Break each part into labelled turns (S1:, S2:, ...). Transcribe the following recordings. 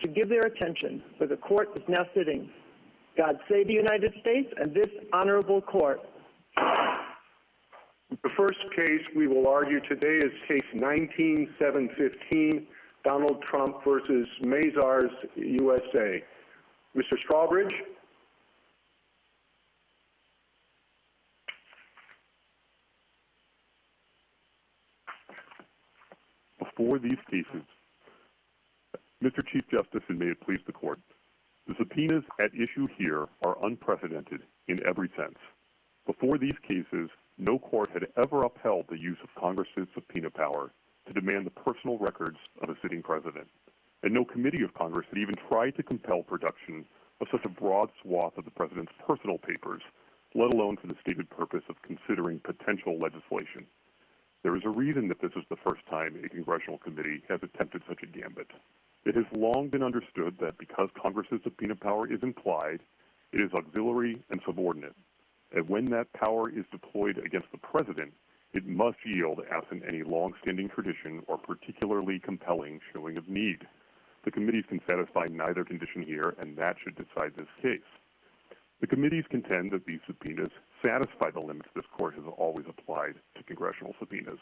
S1: to give their attention, for the court is now sitting. God save the United States and this honorable court.
S2: The first case we will argue today is case 19-715, Donald Trump versus Mazars USA. Mr. Strawbridge?
S3: Before these cases, Mr. Chief Justice, and may it please the court, the subpoenas at issue here are unprecedented in every sense. Before these cases, no court had ever upheld the use of Congress's subpoena power to demand the personal records of a sitting president, and no committee of Congress had even tried to compel production of such a broad swath of the president's personal papers, let alone for the stated purpose of considering potential legislation. There is a reason that this is the first time a congressional committee has attempted such a gambit. It has long been understood that because Congress's subpoena power is implied, it is auxiliary and subordinate. And when that power is deployed against the president, it must yield absent any long-standing tradition or particularly compelling showing of need. The committees can satisfy neither condition here, and that should decide this case. The committees contend that these subpoenas satisfy the limits this court has always applied to congressional subpoenas,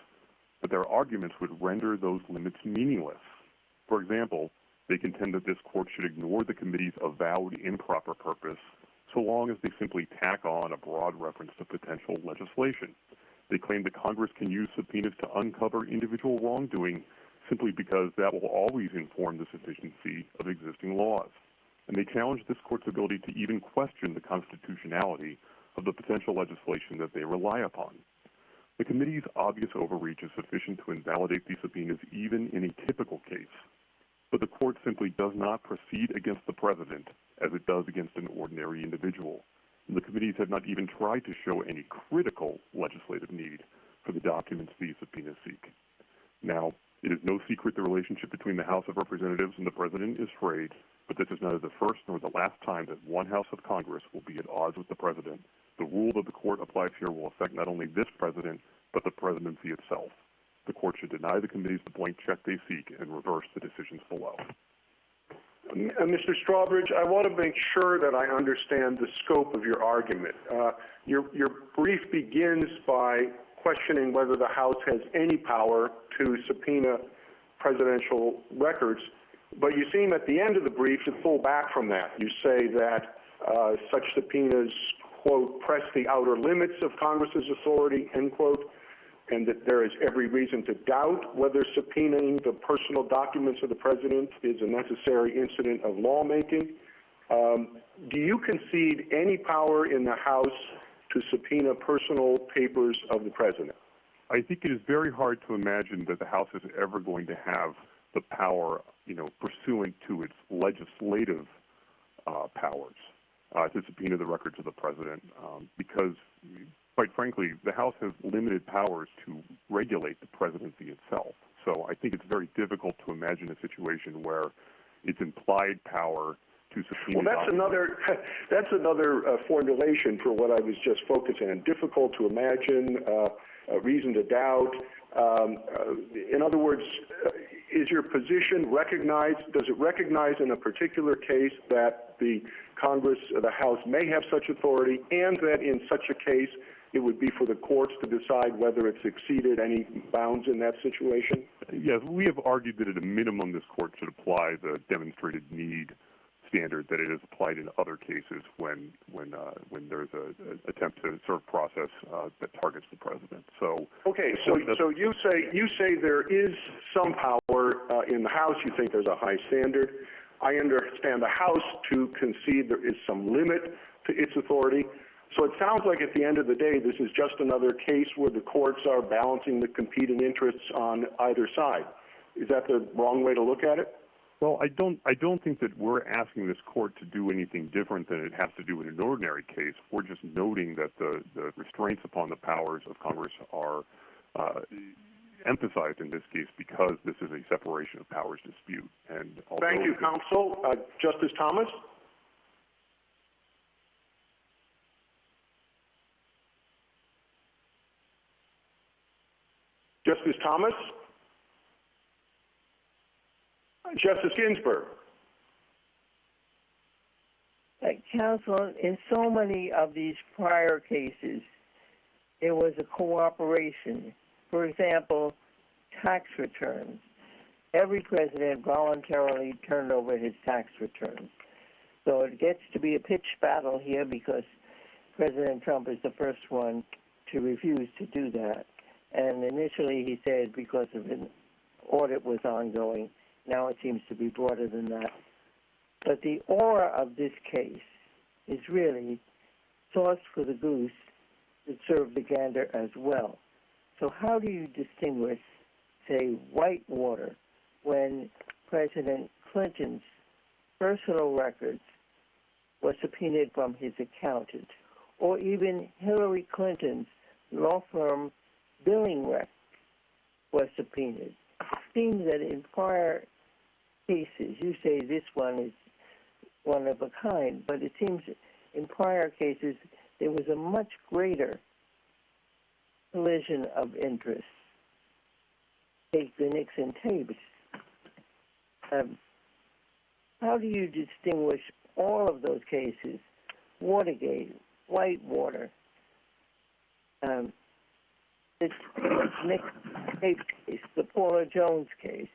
S3: but their arguments would render those limits meaningless. For example, they contend that this court should ignore the committee's avowed improper purpose so long as they simply tack on a broad reference to potential legislation. They claim that Congress can use subpoenas to uncover individual wrongdoing simply because that will always inform the sufficiency of existing laws. And they challenge this court's ability to even question the constitutionality of the potential legislation that they rely upon. The committee's obvious overreach is sufficient to invalidate these subpoenas even in a typical case, but the court simply does not proceed against the president as it does against an ordinary individual. And the committees have not even tried to show any critical legislative need for the documents these subpoenas seek. Now, it is no secret the relationship between the House of Representatives and the president is frayed, but this is neither the first nor the last time that one House of Congress will be at odds with the president. The rule that the court applies here will affect not only this president, but the presidency itself. The court should deny the committees the blank check they seek and reverse the decisions below.
S2: Mr. Strawbridge, I want to make sure that I understand the scope of your argument. Your brief begins by questioning whether the House has any power to subpoena presidential records, but you seem at the end of the brief to pull back from that. You say that such subpoenas, quote, press the outer limits of Congress's authority, end quote, and that there is every reason to doubt whether subpoenaing the personal documents of the president is a necessary incident of lawmaking. Do you concede any power in the House to subpoena personal papers of the president?
S3: I think it is very hard to imagine that the House is ever going to have the power, pursuant to its legislative powers to subpoena the records of the president, because, quite frankly, the House has limited powers to regulate the presidency itself. So I think it's very difficult to imagine a situation where it's implied power to subpoena.
S2: Well, that's another formulation for what I was just focusing on. Difficult to imagine, a reason to doubt. In other words, is your position recognized? Does it recognize in a particular case that the Congress, the House, may have such authority, and that in such a case it would be for the courts to decide whether it's exceeded any bounds in that situation?
S3: Yes, we have argued that at a minimum this court should apply the demonstrated need standard that it is applied in other cases when there's an attempt to serve process that targets the president. So
S2: okay, so you say there is some power in the House. You think there's a high standard. I understand the House to concede there is some limit to its authority. So it sounds like at the end of the day, this is just another case where the courts are balancing the competing interests on either side. Is that the wrong way to look at it?
S3: Well, I don't think that we're asking this court to do anything different than it has to do in an ordinary case. We're just noting that the restraints upon the powers of Congress are emphasized in this case because this is a separation of powers dispute. And
S2: thank you, counsel. Justice Thomas? Justice Thomas? Justice Ginsburg?
S4: Counsel, in so many of these prior cases, there was a cooperation. For example, tax returns. Every president voluntarily turned over his tax returns. So it gets to be a pitched battle here because President Trump is the first one to refuse to do that. And initially he said because of an audit was ongoing. Now it seems to be broader than that. But the aura of this case is really sauce for the goose that served the gander as well. So how do you distinguish, say, Whitewater, when President Clinton's personal records were subpoenaed from his accountant, or even Hillary Clinton's law firm billing records were subpoenaed? It seems that in prior cases, you say this one is one of a kind, but it seems in prior cases there was a much greater collision of interests. Take the Nixon tapes. How do you distinguish all of those cases, Watergate, Whitewater, this Nixon tape case, the Paula Jones case?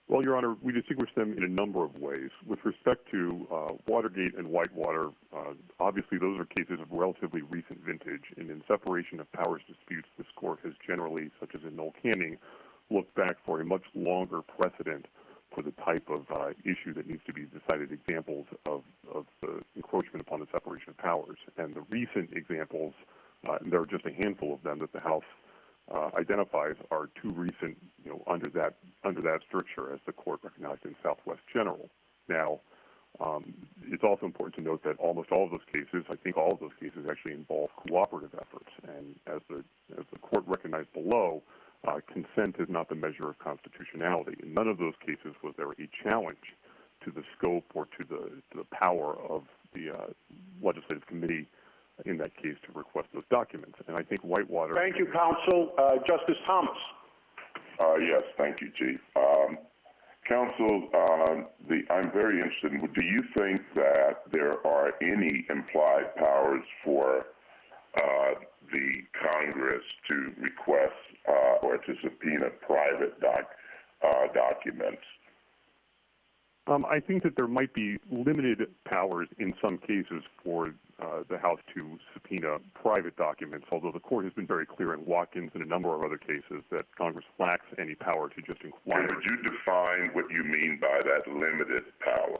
S3: Well, Your Honor, we distinguish them in a number of ways. With respect to Watergate and Whitewater, obviously those are cases of relatively recent vintage, and in separation of powers disputes, this Court has generally, such as in Noel Canning, looked back for a much longer precedent for the type of issue that needs to be decided, examples of the encroachment upon the separation of powers. And the recent examples, and there are just a handful of them that the House identifies, are too recent, under that stricture, as the Court recognized in Southwest General. Now, it's also important to note that almost all of those cases, I think all of those cases, actually involve cooperative efforts. And as the Court recognized below, consent is not the measure of constitutionality. In none of those cases was there a challenge to the scope or to the power of the legislative committee in that case to request those documents. And I think Whitewater...
S2: Thank you, counsel. Justice Thomas.
S5: Yes, thank you, Chief. Counsel, I'm very interested in, do you think that there are any implied powers for the Congress to request or to subpoena private documents?
S3: I think that there might be limited powers in some cases for the House to subpoena private documents, although the Court has been very clear in Watkins and a number of other cases that Congress lacks any power to just inquire.
S5: Would you define what you mean by that limited power?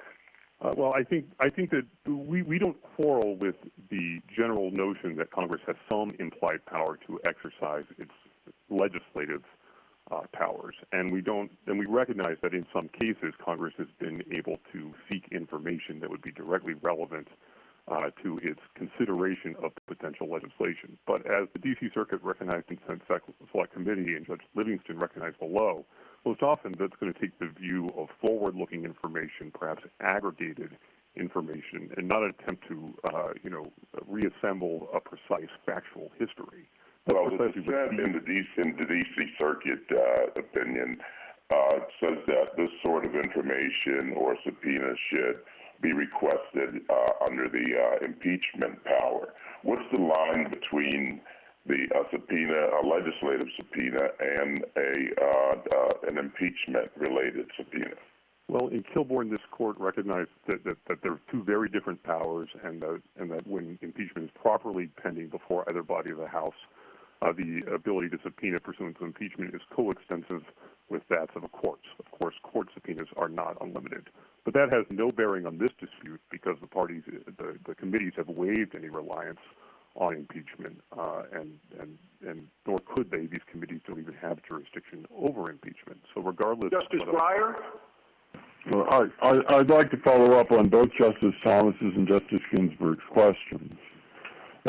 S3: Well, I think that we don't quarrel with the general notion that Congress has some implied power to exercise its legislative powers, and we recognize that in some cases Congress has been able to seek information that would be directly relevant to its consideration of potential legislation. But as the D.C. Circuit recognized in Senate Select Committee and Judge Livingston recognized below, most often that's going to take the view of forward-looking information, perhaps aggregated information, and not an attempt to, reassemble a precise factual history.
S5: Well, the dissent in the D.C. Circuit opinion says that this sort of information or subpoena should be requested under the impeachment power. What's the line between the subpoena, a legislative subpoena, and an impeachment-related subpoena?
S3: Well, in Kilbourne, this Court recognized that there are two very different powers, and that when impeachment is properly pending before either body of the House, the ability to subpoena pursuant to impeachment is coextensive with that of the courts. Of course, court subpoenas are not unlimited. But that has no bearing on this dispute because the parties, the committees have waived any reliance on impeachment, and nor could they. These committees don't even have jurisdiction over impeachment. So regardless...
S2: Justice Breyer?
S6: Well, I'd like to follow up on both Justice Thomas's and Justice Ginsburg's questions.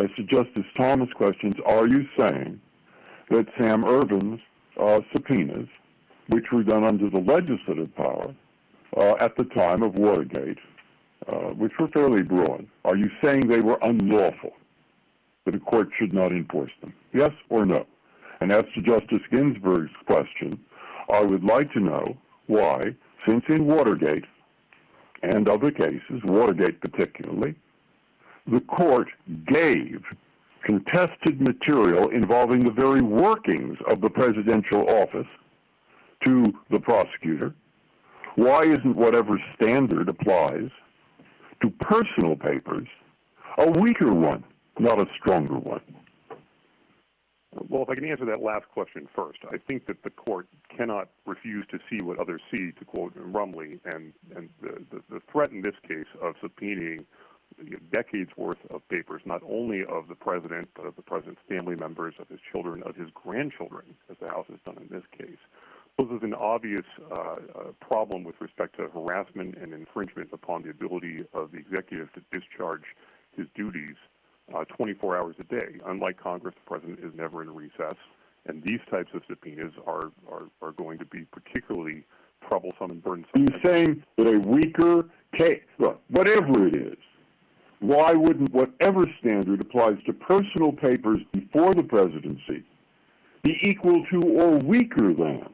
S6: As to Justice Thomas' questions, are you saying that Sam Ervin's subpoenas, which were done under the legislative power at the time of Watergate, which were fairly broad, are you saying they were unlawful, that a court should not enforce them? Yes or no? And as to Justice Ginsburg's question, I would like to know why, since in Watergate and other cases, Watergate particularly, the court gave contested material involving the very workings of the presidential office to the prosecutor. Why isn't whatever standard applies to personal papers a weaker one, not a stronger one?
S3: Well, if I can answer that last question first, I think that the court cannot refuse to see what others see, to quote Rumley, and the threat in this case of subpoenaing decades worth of papers, not only of the president, but of the president's family members, of his children, of his grandchildren, as the House has done in this case, poses an obvious problem with respect to harassment and infringement upon the ability of the executive to discharge his duties 24 hours a day. Unlike Congress, the president is never in recess, and these types of subpoenas are going to be particularly troublesome and burdensome.
S6: Are you saying that a weaker case, look, whatever it is, why wouldn't whatever standard applies to personal papers before the presidency be equal to or weaker than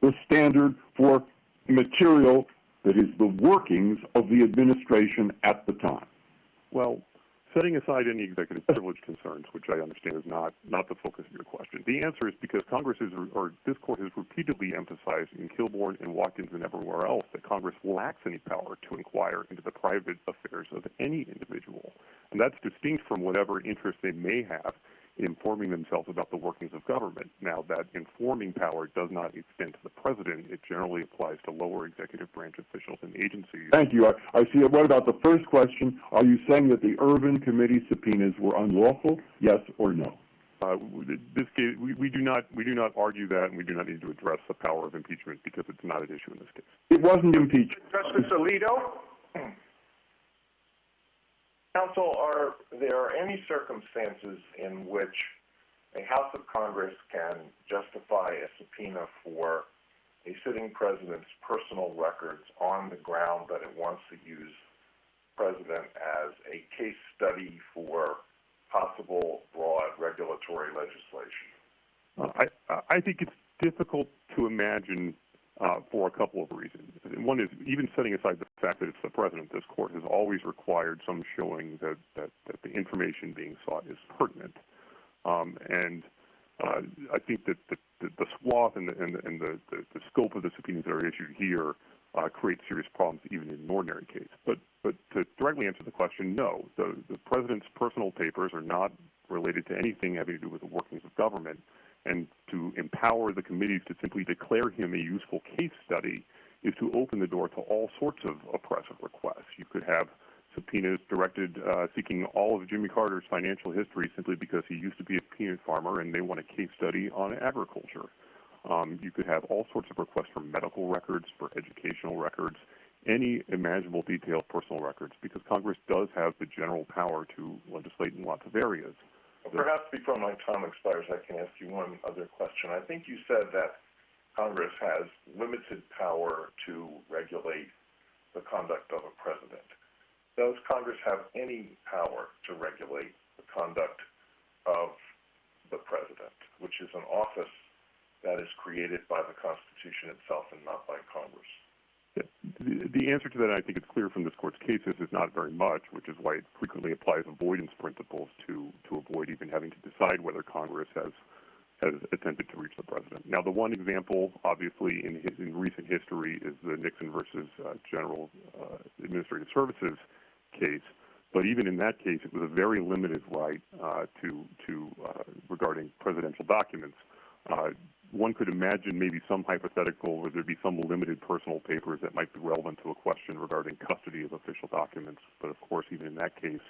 S6: the standard for material that is the workings of the administration at the time?
S3: Well, setting aside any executive privilege concerns, which I understand is not the focus of your question, the answer is because this court has repeatedly emphasized in Kilbourne and Watkins and everywhere else that Congress lacks any power to inquire into the private affairs of any individual. And that's distinct from whatever interest they may have in informing themselves about the workings of government. Now, that informing power does not extend to the president. It generally applies to lower executive branch officials and agencies.
S6: Thank you. I see it. What about the first question? Are you saying that the Ervin Committee subpoenas were unlawful? Yes or no?
S3: This case, we do not argue that, and we do not need to address the power of impeachment because it's not an issue in this case.
S6: It wasn't impeachment.
S2: Justice Alito?
S7: Counsel, are there any circumstances in which a House of Congress can justify a subpoena for a sitting president's personal records on the ground that it wants to use the president as a case study for possible broad regulatory legislation?
S3: I think it's difficult to imagine for a couple of reasons. One is, even setting aside the fact that it's the president, this court has always required some showing that the information being sought is pertinent. And I think that the swath and the scope of the subpoenas that are issued here create serious problems even in an ordinary case. But to directly answer the question, no. The president's personal papers are not related to anything having to do with the workings of government. And to empower the committees to simply declare him a useful case study is to open the door to all sorts of oppressive requests. You could have subpoenas directed seeking all of Jimmy Carter's financial history simply because he used to be a peanut farmer and they want a case study on agriculture. You could have all sorts of requests for medical records, for educational records, any imaginable detailed personal records, because Congress does have the general power to legislate in lots of areas.
S7: Perhaps before my time expires, I can ask you one other question. I think you said that Congress has limited power to regulate the conduct of a president. Does Congress have any power to regulate the conduct of the president, which is an office that is created by the Constitution itself and not by Congress?
S3: The answer to that, I think it's clear from this court's cases, is not very much, which is why it frequently applies avoidance principles to avoid even having to decide whether Congress has attempted to reach the president. Now, the one example, obviously, in recent history is the Nixon versus General Administrative Services case. But even in that case, it was a very limited right regarding presidential documents. One could imagine maybe some hypothetical where there'd be some limited personal papers that might be relevant to a question regarding custody of official documents. But of course, even in that case,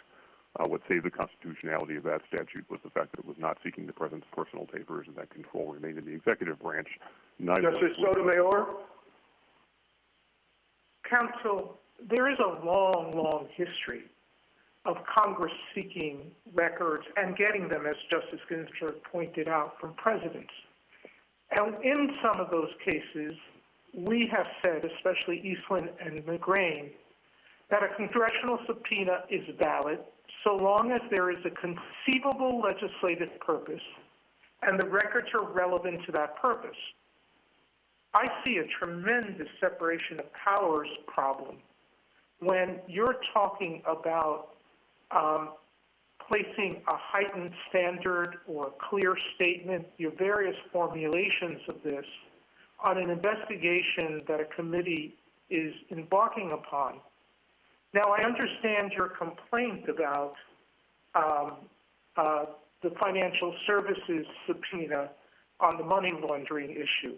S3: what saved the constitutionality of that statute was the fact that it was not seeking the president's personal papers and that control remained in the executive branch.
S2: Justice Sotomayor?
S8: Counsel, there is a long, long history of Congress seeking records and getting them, as Justice Ginsburg pointed out, from presidents. And in some of those cases, we have said, especially Eastland and McGrain, that a congressional subpoena is valid so long as there is a conceivable legislative purpose and the records are relevant to that purpose. I see a tremendous separation of powers problem when you're talking about placing a heightened standard or clear statement, your various formulations of this, on an investigation that a committee is embarking upon. Now, I understand your complaint about the financial services subpoena on the money laundering issue,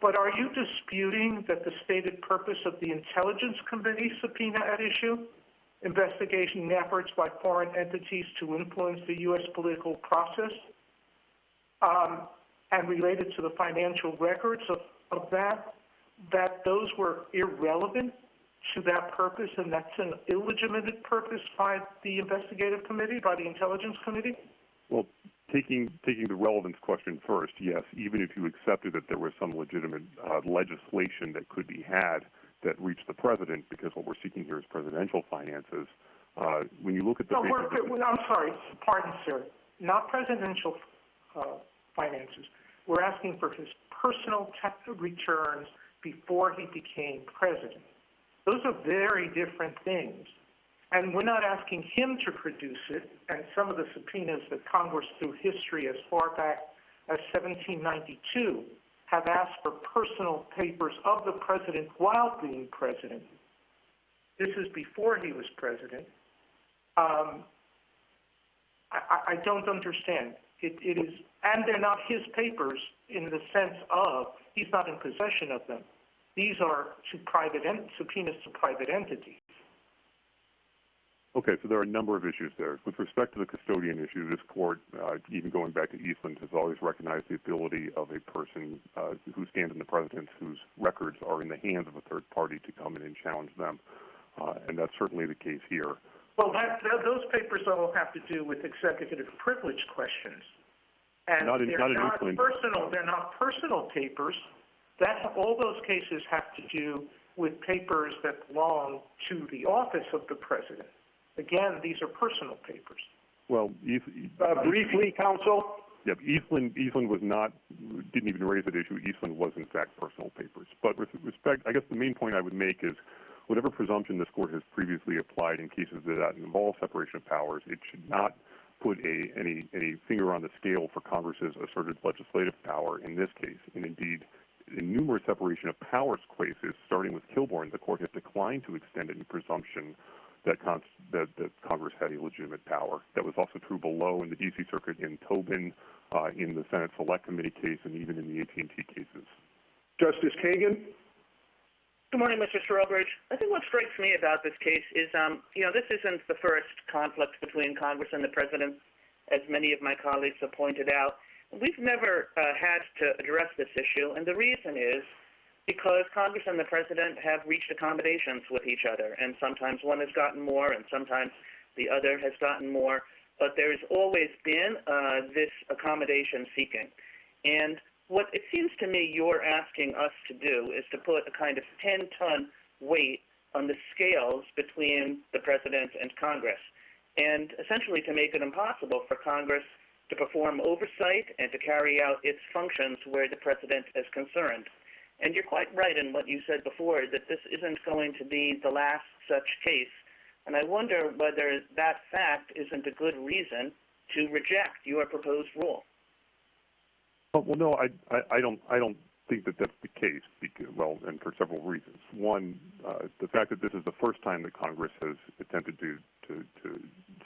S8: but are you disputing that the stated purpose of the Intelligence Committee subpoena at issue, investigating efforts by foreign entities to influence the U.S. political process, and related to the financial records of that those were irrelevant to that purpose, and that's an illegitimate purpose by the investigative committee, by the Intelligence Committee?
S3: Well, taking the relevance question first, yes, even if you accepted that there was some legitimate legislation that could be had that reached the president, because what we're seeking here is presidential finances, when you look at the...
S8: No, I'm sorry, pardon, sir, not presidential finances. We're asking for his personal tax returns before he became president. Those are very different things. And we're not asking him to produce it, and some of the subpoenas that Congress, through history as far back as 1792, have asked for personal papers of the president while being president. This is before he was president. I don't understand. It is, and they're not his papers in the sense of he's not in possession of them. These are subpoenas to private entities.
S3: Okay, so there are a number of issues there. With respect to the custodian issue, this court, even going back to Eastland, has always recognized the ability of a person who stands in the president's, whose records are in the hands of a third party, to come in and challenge them, and that's certainly the case here.
S8: Well, those papers all have to do with executive privilege questions, and they're not personal papers. All those cases have to do with papers that belong to the office of the president. Again, these are personal papers.
S3: Well,
S2: briefly, counsel.
S3: Yeah, Eastland didn't even raise that issue. Eastland was, in fact, personal papers. But with respect, I guess the main point I would make is whatever presumption this court has previously applied in cases that involve separation of powers, it should not put any finger on the scale for Congress's asserted legislative power in this case. And indeed, in numerous separation of powers cases, starting with Kilbourne, the court has declined to extend any presumption that Congress had illegitimate power. That was also true below in the D.C. Circuit, in Tobin, in the Senate Select Committee case, and even in the AT&T cases.
S2: Justice Kagan?
S9: Good morning, Mr. Strawbridge. I think what strikes me about this case is, this isn't the first conflict between Congress and the president, as many of my colleagues have pointed out. We've never had to address this issue, and the reason is because Congress and the president have reached accommodations with each other, and sometimes one has gotten more, and sometimes the other has gotten more, but there's always been this accommodation seeking. And what it seems to me you're asking us to do is to put a kind of 10-ton weight on the scales between the president and Congress, and essentially to make it impossible for Congress to perform oversight and to carry out its functions where the president is concerned. And you're quite right in what you said before, that this isn't going to be the last such case. And I wonder whether that fact isn't a good reason to reject your proposed rule.
S3: Well, no, I don't think that that's the case, and for several reasons. One, the fact that this is the first time that Congress has attempted to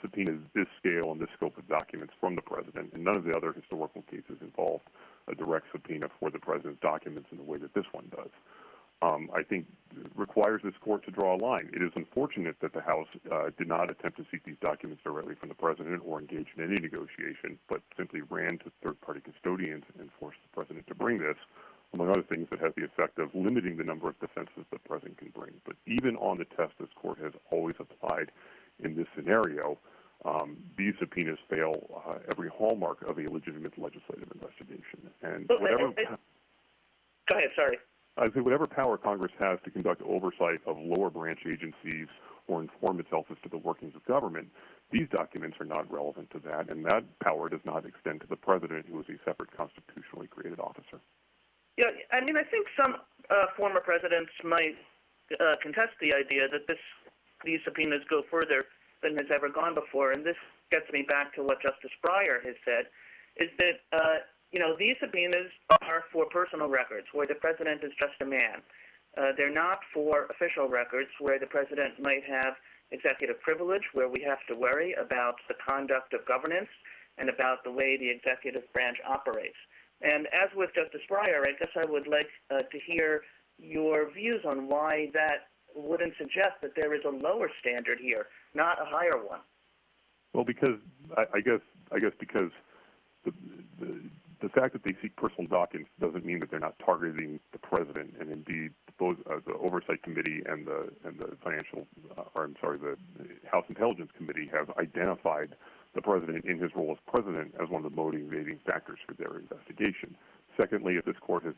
S3: subpoena this scale and this scope of documents from the president, and none of the other historical cases involved a direct subpoena for the president's documents in the way that this one does, I think requires this court to draw a line. It is unfortunate that the House did not attempt to seek these documents directly from the president or engage in any negotiation, but simply ran to third-party custodians and forced the president to bring this, among other things that has the effect of limiting the number of defenses the president can bring. But even on the test this court has always applied in this scenario, these subpoenas fail every hallmark of a legitimate legislative investigation. And whatever...
S9: Go ahead, sorry.
S3: I say whatever power Congress has to conduct oversight of lower branch agencies or inform itself as to the workings of government, these documents are not relevant to that, and that power does not extend to the president, who is a separate constitutionally created officer.
S9: Yeah, I mean, I think some former presidents might contest the idea that this these subpoenas go further than has ever gone before. And this gets me back to what Justice Breyer has said, is that, these subpoenas are for personal records where the president is just a man. They're not for official records where the president might have executive privilege, where we have to worry about the conduct of governance and about the way the executive branch operates. And as with Justice Breyer, I guess I would like to hear your views on why that wouldn't suggest that there is a lower standard here, not a higher one.
S3: Well, because I guess because the fact that they seek personal documents doesn't mean that they're not targeting the president, and indeed both the Oversight Committee and the House Intelligence Committee have identified the president in his role as president as one of the motivating factors for their investigation. Secondly, as this court has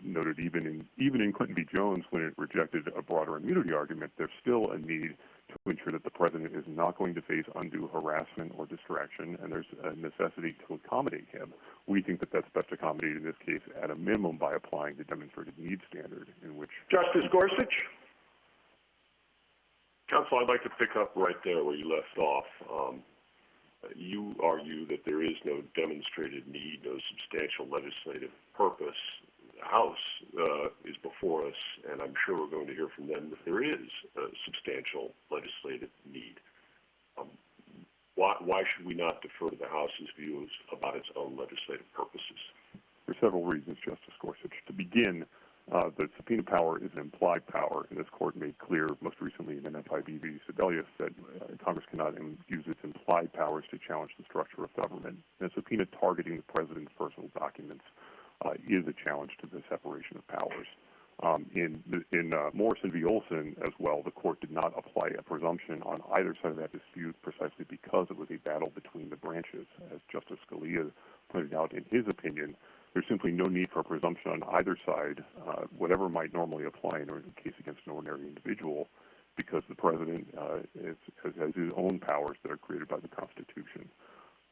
S3: noted, even in Clinton v. Jones, when it rejected a broader immunity argument, there's still a need to ensure that the president is not going to face undue harassment or distraction, and there's a necessity to accommodate him. We think that that's best accommodated in this case at a minimum by applying the demonstrated need standard, in which...
S2: Justice Gorsuch?
S10: Counsel, I'd like to pick up right there where you left off. You argue that there is no demonstrated need, no substantial legislative purpose. The House is before us, and I'm sure we're going to hear from them that there is a substantial legislative need. Why should we not defer to the House's views about its own legislative purposes?
S3: For several reasons, Justice Gorsuch. To begin, the subpoena power is an implied power, and this court made clear most recently in NFIB v. Sebelius that Congress cannot use its implied powers to challenge the structure of government. And a subpoena targeting the president's personal documents is a challenge to the separation of powers. In Morrison v. Olson as well, the court did not apply a presumption on either side of that dispute precisely because it was a battle between the branches. As Justice Scalia pointed out in his opinion, there's simply no need for a presumption on either side, whatever might normally apply in a case against an ordinary individual, because the president has his own powers that are created by the Constitution.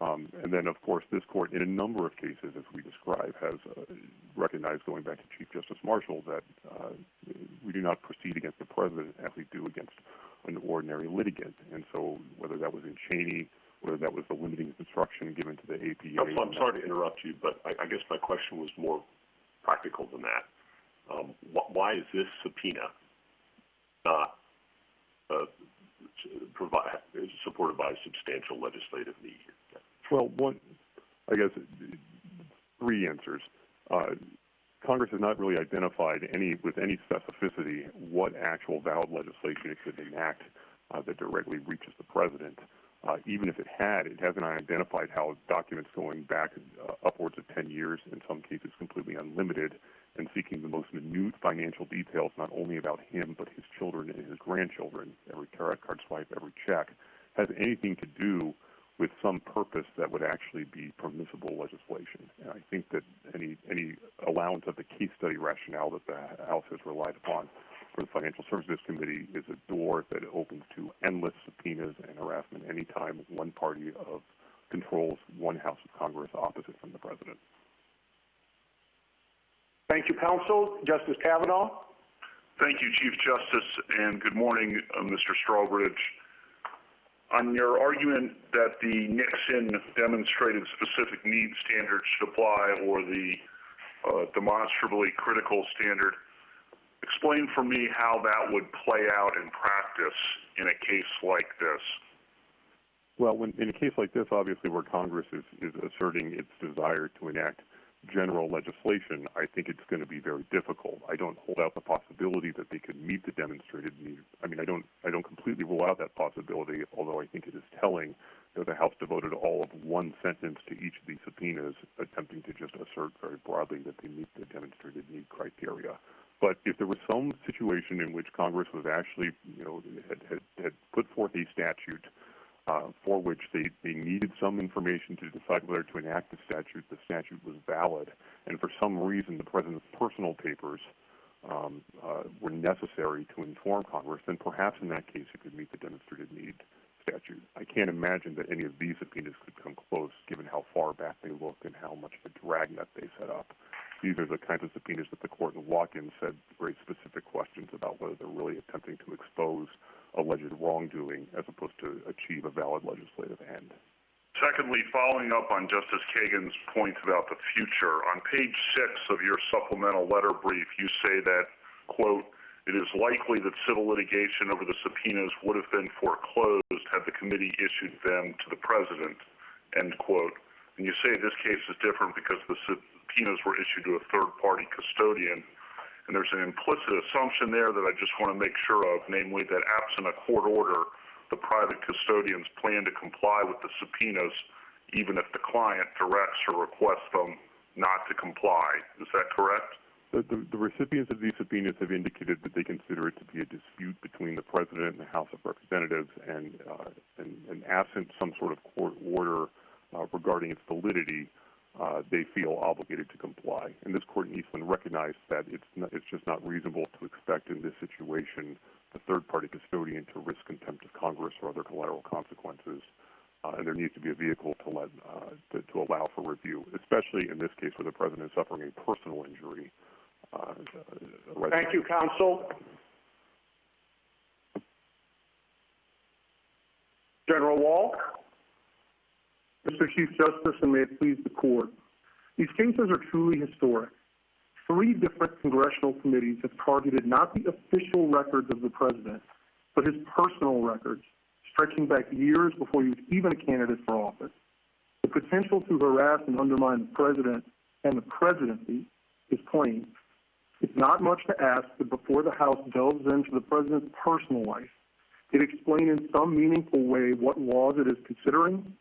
S3: And then, of course, this court, in a number of cases, as we describe, has recognized, going back to Chief Justice Marshall, that we do not proceed against the president as we do against an ordinary litigant. And so whether that was in Cheney, whether that was the limiting instruction given to the APA.
S10: I'm sorry to interrupt you, but I guess my question was more practical than that. Why is this subpoena not supported by a substantial legislative need?
S3: Well, I guess three answers. Congress has not really identified with any specificity what actual valid legislation it could enact that directly reaches the president. Even if it hasn't identified how documents going back upwards of 10 years, in some cases completely unlimited, and seeking the most minute financial details, not only about him, but his children and his grandchildren, every credit card swipe, every check, has anything to do with some purpose that would actually be permissible legislation. And I think that any allowance of the case study rationale that the House has relied upon for the Financial Services Committee is a door that opens to endless subpoenas and harassment anytime one party controls one House of Congress opposite from the president.
S2: Thank you, counsel. Justice Kavanaugh?
S11: Thank you, Chief Justice, and good morning, Mr. Strawbridge. On your argument that the Nixon demonstrated specific needs standard should apply, or the demonstrably critical standard, explain for me how that would play out in practice in a case like this.
S3: Well, in a case like this, obviously, where Congress is asserting its desire to enact general legislation, I think it's going to be very difficult. I don't hold out the possibility that they could meet the demonstrated need. I mean, I don't completely rule out that possibility, although I think it is telling that the House devoted all of one sentence to each of these subpoenas, attempting to just assert very broadly that they meet the demonstrated need criteria. But if there was some situation in which Congress was actually, had put forth a statute for which they needed some information to decide whether to enact the statute was valid, and for some reason the president's personal papers were necessary to inform Congress, then perhaps in that case it could meet the demonstrated need statute. I can't imagine that any of these subpoenas could come close, given how far back they look and how much of a dragnet they set up. These are the kinds of subpoenas that the court in Watkins said raised specific questions about whether they're really attempting to expose alleged wrongdoing as opposed to achieve a valid legislative end.
S11: Secondly, following up on Justice Kagan's point about the future, on page 6 of your supplemental letter brief, you say that, quote, "It is likely that civil litigation over the subpoenas would have been foreclosed had the committee issued them to the president," end quote. And you say this case is different because the subpoenas were issued to a third-party custodian. And there's an implicit assumption there that I just want to make sure of, namely that absent a court order, the private custodians plan to comply with the subpoenas, even if the client directs or requests them not to comply. Is that correct?
S3: The recipients of these subpoenas have indicated that they consider it to be a dispute between the President and the House of Representatives, and absent some sort of court order regarding its validity, they feel obligated to comply. And this court in Eastland recognized that it's just not reasonable to expect in this situation the third-party custodian to risk contempt of Congress or other collateral consequences, and there needs to be a vehicle to allow for review, especially in this case where the President is suffering a personal injury.
S2: Thank you, counsel. General Walsh.
S12: Mr. Chief Justice, and may it please the Court, these cases are truly historic. 3 different congressional committees have targeted not the official records of the President, but his personal records, stretching back years before he was even a candidate for office. The potential to harass and undermine the President and the presidency is plain. It's not much to ask that before the House delves into the President's personal life, it explain in some meaningful way what laws it is considering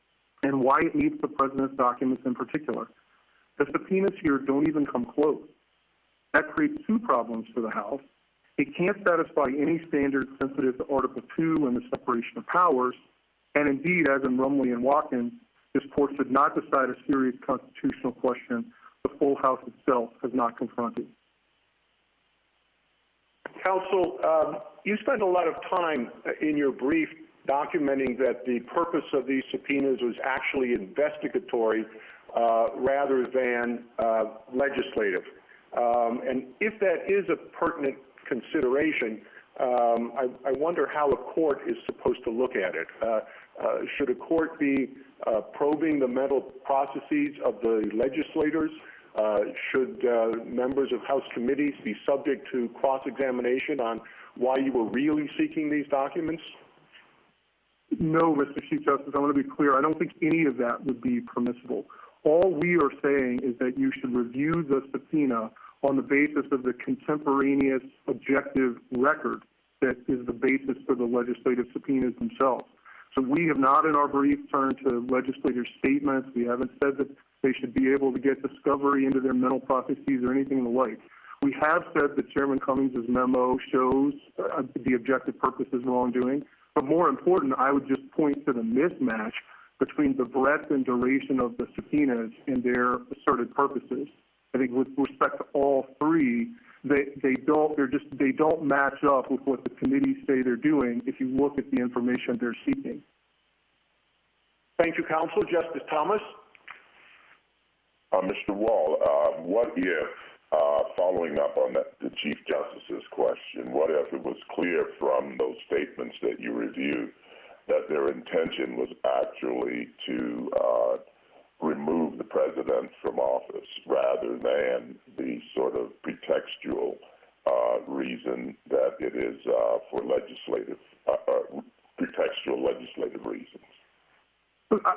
S12: and why it needs the President's documents in particular. The subpoenas here don't even come close. That creates 2 problems for the House. It can't satisfy any standard sensitive to Article 2 and the separation of powers, and indeed, as in Rumley and Watkins, this Court should not decide a serious constitutional question the full House itself has not confronted.
S2: Counsel, you spent a lot of time in your brief documenting that the purpose of these subpoenas was actually investigatory rather than legislative. And if that is a pertinent consideration, I wonder how a court is supposed to look at it. Should a court be probing the mental processes of the legislators? Should members of House committees be subject to cross-examination on why you were really seeking these documents?
S12: No, Mr. Chief Justice, I want to be clear. I don't think any of that would be permissible. All we are saying is that you should review the subpoena on the basis of the contemporaneous objective record that is the basis for the legislative subpoenas themselves. So we have not in our brief turned to legislators' statements. We haven't said that they should be able to get discovery into their mental processes or anything of the like. We have said that Chairman Cummings' memo shows the objective purpose is wrongdoing. But more important, I would just point to the mismatch between the breadth and duration of the subpoenas and their asserted purposes. I think with respect to all 3, they don't match up with what the committees say they're doing if you look at the information they're seeking.
S2: Thank you, counsel. Justice Thomas.
S5: Mr. Wall, what if, following up on the Chief Justice's question, what if it was clear from those statements that you reviewed that their intention was actually to remove the President from office rather than the sort of pretextual reason that it is for pretextual legislative reasons?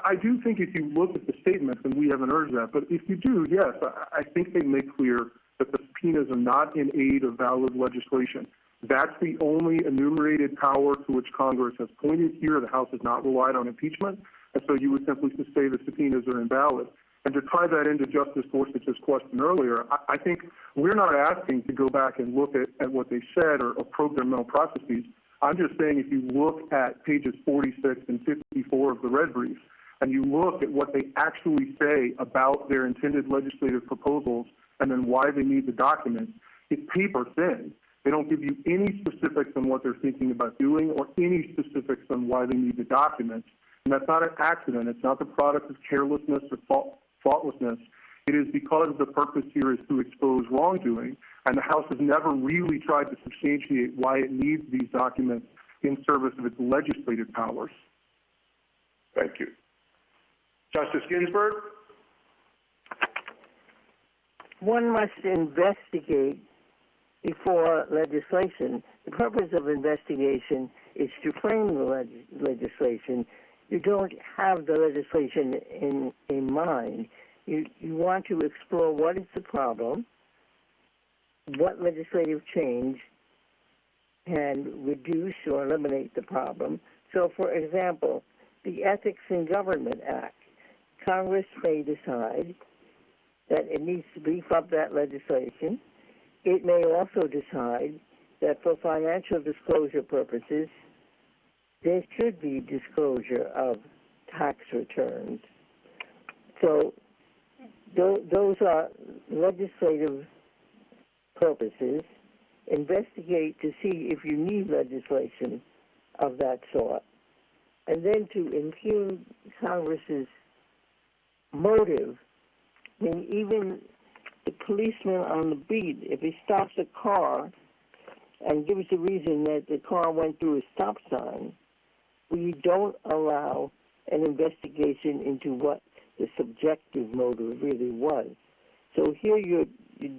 S12: I do think if you look at the statements, and we haven't urged that, but if you do, yes, I think they make clear that the subpoenas are not in aid of valid legislation. That's the only enumerated power to which Congress has pointed here. The House has not relied on impeachment, and so you would simply say the subpoenas are invalid. And to tie that into Justice Gorsuch's question earlier, I think we're not asking to go back and look at what they said or probe their mental processes. I'm just saying if you look at pages 46 and 54 of the red brief, and you look at what they actually say about their intended legislative proposals and then why they need the documents, it's paper thin. They don't give you any specifics on what they're thinking about doing or any specifics on why they need the documents. And that's not an accident. It's not the product of carelessness or thoughtlessness. It is because the purpose here is to expose wrongdoing, and the House has never really tried to substantiate why it needs these documents in service of its legislative powers.
S5: Thank you.
S2: Justice Ginsburg?
S4: One must investigate before legislation. The purpose of investigation is to frame the legislation. You don't have the legislation in mind. You want to explore what is the problem, what legislative change can reduce or eliminate the problem. So, for example, the Ethics in Government Act, Congress may decide that it needs to beef up that legislation. It may also decide that for financial disclosure purposes, there should be disclosure of tax returns. So those are legislative purposes. Investigate to see if you need legislation of that sort. And then to impugn Congress's motive. I mean, even the policeman on the beat, if he stops a car and gives the reason that the car went through a stop sign, we don't allow an investigation into what the subjective motive really was. So here you're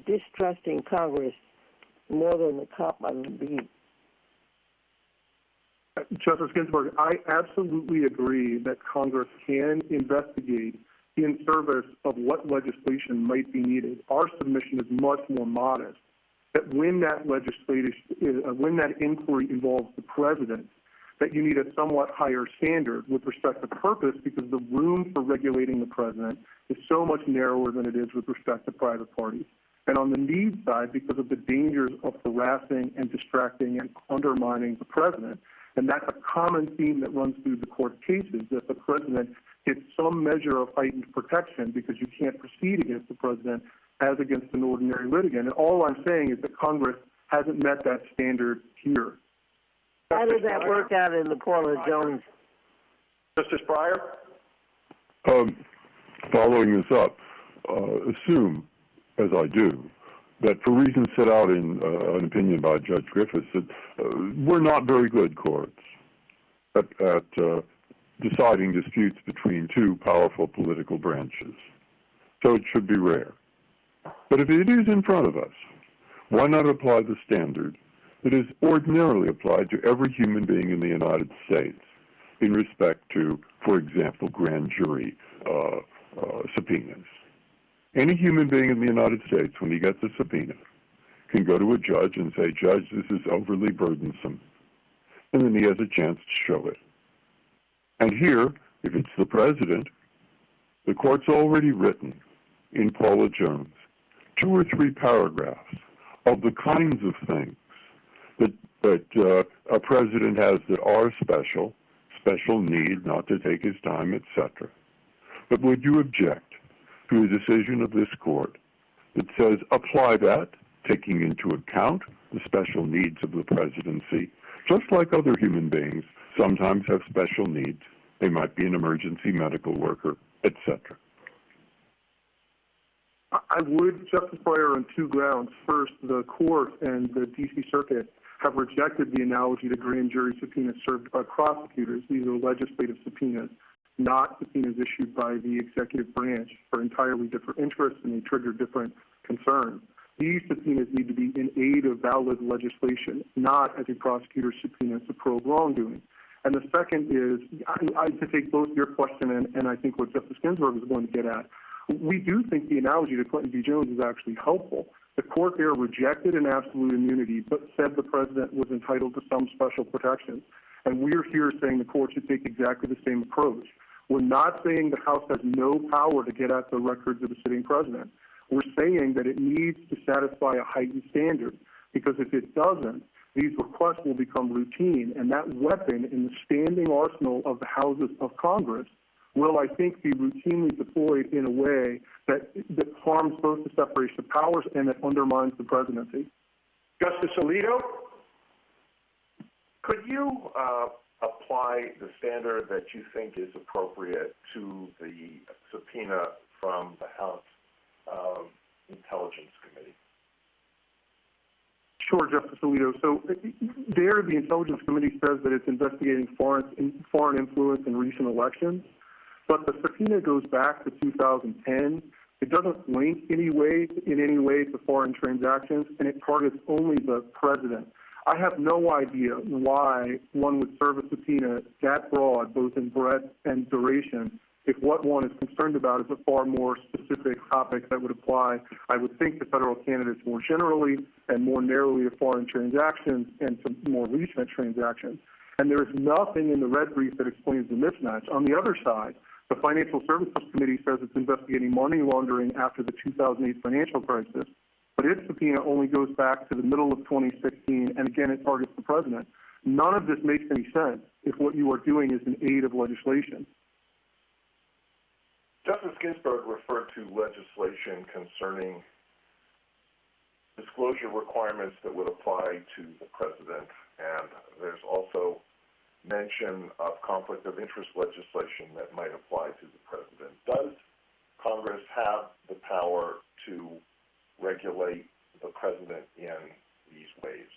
S4: distrusting Congress more than the cop on the beat.
S12: Justice Ginsburg, I absolutely agree that Congress can investigate in service of what legislation might be needed. Our submission is much more modest. That when that inquiry involves the president, that you need a somewhat higher standard with respect to purpose, because the room for regulating the president is so much narrower than it is with respect to private parties. And on the need side, because of the dangers of harassing and distracting and undermining the president. And that's a common theme that runs through the court cases, that the president gets some measure of heightened protection because you can't proceed against the president as against an ordinary litigant. And all I'm saying is that Congress hasn't met that standard here.
S4: How did that work out in the Paula Jones?
S2: Justice Breyer?
S6: Following this up, assume, as I do, that for reasons set out in an opinion by Judge Griffiths, that we're not very good courts at deciding disputes between two powerful political branches. So it should be rare. But if it is in front of us, why not apply the standard that is ordinarily applied to every human being in the United States in respect to, for example, grand jury subpoenas? Any human being in the United States, when he gets a subpoena, can go to a judge and say, Judge, this is overly burdensome. And then he has a chance to show it. And here, if it's the president, the court's already written in Paula Jones 2 or 3 paragraphs of the kinds of things that a president has that are special need not to take his time, etc. But would you object to a decision of this court that says apply that, taking into account the special needs of the presidency, just like other human beings sometimes have special needs. They might be an emergency medical worker, etc.
S12: I would, Justice Breyer, on 2 grounds. First, the court and the D.C. Circuit have rejected the analogy to grand jury subpoenas served by prosecutors. These are legislative subpoenas, not subpoenas issued by the executive branch for entirely different interests, and they trigger different concerns. These subpoenas need to be in aid of valid legislation, not as a prosecutor's subpoena to probe wrongdoing. And the second is, I to take both your question and I think what Justice Ginsburg is going to get at, we do think the analogy to Clinton v. Jones is actually helpful. The court there rejected an absolute immunity, but said the president was entitled to some special protections. And we're here saying the court should take exactly the same approach. We're not saying the House has no power to get at the records of the sitting president. We're saying that it needs to satisfy a heightened standard, because if it doesn't, these requests will become routine, and that weapon in the standing arsenal of the houses of Congress will, I think, be routinely deployed in a way that harms both the separation of powers and that undermines the presidency.
S2: Justice Alito?
S7: Could you apply the standard that you think is appropriate to the subpoena from the House Intelligence Committee?
S12: Sure, Justice Alito. So there, the Intelligence Committee says that it's investigating foreign influence in recent elections, but the subpoena goes back to 2010. It doesn't link in any way to foreign transactions, and it targets only the president. I have no idea why one would serve a subpoena that broad, both in breadth and duration, if what one is concerned about is a far more specific topic that would apply, I would think, to federal candidates more generally and more narrowly to foreign transactions and to more recent transactions. And there is nothing in the red brief that explains the mismatch. On the other side, the Financial Services Committee says it's investigating money laundering after the 2008 financial crisis, but its subpoena only goes back to the middle of 2016, and again, it targets the president. None of this makes any sense if what you are doing is in aid of legislation.
S7: Justice Ginsburg referred to legislation concerning disclosure requirements that would apply to the president, and there's also mention of conflict of interest legislation that might apply to the president. Does Congress have the power to regulate the president in these ways?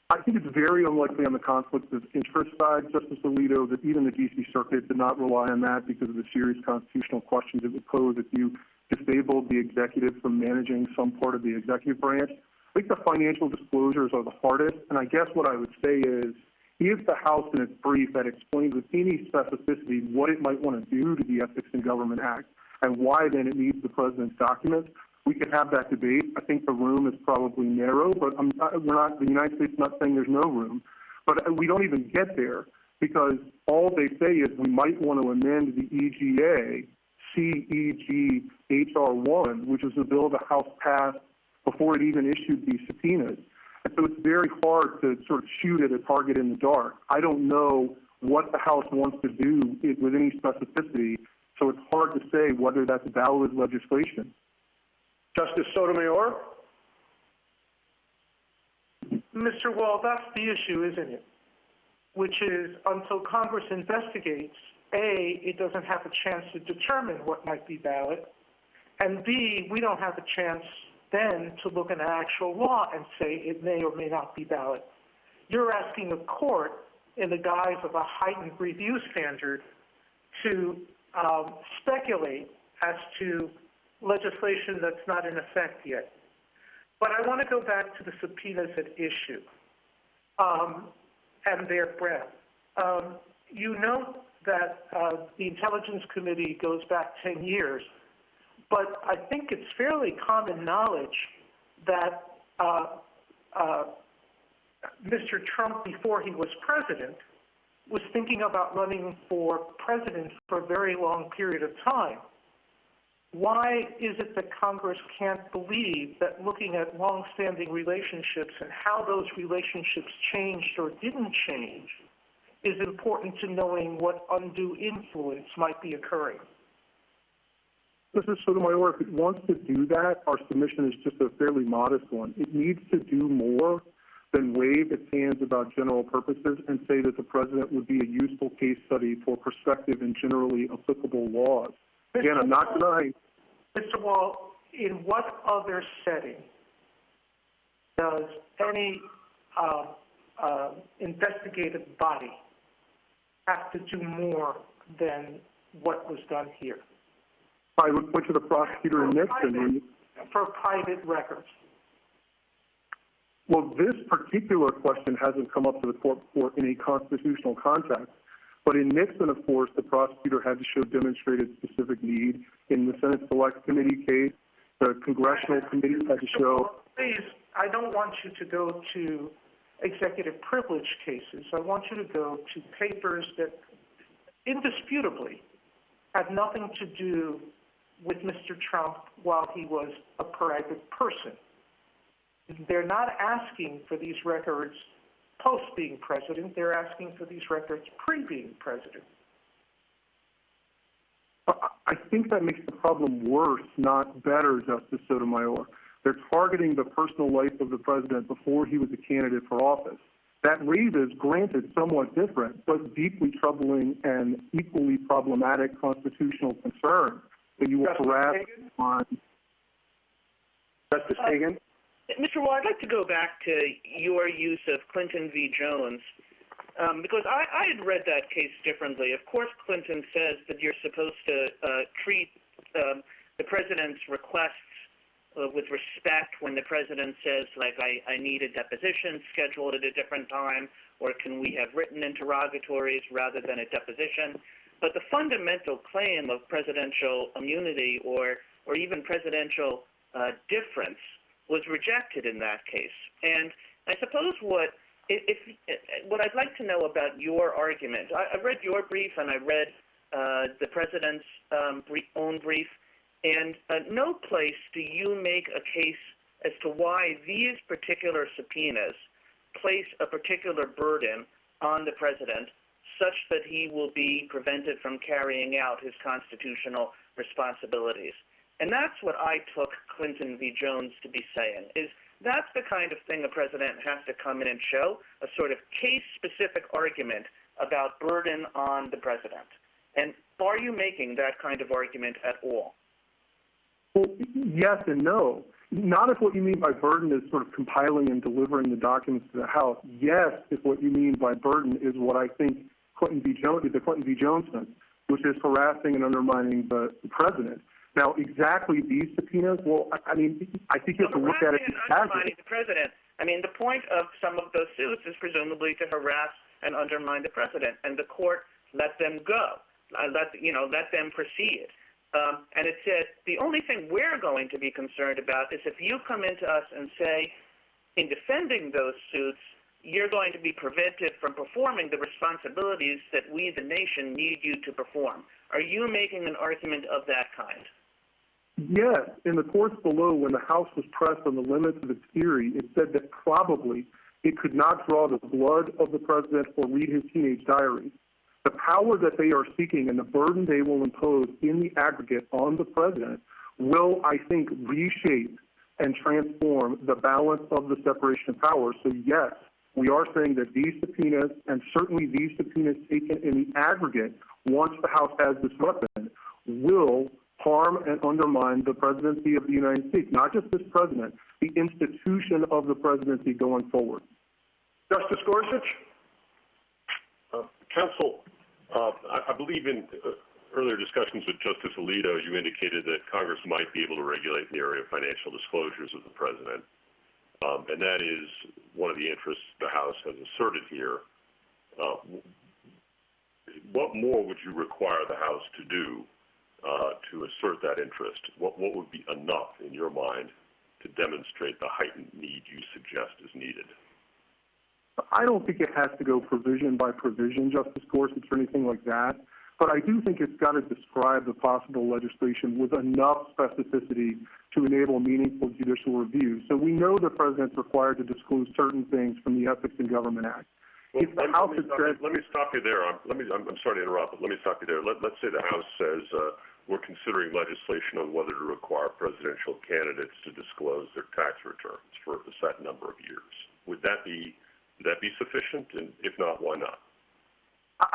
S12: I think it's very unlikely on the conflict of interest side, Justice Alito, that even the D.C. Circuit did not rely on that because of the serious constitutional questions it would pose if you disabled the executive from managing some part of the executive branch. I think the financial disclosures are the hardest, and I guess what I would say is, if the House in its brief that explains with any specificity what it might want to do to the Ethics in Government Act and why then it needs the president's documents, we could have that debate. I think the room is probably narrow, but the United States is not saying there's no room. But we don't even get there because all they say is we might want to amend the EGA, CEG HR1, which is a bill the House passed before it even issued these subpoenas. And so it's very hard to sort of shoot at a target in the dark. I don't know what the House wants to do with any specificity, so it's hard to say whether that's valid legislation.
S2: Justice Sotomayor?
S8: Mr. Wall, that's the issue, isn't it? Which is, until Congress investigates, A, it doesn't have a chance to determine what might be valid, and B, we don't have a chance then to look at an actual law and say it may or may not be valid. You're asking a court, in the guise of a heightened review standard, to speculate as to legislation that's not in effect yet. But I want to go back to the subpoenas at issue and their breadth. You note that the Intelligence Committee goes back 10 years, but I think it's fairly common knowledge that Mr. Trump, before he was president, was thinking about running for president for a very long period of time. Why is it that Congress can't believe that looking at long-standing relationships and how those relationships changed or didn't change is important to knowing what undue influence might be occurring?
S12: Mr. Sotomayor, if it wants to do that, our submission is just a fairly modest one. It needs to do more than wave its hands about general purposes and say that the president would be a useful case study for prospective and generally applicable laws. Again, I'm not denying.
S8: Mr. Wall, in what other setting does any investigative body have to do more than what was done here?
S12: I would point to the prosecutor in Nixon.
S8: For private records.
S12: Well, this particular question hasn't come up to the court before in a constitutional context. But in Nixon, of course, the prosecutor had to show demonstrated specific need. In the Senate Select Committee case, the Congressional Committee had to show...
S8: Please, I don't want you to go to executive privilege cases. I want you to go to papers that indisputably had nothing to do with Mr. Trump while he was a private person. They're not asking for these records post being president. They're asking for these records pre-being president.
S12: I think that makes the problem worse, not better, Justice Sotomayor. They're targeting the personal life of the president before he was a candidate for office. That raises, granted, somewhat different, but deeply troubling and equally problematic constitutional concerns that you will harass on.
S2: Justice Kagan?
S9: Mr. Wall, I'd like to go back to your use of Clinton v. Jones, because I had read that case differently. Of course, Clinton says that you're supposed to treat the president's requests with respect when the president says, like, I need a deposition scheduled at a different time, or can we have written interrogatories rather than a deposition? But the fundamental claim of presidential immunity or even presidential difference was rejected in that case. And I suppose what I'd like to know about your argument, I read your brief and I read the president's own brief, and no place do you make a case as to why these particular subpoenas place a particular burden on the president such that he will be prevented from carrying out his constitutional responsibilities. And that's what I took Clinton v. Jones to be saying, is that's the kind of thing a president has to come in and show, a sort of case-specific argument about burden on the president. And are you making that kind of argument at all?
S12: Well, yes and no. Not if what you mean by burden is sort of compiling and delivering the documents to the House. Yes, if what you mean by burden is what I think the Clinton v. Jones meant, which is harassing and undermining the president. Now, exactly these subpoenas, well, I mean, I think you have to look at it as
S9: undermining the president. I mean, the point of some of those suits is presumably to harass and undermine the president, and the court let them go, let them proceed. And it said the only thing we're going to be concerned about is if you come into us and say, in defending those suits, you're going to be prevented from performing the responsibilities that we, the nation, need you to perform. Are you making an argument of that kind?
S12: Yes. In the courts below, when the House was pressed on the limits of its theory, it said that probably it could not draw the blood of the president or read his teenage diaries. The power that they are seeking and the burden they will impose in the aggregate on the president will, I think, reshape and transform the balance of the separation of powers. So, yes, we are saying that these subpoenas, and certainly these subpoenas taken in the aggregate, once the House has this weapon, will harm and undermine the presidency of the United States, not just this president, the institution of the presidency going forward.
S2: Justice Gorsuch?
S10: Counsel, I believe in earlier discussions with Justice Alito, you indicated that Congress might be able to regulate in the area of financial disclosures of the president. And that is one of the interests the House has asserted here. What more would you require the House to do to assert that interest? What would be enough, in your mind, to demonstrate the heightened need you suggest is needed?
S12: I don't think it has to go provision by provision, Justice Gorsuch, or anything like that. But I do think it's got to describe the possible legislation with enough specificity to enable meaningful judicial review. So we know the president's required to disclose certain things from the Ethics in Government Act.
S10: Well, let me stop you there. I'm sorry to interrupt, but let me stop you there. Let's say the House says we're considering legislation on whether to require presidential candidates to disclose their tax returns for a set number of years. Would that be sufficient? And if not, why not?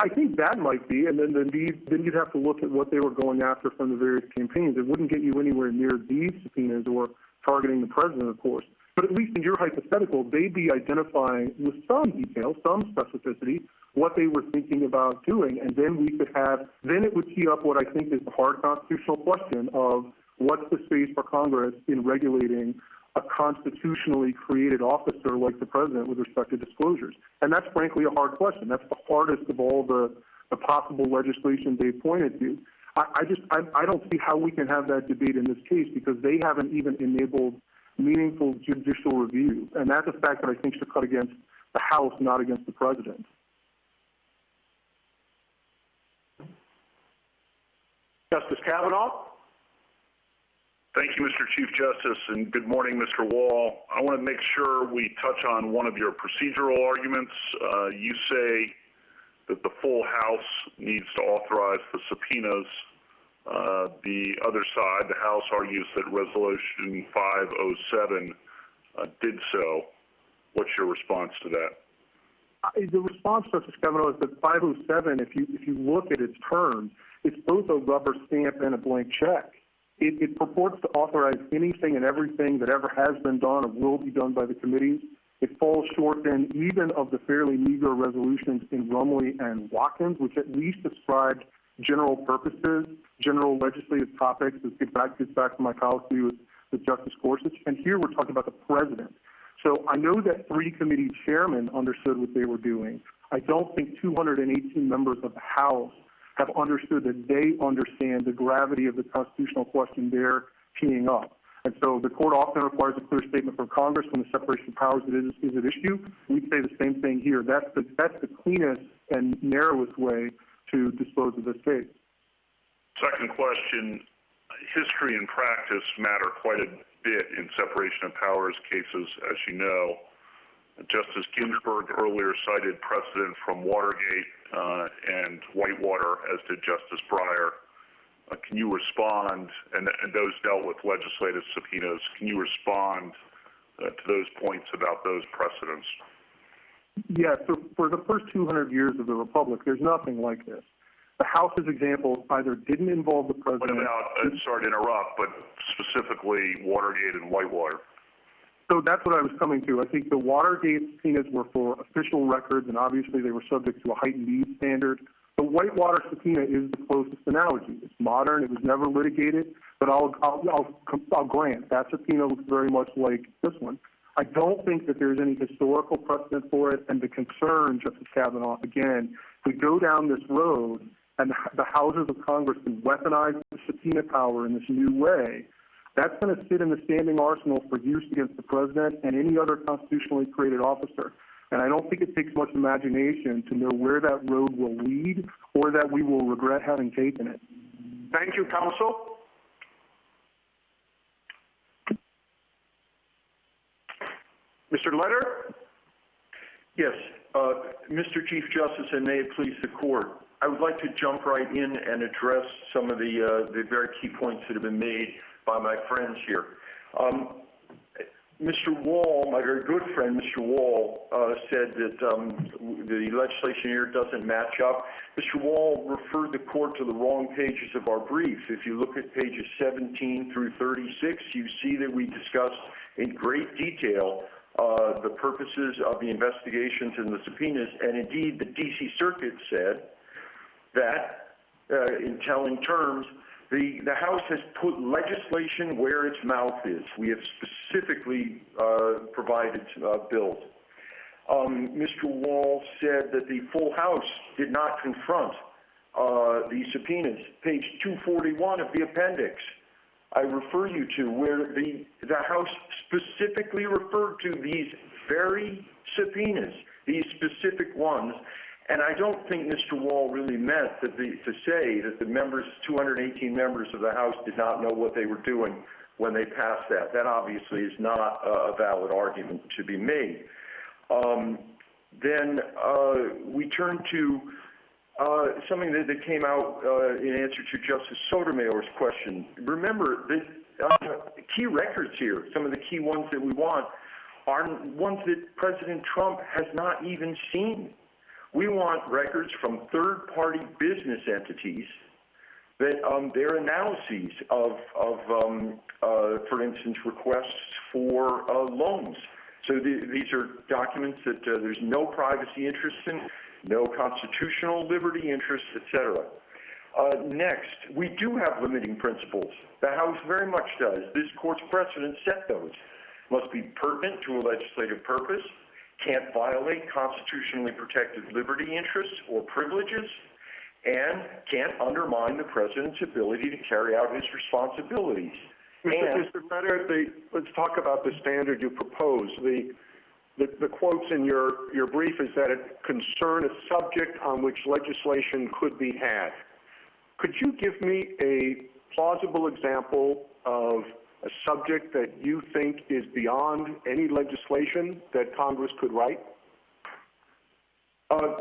S12: I think that might be, and then you'd have to look at what they were going after from the various campaigns. It wouldn't get you anywhere near these subpoenas or targeting the president, of course. But at least in your hypothetical, they'd be identifying with some detail, some specificity, what they were thinking about doing, and then it would tee up what I think is the hard constitutional question of what's the space for Congress in regulating a constitutionally created officer like the president with respect to disclosures. And that's frankly a hard question. That's the hardest of all the possible legislation they've pointed to. I don't see how we can have that debate in this case because they haven't even enabled meaningful judicial review. And that's a fact that I think should cut against the House, not against the president.
S2: Justice Kavanaugh?
S11: Thank you, Mr. Chief Justice, and good morning, Mr. Wall. I want to make sure we touch on one of your procedural arguments. You say that the full House needs to authorize the subpoenas. The other side, the House, argues that Resolution 507 did so. What's your response to that?
S12: The response, Justice Kavanaugh, is that 507, if you look at its terms, it's both a rubber stamp and a blank check. It purports to authorize anything and everything that ever has been done or will be done by the committees. It falls short then even of the fairly meager resolutions in Rumley and Watkins, which at least described general purposes, general legislative topics. This gets back to my colloquy with Justice Gorsuch. And here we're talking about the president. So I know that 3 committee chairmen understood what they were doing. I don't think 218 members of the House have understood that they understand the gravity of the constitutional question they're teeing up. And so the court often requires a clear statement from Congress when the separation of powers is at issue. We say the same thing here. That's the cleanest and narrowest way to dispose of this case.
S11: Second question, history and practice matter quite a bit in separation of powers cases, as you know. Justice Ginsburg earlier cited precedent from Watergate and Whitewater, as did Justice Breyer. Can you respond, and those dealt with legislative subpoenas, can you respond to those points about those precedents?
S12: Yeah, so for the first 200 years of the Republic, there's nothing like this. The House's examples either didn't involve the president.
S11: What about, sorry to interrupt, but specifically Watergate and Whitewater?
S12: So that's what I was coming to. I think the Watergate subpoenas were for official records, and obviously they were subject to a heightened need standard. The Whitewater subpoena is the closest analogy. It's modern. It was never litigated, but I'll grant that subpoena looks very much like this one. I don't think that there's any historical precedent for it, and the concern, Justice Kavanaugh, again, we go down this road, and the houses of Congress can weaponize the subpoena power in this new way. That's going to sit in the standing arsenal for use against the president and any other constitutionally created officer. And I don't think it takes much imagination to know where that road will lead or that we will regret having taken it.
S2: Thank you, counsel. Mr. Letter?
S13: Yes, Mr. Chief Justice, and may it please the court, I would like to jump right in and address some of the very key points that have been made by my friends here. Mr. Wall, my very good friend, Mr. Wall, said that the legislation here doesn't match up. Mr. Wall referred the court to the wrong pages of our brief. If you look at pages 17 through 36, you see that we discuss in great detail the purposes of the investigations and the subpoenas, and indeed the D.C. Circuit said that, in telling terms, the House has put legislation where its mouth is. We have specifically provided bills. Mr. Wall said that the full House did not confront the subpoenas. Page 241 of the appendix, I refer you to, where the House specifically referred to these very subpoenas, these specific ones. And I don't think Mr. Wall really meant that to say that the members, 218 members of the House, did not know what they were doing when they passed that. That obviously is not a valid argument to be made. Then we turn to something that came out in answer to Justice Sotomayor's question. Remember, the key records here, some of the key ones that we want, are ones that President Trump has not even seen. We want records from third-party business entities that their analyses of for instance, requests for loans. So these are documents that there's no privacy interest in, no constitutional liberty interest, etc. Next, we do have limiting principles. The House very much does. This court's precedent set those. Must be pertinent to a legislative purpose, can't violate constitutionally protected liberty interests or privileges, and can't undermine the president's ability to carry out his responsibilities.
S2: Mr. Fetter, let's talk about the standard you propose. The quotes in your brief is that it concern a subject on which legislation could be had. Could you give me a plausible example of a subject that you think is beyond any legislation that Congress could write?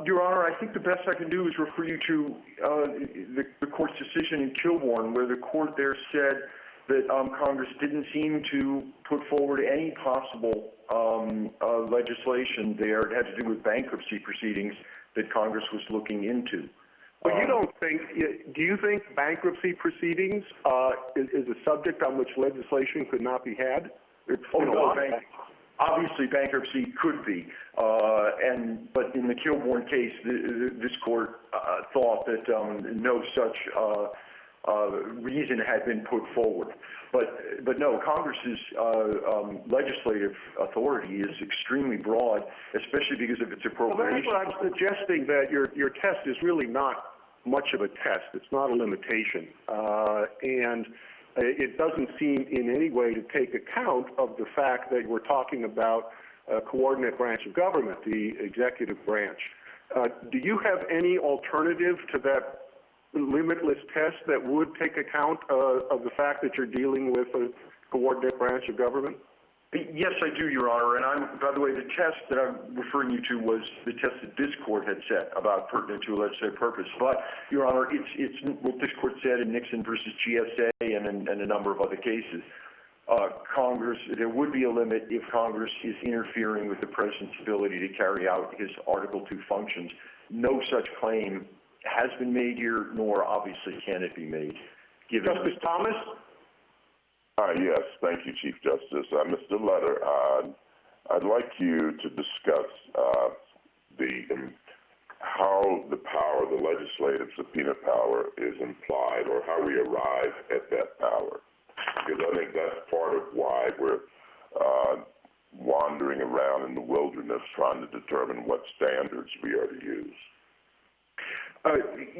S13: Your Honor, I think the best I can do is refer you to the court's decision in Kilbourne, where the court there said that Congress didn't seem to put forward any possible legislation there. It had to do with bankruptcy proceedings that Congress was looking into.
S2: But you don't think, do you think bankruptcy proceedings is a subject on which legislation could not be had?
S13: Obviously, bankruptcy could be, but in the Kilbourne case, this court thought that no such reason had been put forward. But no, Congress's legislative authority is extremely broad, especially because of its appropriation.
S2: Well, that's what I'm suggesting, that your test is really not much of a test. It's not a limitation, and it doesn't seem in any way to take account of the fact that we're talking about a coordinate branch of government, the executive branch. Do you have any alternative to that limitless test that would take account of the fact that you're dealing with a coordinate branch of government?
S13: Yes, I do, Your Honor. And by the way, the test that I'm referring you to was the test that this court had set about pertinent to a legislative purpose. But, Your Honor, it's what this court said in Nixon versus GSA and a number of other cases. Congress, there would be a limit if Congress is interfering with the president's ability to carry out his Article II functions. No such claim has been made here, nor obviously can it be made.
S2: Justice Thomas?
S5: Yes, thank you, Chief Justice. Mr. Letter, I'd like you to discuss how the power, the legislative subpoena power, is implied, or how we arrive at that power. Because I think that's part of why we're wandering around in the wilderness trying to determine what standards we are to use.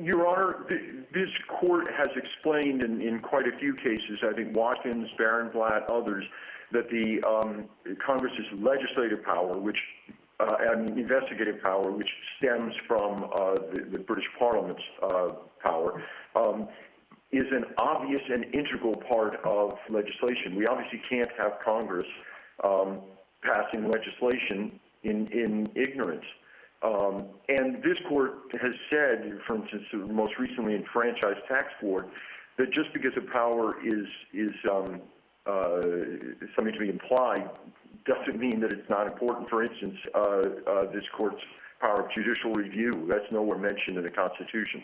S13: Your Honor, this court has explained in quite a few cases, I think Watkins, Barenblatt, others, that the Congress's legislative power, which and investigative power, which stems from the British Parliament's power, is an obvious and integral part of legislation. We obviously can't have Congress passing legislation in ignorance. And this court has said, for instance, most recently in Franchise Tax Board, that just because a power is something to be implied doesn't mean that it's not important. For instance, this court's power of judicial review, that's nowhere mentioned in the Constitution.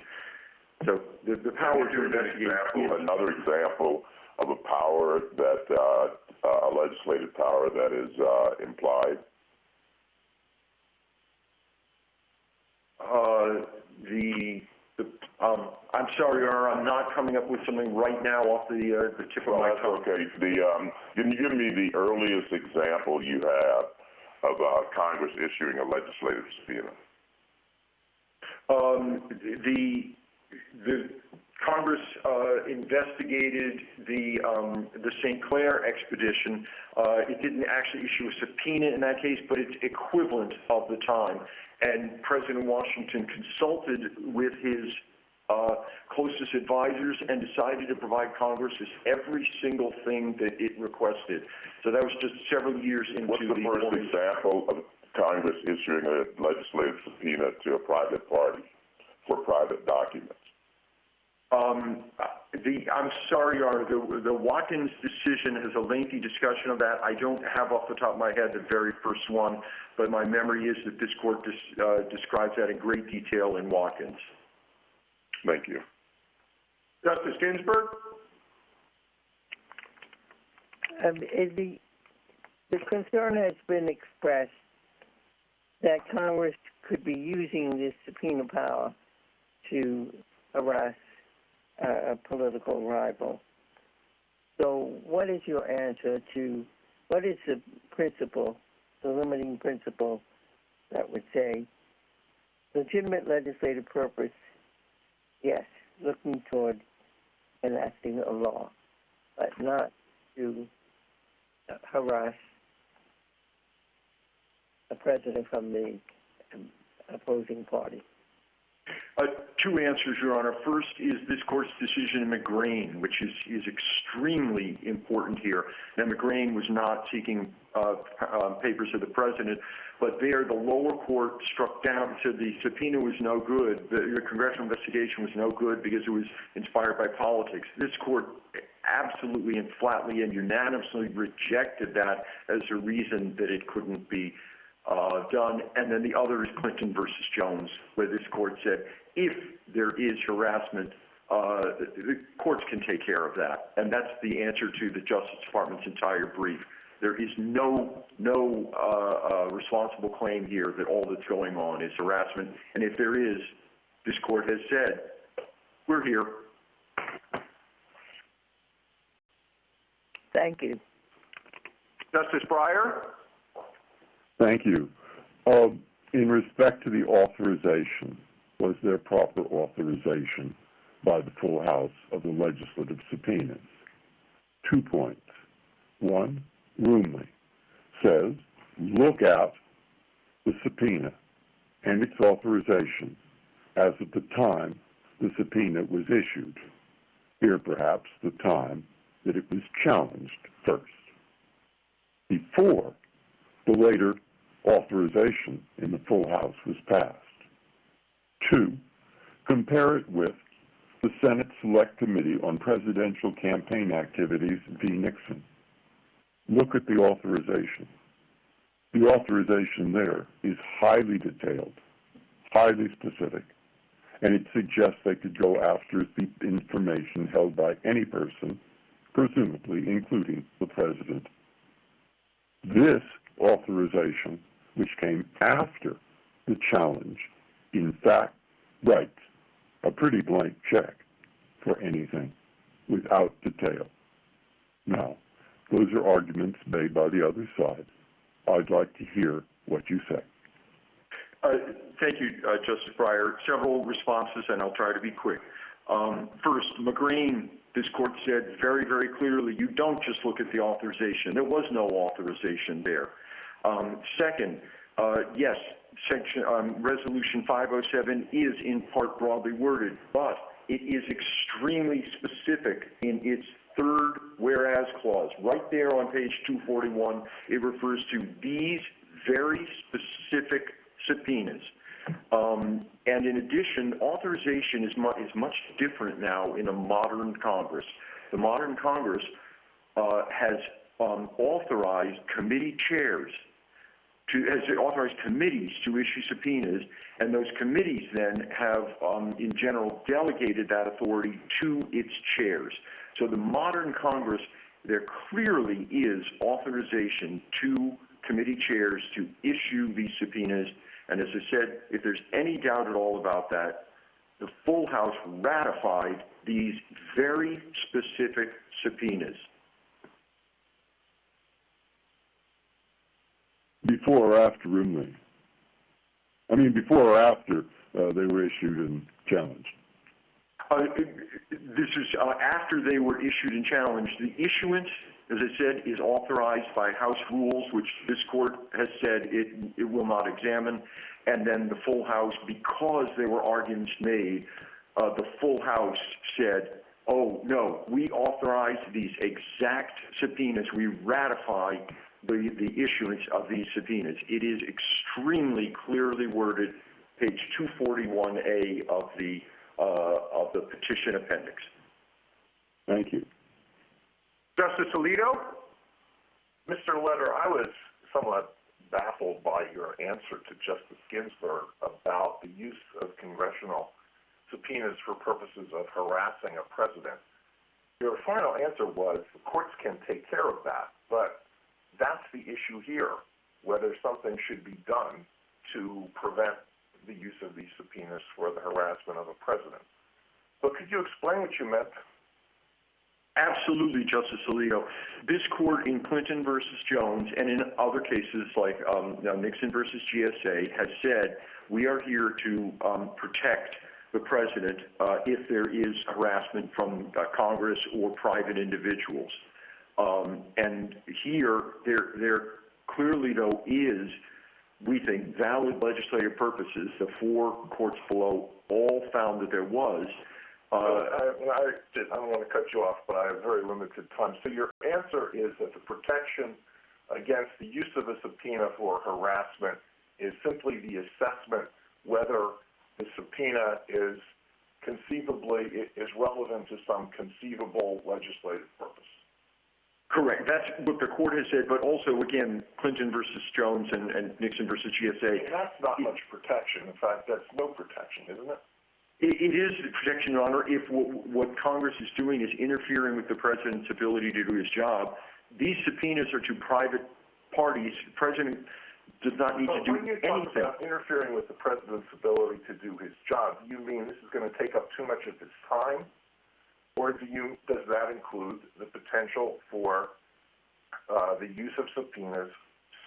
S13: So the power to investigate.
S5: Another example of a power that, a legislative power that is implied.
S13: I'm sorry, Your Honor, I'm not coming up with something right now off the tip of my tongue.
S5: Okay. Can you give me the earliest example you have of Congress issuing a legislative subpoena?
S13: The Congress investigated the St. Clair expedition. It didn't actually issue a subpoena in that case, but it's equivalent of the time. And President Washington consulted with his closest advisors and decided to provide Congress with every single thing that it requested. So that was just several years into
S5: What's the first example of Congress issuing a legislative subpoena to a private party for private documents?
S13: I'm sorry, Your Honor, the Watkins decision has a lengthy discussion of that. I don't have off the top of my head the very first one, but my memory is that this court describes that in great detail in Watkins.
S5: Thank you.
S2: Justice Ginsburg?
S4: The concern has been expressed that Congress could be using this subpoena power to harass a political rival. So what is your answer to, what is the principle, the limiting principle that would say legitimate legislative purpose, yes, looking toward enacting a law, but not to harass a president from the opposing party?
S13: Two answers, Your Honor. First is this court's decision in McGrain, which is extremely important here. Now, McGrain was not seeking papers of the president, but there the lower court struck down and said the subpoena was no good. The congressional investigation was no good because it was inspired by politics. This court absolutely and flatly and unanimously rejected that as a reason that it couldn't be done, and then the other is Clinton versus Jones, where this court said if there is harassment, the courts can take care of that, and that's the answer to the Justice Department's entire brief. There is no responsible claim here that all that's going on is harassment, and if there is, this court has said, we're here.
S4: Thank you.
S2: Justice Breyer?
S6: Thank you. In respect to the authorization, was there proper authorization by the full House of the legislative subpoenas? 2 points. One, Roomley says, look at the subpoena and its authorization as of the time the subpoena was issued. Here, perhaps, the time that it was challenged first, before the later authorization in the full House was passed. 2, compare it with the Senate Select Committee on Presidential Campaign Activities v. Nixon. Look at the authorization. The authorization there is highly detailed, highly specific, and it suggests they could go after the information held by any person, presumably including the president. This authorization, which came after the challenge, in fact, writes a pretty blank check for anything without detail. Now, those are arguments made by the other side. I'd like to hear what you say.
S13: Thank you, Justice Breyer. Several responses, and I'll try to be quick. First, McGreen, this court said very, very clearly, you don't just look at the authorization. There was no authorization there. Second, yes, Resolution 507 is in part broadly worded, but it is extremely specific in its third whereas clause. Right there on page 241, it refers to these very specific subpoenas. And in addition, authorization is much different now in a modern Congress. The modern Congress has authorized committee chairs has authorized committees to issue subpoenas, and those committees then have, in general, delegated that authority to its chairs. So the modern Congress, there clearly is authorization to committee chairs to issue these subpoenas, and as I said, if there's any doubt at all about that, the full House ratified these very specific subpoenas.
S6: Before or after Roomley? I mean, before or after they were issued and challenged?
S13: This is after they were issued and challenged. The issuance, as I said, is authorized by House rules, which this court has said it will not examine. And then the full House, because there were arguments made, the full House said, oh, no, we authorize these exact subpoenas. We ratify the issuance of these subpoenas. It is extremely clearly worded, page 241A of the petition appendix.
S6: Thank you.
S2: Justice Alito?
S7: Mr. Letter, I was somewhat baffled by your answer to Justice Ginsburg about the use of congressional subpoenas for purposes of harassing a president. Your final answer was the courts can take care of that, but that's the issue here, whether something should be done to prevent the use of these subpoenas for the harassment of a president. But could you explain what you meant?
S13: Absolutely, Justice Alito. This court in Clinton versus Jones and in other cases like Nixon versus GSA has said we are here to protect the president if there is harassment from Congress or private individuals. And here, there clearly, though, is, we think, valid legislative purposes. The four courts below all found that there was.
S7: I don't want to cut you off, but I have very limited time. So your answer is that the protection against the use of a subpoena for harassment is simply the assessment whether the subpoena is conceivably, is relevant to some conceivable legislative purpose.
S13: Correct. That's what the court has said, but also, again, Clinton versus Jones and Nixon versus GSA.
S7: And that's not much protection. In fact, that's no protection, isn't it?
S13: It is protection, Your Honor, if what Congress is doing is interfering with the president's ability to do his job. These subpoenas are to private parties. The president does not need to do
S7: anything. When you talk about interfering with the president's ability to do his job, do you mean this is going to take up too much of his time? Or does that include the potential for the use of subpoenas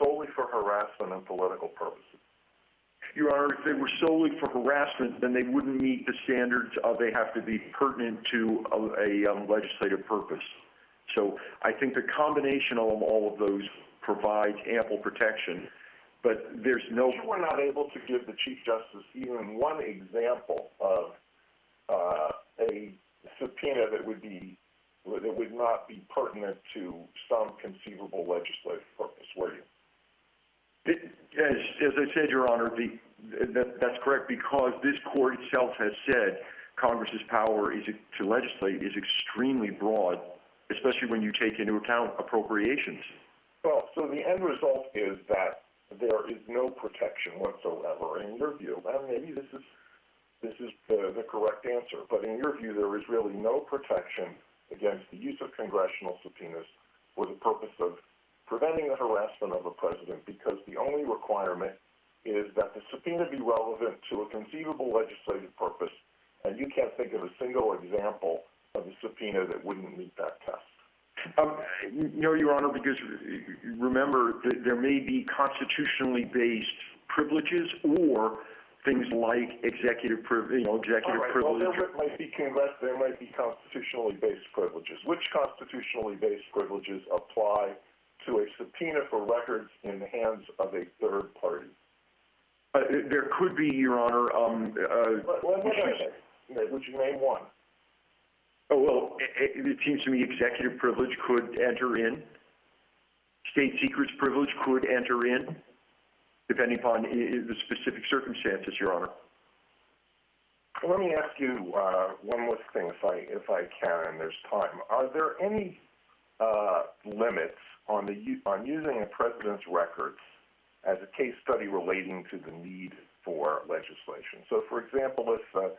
S7: solely for harassment and political purposes?
S13: Your Honor, if they were solely for harassment, then they wouldn't meet the standards of they have to be pertinent to a legislative purpose. So I think the combination of all of those provides ample protection, but there's no...
S7: You were not able to give the Chief Justice even one example of a subpoena that would not be pertinent to some conceivable legislative purpose, were you?
S13: As I said, Your Honor, that's correct, because this court itself has said Congress's power to legislate is extremely broad, especially when you take into account appropriations.
S7: Well, so the end result is that there is no protection whatsoever in your view. And maybe this is the correct answer, but in your view, there is really no protection against the use of congressional subpoenas for the purpose of preventing the harassment of a president, because the only requirement is that the subpoena be relevant to a conceivable legislative purpose, and you can't think of a single example of a subpoena that wouldn't meet that test.
S13: No, Your Honor, because remember, there may be constitutionally based privileges or things like executive privilege. Well, there
S7: might be constitutionally based privileges. Which constitutionally based privileges apply to a subpoena for records in the hands of a third party?
S13: There could be, Your Honor.
S7: Would you name one?
S13: Oh, well, it seems to me executive privilege could enter in. State secrets privilege could enter in, depending upon the specific circumstances, Your Honor.
S7: Let me ask you one more thing, if I can, and there's time. Are there any limits on using a president's records as a case study relating to the need for legislation? So, for example, if the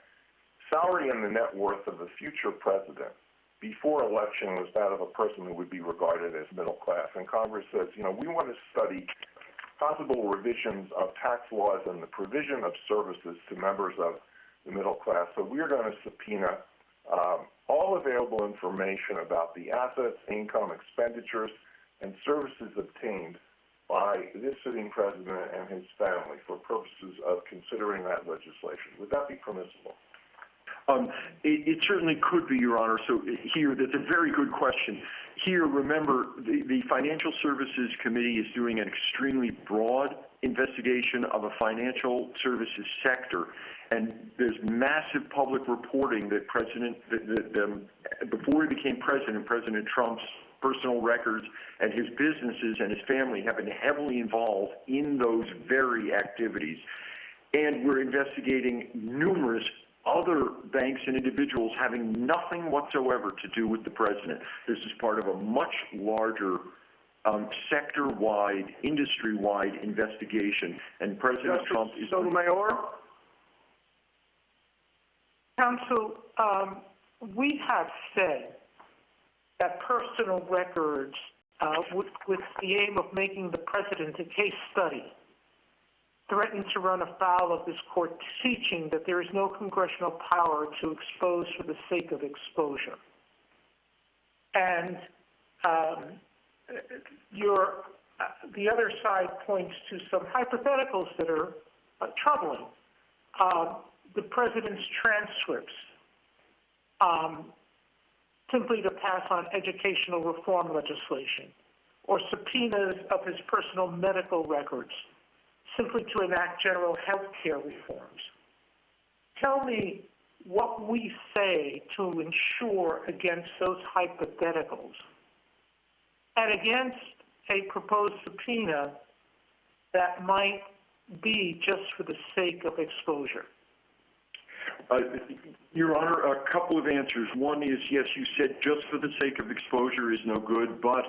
S7: salary and the net worth of a future president before election was that of a person who would be regarded as middle class, and Congress says, we want to study possible revisions of tax laws and the provision of services to members of the middle class, so we're going to subpoena all available information about the assets, income, expenditures, and services obtained by this sitting president and his family for purposes of considering that legislation. Would that be permissible?
S13: It certainly could be, Your Honor. So here, that's a very good question. Here, remember, the Financial Services Committee is doing an extremely broad investigation of a financial services sector, and there's massive public reporting that before he became president, President Trump's personal records and his businesses and his family have been heavily involved in those very activities. And we're investigating numerous other banks and individuals having nothing whatsoever to do with the president. This is part of a much larger sector-wide, industry-wide investigation, and President Trump is...
S8: Sotomayor? Counsel, we have said that personal records, with the aim of making the president a case study, threatened to run afoul of this court teaching that there is no congressional power to expose for the sake of exposure. And the other side points to some hypotheticals that are troubling. The president's transcripts, simply to pass on educational reform legislation, or subpoenas of his personal medical records, simply to enact general health care reforms. Tell me what we say to ensure against those hypotheticals and against a proposed subpoena that might be just for the sake of exposure.
S13: Your Honor, a couple of answers. One is, yes, you said just for the sake of exposure is no good, but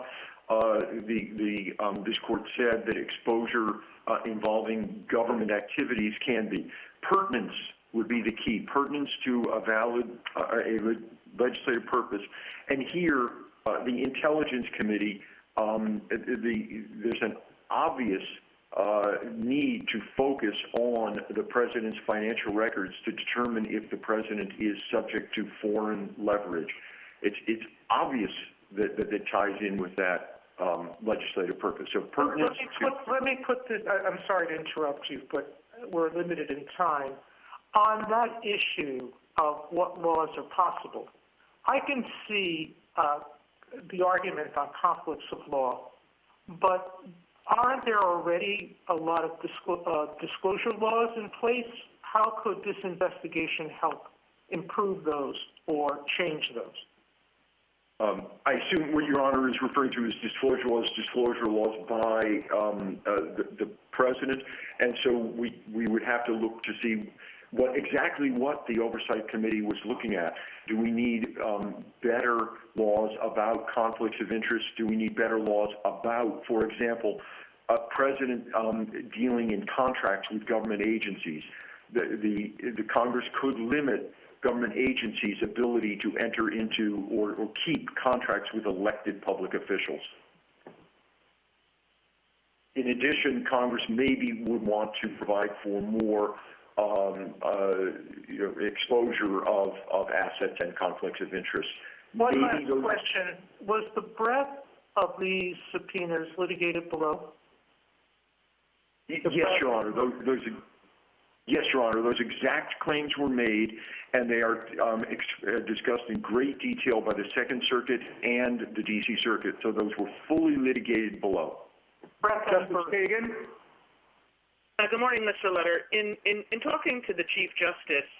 S13: this court said that exposure involving government activities can be. Pertinence would be the key. Pertinence to a valid legislative purpose. And here, the Intelligence Committee, there's an obvious need to focus on the president's financial records to determine if the president is subject to foreign leverage. It's obvious that it ties in with that legislative purpose. So pertinence.
S8: Let me put this. I'm sorry to interrupt you, but we're limited in time. On that issue of what laws are possible, I can see the argument on conflicts of law, but aren't there already a lot of disclosure laws in place? How could this investigation help improve those or change those?
S13: I assume what Your Honor is referring to is disclosure laws by the president, and so we would have to look to see exactly what the Oversight Committee was looking at. Do we need better laws about conflicts of interest? Do we need better laws about, for example, a president dealing in contracts with government agencies? The Congress could limit government agencies' ability to enter into or keep contracts with elected public officials. In addition, Congress maybe would want to provide for more exposure of assets and conflicts of interest.
S8: One last question. Was the breadth of these subpoenas litigated below?
S13: Yes, Your Honor. Yes, Your Honor. Those exact claims were made, and they are discussed in great detail by the Second Circuit and the D.C. Circuit. So those were fully litigated below.
S8: Justice Kagan.
S9: Good morning, Mr. Letter. In talking to the Chief Justice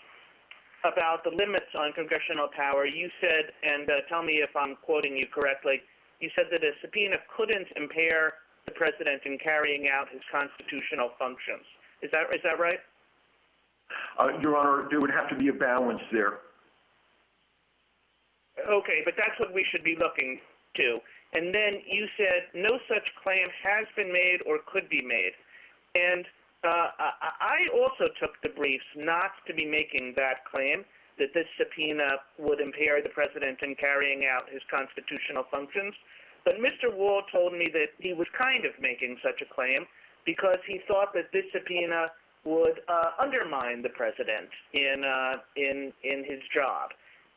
S9: about the limits on congressional power, you said, and tell me if I'm quoting you correctly, you said that a subpoena couldn't impair the president in carrying out his constitutional functions. Is that right?
S13: Your Honor, there would have to be a balance there.
S9: Okay, but that's what we should be looking to. And then you said no such claim has been made or could be made. And I also took the briefs not to be making that claim, that this subpoena would impair the president in carrying out his constitutional functions. But Mr. Wall told me that he was kind of making such a claim because he thought that this subpoena would undermine the president in his job.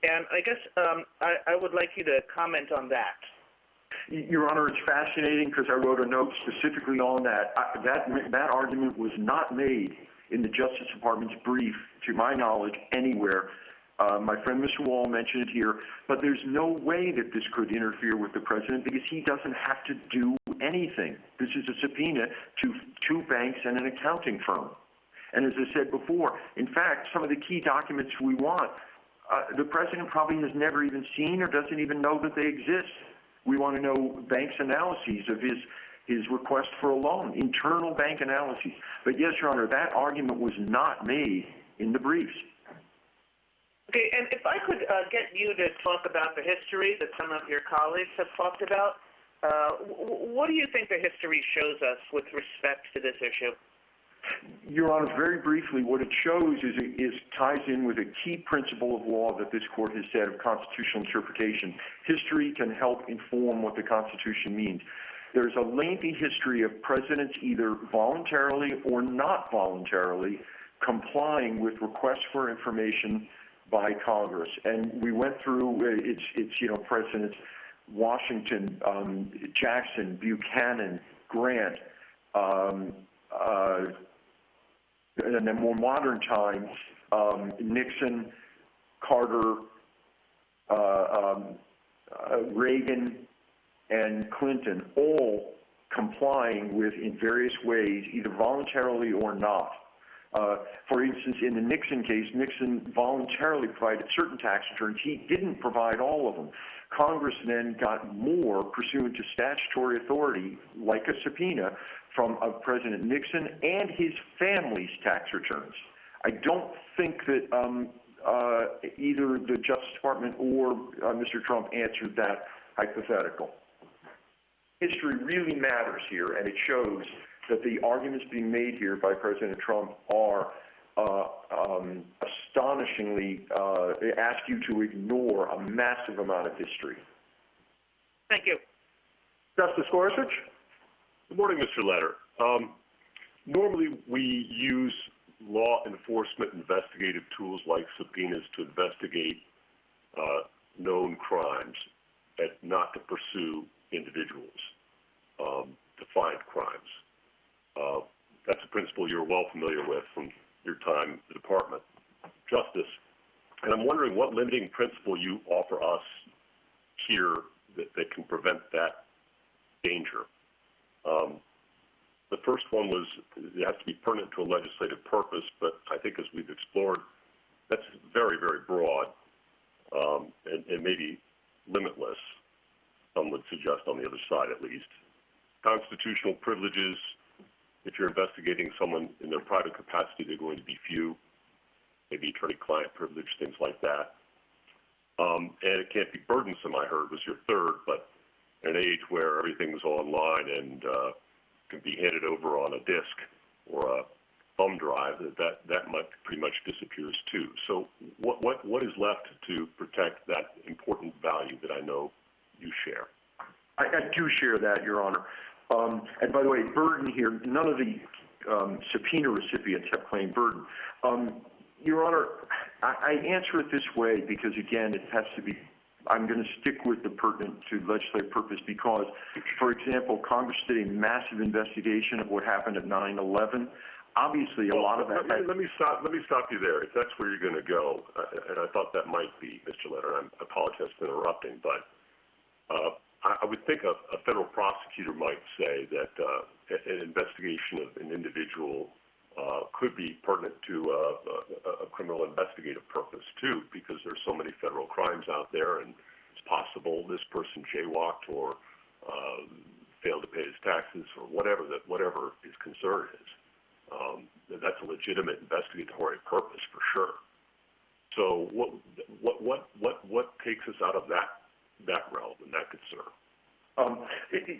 S9: And I guess I would like you to comment on that.
S13: Your Honor, it's fascinating because I wrote a note specifically on that. That argument was not made in the Justice Department's brief, to my knowledge, anywhere. My friend Mr. Wall mentioned it here, but there's no way that this could interfere with the president because he doesn't have to do anything. This is a subpoena to two banks and an accounting firm. And as I said before, in fact, some of the key documents we want, the president probably has never even seen or doesn't even know that they exist. We want to know banks' analyses of his request for a loan, internal bank analyses. But yes, Your Honor, that argument was not made in the briefs.
S9: Okay, and if I could get you to talk about the history that some of your colleagues have talked about, what do you think the history shows us with respect to this issue?
S13: Your Honor, very briefly, what it shows is ties in with a key principle of law that this court has said of constitutional interpretation. History can help inform what the Constitution means. There's a lengthy history of presidents either voluntarily or not voluntarily complying with requests for information by Congress. And we went through, it's Presidents Washington, Jackson, Buchanan, Grant, and then more modern times, Nixon, Carter, Reagan, and Clinton, all complying with, in various ways, either voluntarily or not. For instance, in the Nixon case, Nixon voluntarily provided certain tax returns. He didn't provide all of them. Congress then got more pursuant to statutory authority, like a subpoena, from President Nixon and his family's tax returns. I don't think that either the Justice Department or Mr. Trump answered that hypothetical. History really matters here, and it shows that the arguments being made here by President Trump are astonishingly ask you to ignore a massive amount of history.
S9: Thank you.
S2: Justice Gorsuch?
S10: Good morning, Mr. Letter. Normally, we use law enforcement investigative tools like subpoenas to investigate known crimes, and not to pursue individuals, defined crimes. That's a principle you're well familiar with from your time in the Department of Justice. And I'm wondering what limiting principle you offer us here that can prevent that danger. The first one was it has to be pertinent to a legislative purpose, but I think as we've explored, that's very, very broad and maybe limitless, some would suggest on the other side at least. Constitutional privileges, if you're investigating someone in their private capacity, they're going to be few, maybe attorney-client privilege, things like that. And it can't be burdensome, I heard, was your third, but in an age where everything's online and can be handed over on a disk or a thumb drive, that pretty much disappears too. So what is left to protect that important value that I know you share?
S13: I do share that, Your Honor. And by the way, burden here, none of the subpoena recipients have claimed burden. Your Honor, I answer it this way because, again, it has to be, I'm going to stick with the pertinent to legislative purpose because, for example, Congress did a massive investigation of what happened at 9/11. Obviously, a lot of that.
S10: Let me stop you there. If that's where you're going to go, and I thought that might be, Mr. Letter. I apologize for interrupting, but I would think a federal prosecutor might say that an investigation of an individual could be pertinent to a criminal investigative purpose too, because there's so many federal crimes out there, and it's possible this person jaywalked or failed to pay his taxes or whatever his concern is. That's a legitimate investigatory purpose for sure. So what takes us out of that realm and that concern?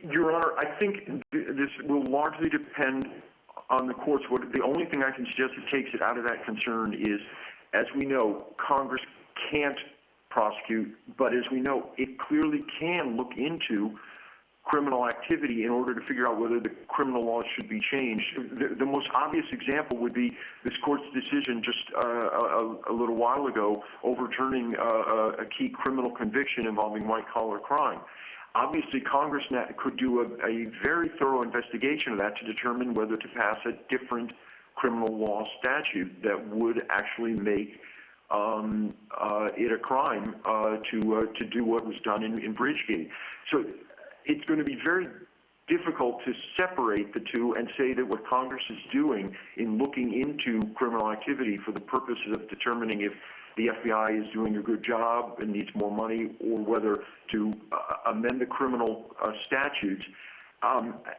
S13: Your Honor, I think this will largely depend on the courts. The only thing I can suggest that takes it out of that concern is, as we know, Congress can't prosecute, but as we know, it clearly can look into criminal activity in order to figure out whether the criminal laws should be changed. The most obvious example would be this court's decision just a little while ago overturning a key criminal conviction involving white-collar crime. Obviously, Congress could do a very thorough investigation of that to determine whether to pass a different criminal law statute that would actually make it a crime to do what was done in Bridgegate. So it's going to be very difficult to separate the two and say that what Congress is doing in looking into criminal activity for the purposes of determining if the FBI is doing a good job and needs more money, or whether to amend the criminal statutes.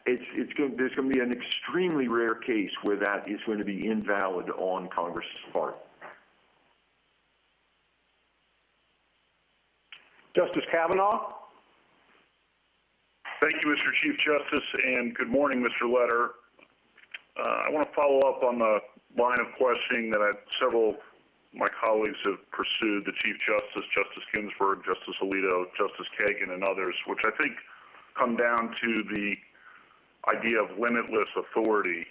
S13: There's going to be an extremely rare case where that is going to be invalid on Congress's part.
S2: Justice Kavanaugh?
S11: Thank you, Mr. Chief Justice, and good morning, Mr. Letter. I want to follow up on the line of questioning that several of my colleagues have pursued, the Chief Justice, Justice Ginsburg, Justice Alito, Justice Kagan, and others, which I think come down to the idea of limitless authority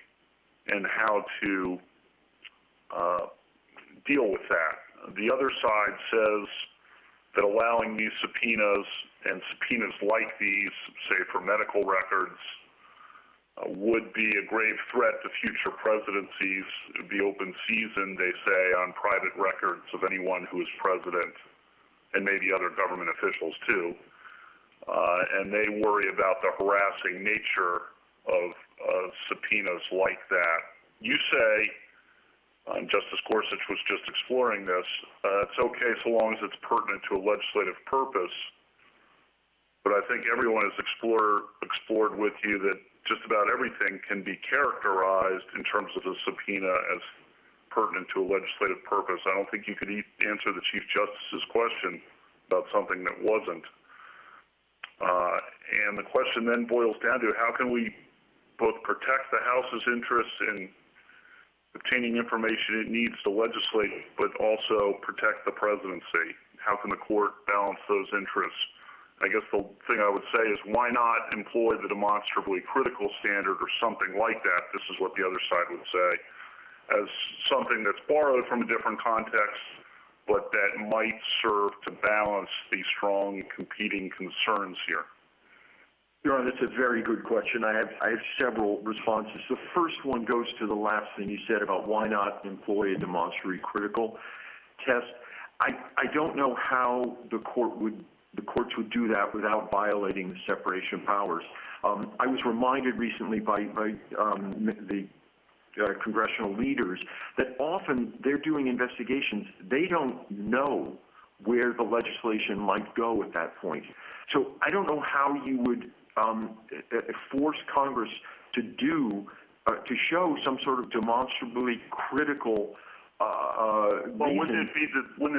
S11: and how to deal with that. The other side says that allowing these subpoenas and subpoenas like these, say for medical records, would be a grave threat to future presidencies. It would be open season, they say, on private records of anyone who is president, and maybe other government officials too. And they worry about the harassing nature of subpoenas like that. You say, and Justice Gorsuch was just exploring this, it's okay so long as it's pertinent to a legislative purpose. But I think everyone has explored with you that just about everything can be characterized in terms of a subpoena as pertinent to a legislative purpose. I don't think you could answer the Chief Justice's question about something that wasn't. And the question then boils down to how can we both protect the House's interests in obtaining information it needs to legislate, but also protect the presidency? How can the court balance those interests? I guess the thing I would say is why not employ the demonstrably critical standard or something like that, this is what the other side would say, as something that's borrowed from a different context, but that might serve to balance the strong competing concerns here.
S13: Your Honor, that's a very good question. I have several responses. The first one goes to the last thing you said about why not employ a demonstrably critical test. I don't know how the courts would do that without violating the separation of powers. I was reminded recently by the congressional leaders that often they're doing investigations. They don't know where the legislation might go at that point. So I don't know how you would force Congress to show some sort of demonstrably critical
S11: well, wouldn't it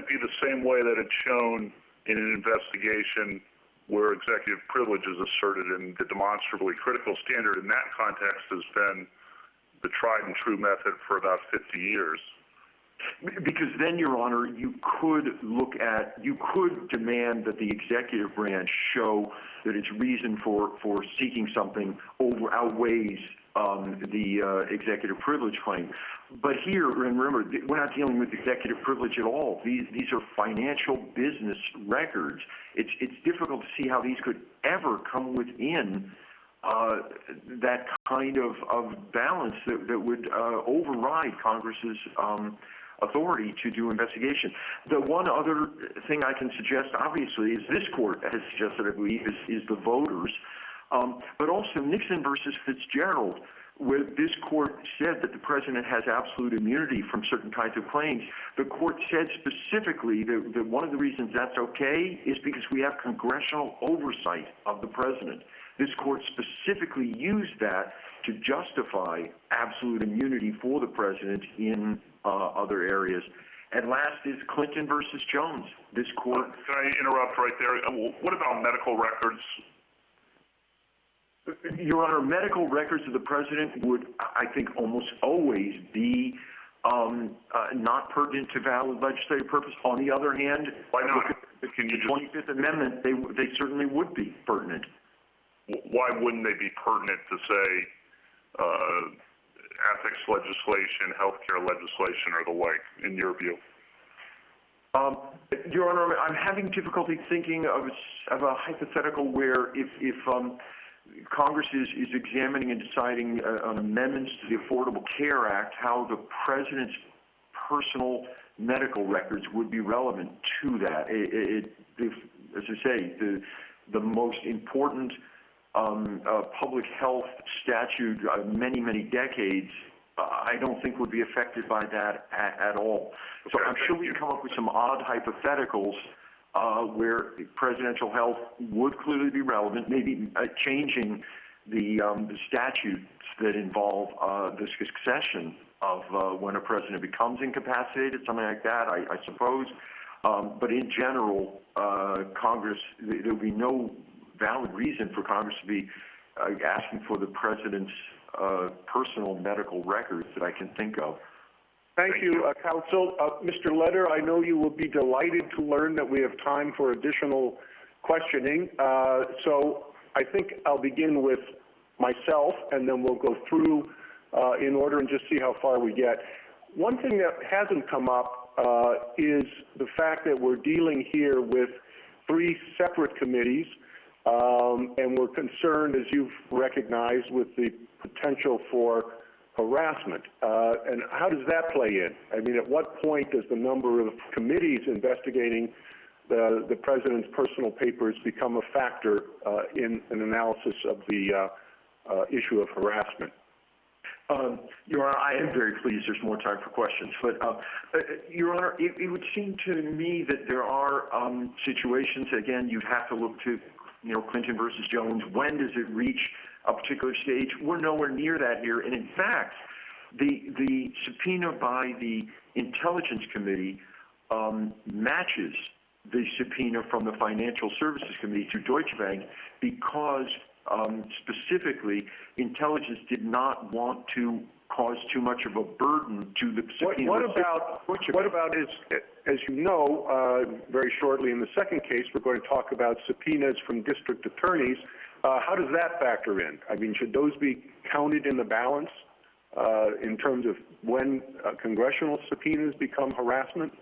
S11: be the same way that it's shown in an investigation where executive privilege is asserted, and the demonstrably critical standard in that context has been the tried and true method for about 50 years?
S13: Because then, Your Honor, you could demand that the executive branch show that its reason for seeking something outweighs the executive privilege claim. But here, and remember, we're not dealing with executive privilege at all. These are financial business records. It's difficult to see how these could ever come within that kind of balance that would override Congress's authority to do investigation. The one other thing I can suggest, obviously, is this court has suggested, I believe, is the voters, but also Nixon versus Fitzgerald, where this court said that the president has absolute immunity from certain kinds of claims. The court said specifically that one of the reasons that's okay is because we have congressional oversight of the president. This court specifically used that to justify absolute immunity for the president in other areas. And last is Clinton versus Jones. This court...
S11: Can I interrupt right there? What about medical records?
S13: Your Honor, medical records of the president would, I think, almost always be not pertinent to valid legislative purpose. On the other hand,
S11: why not?
S13: The 25th Amendment, they certainly would be pertinent.
S11: Why wouldn't they be pertinent to, say, ethics legislation, healthcare legislation, or the like, in your view?
S13: Your Honor, I'm having difficulty thinking of a hypothetical where if Congress is examining and deciding on amendments to the Affordable Care Act, how the president's personal medical records would be relevant to that. As I say, the most important public health statute, many decades, I don't think would be affected by that at all. So I'm sure we can come up with some odd hypotheticals where presidential health would clearly be relevant, maybe changing the statutes that involve the succession of when a president becomes incapacitated, something like that, I suppose. But in general, Congress, there would be no valid reason for Congress to be asking for the president's personal medical records that I can think of.
S2: Thank you, counsel. Mr. Leder, I know you will be delighted to learn that we have time for additional questioning. So I think I'll begin with myself, and then we'll go through in order and just see how far we get. One thing that hasn't come up is the fact that we're dealing here with 3 separate committees, and we're concerned, as you've recognized, with the potential for harassment. And how does that play in? I mean, at what point does the number of committees investigating the president's personal papers become a factor in an analysis of the issue of harassment?
S13: Your Honor, I am very pleased there's more time for questions. But, Your Honor, it would seem to me that there are situations, again, you'd have to look to, Clinton versus Jones. When does it reach a particular stage? We're nowhere near that here. And in fact, The subpoena by the Intelligence Committee matches the subpoena from the Financial Services Committee to Deutsche Bank because specifically intelligence did not want to cause too much of a burden to the subpoena.
S2: What about as you know, very shortly in the second case, we're going to talk about subpoenas from district attorneys. How does that factor in? I mean, should those be counted in the balance in terms of when congressional subpoenas become harassment?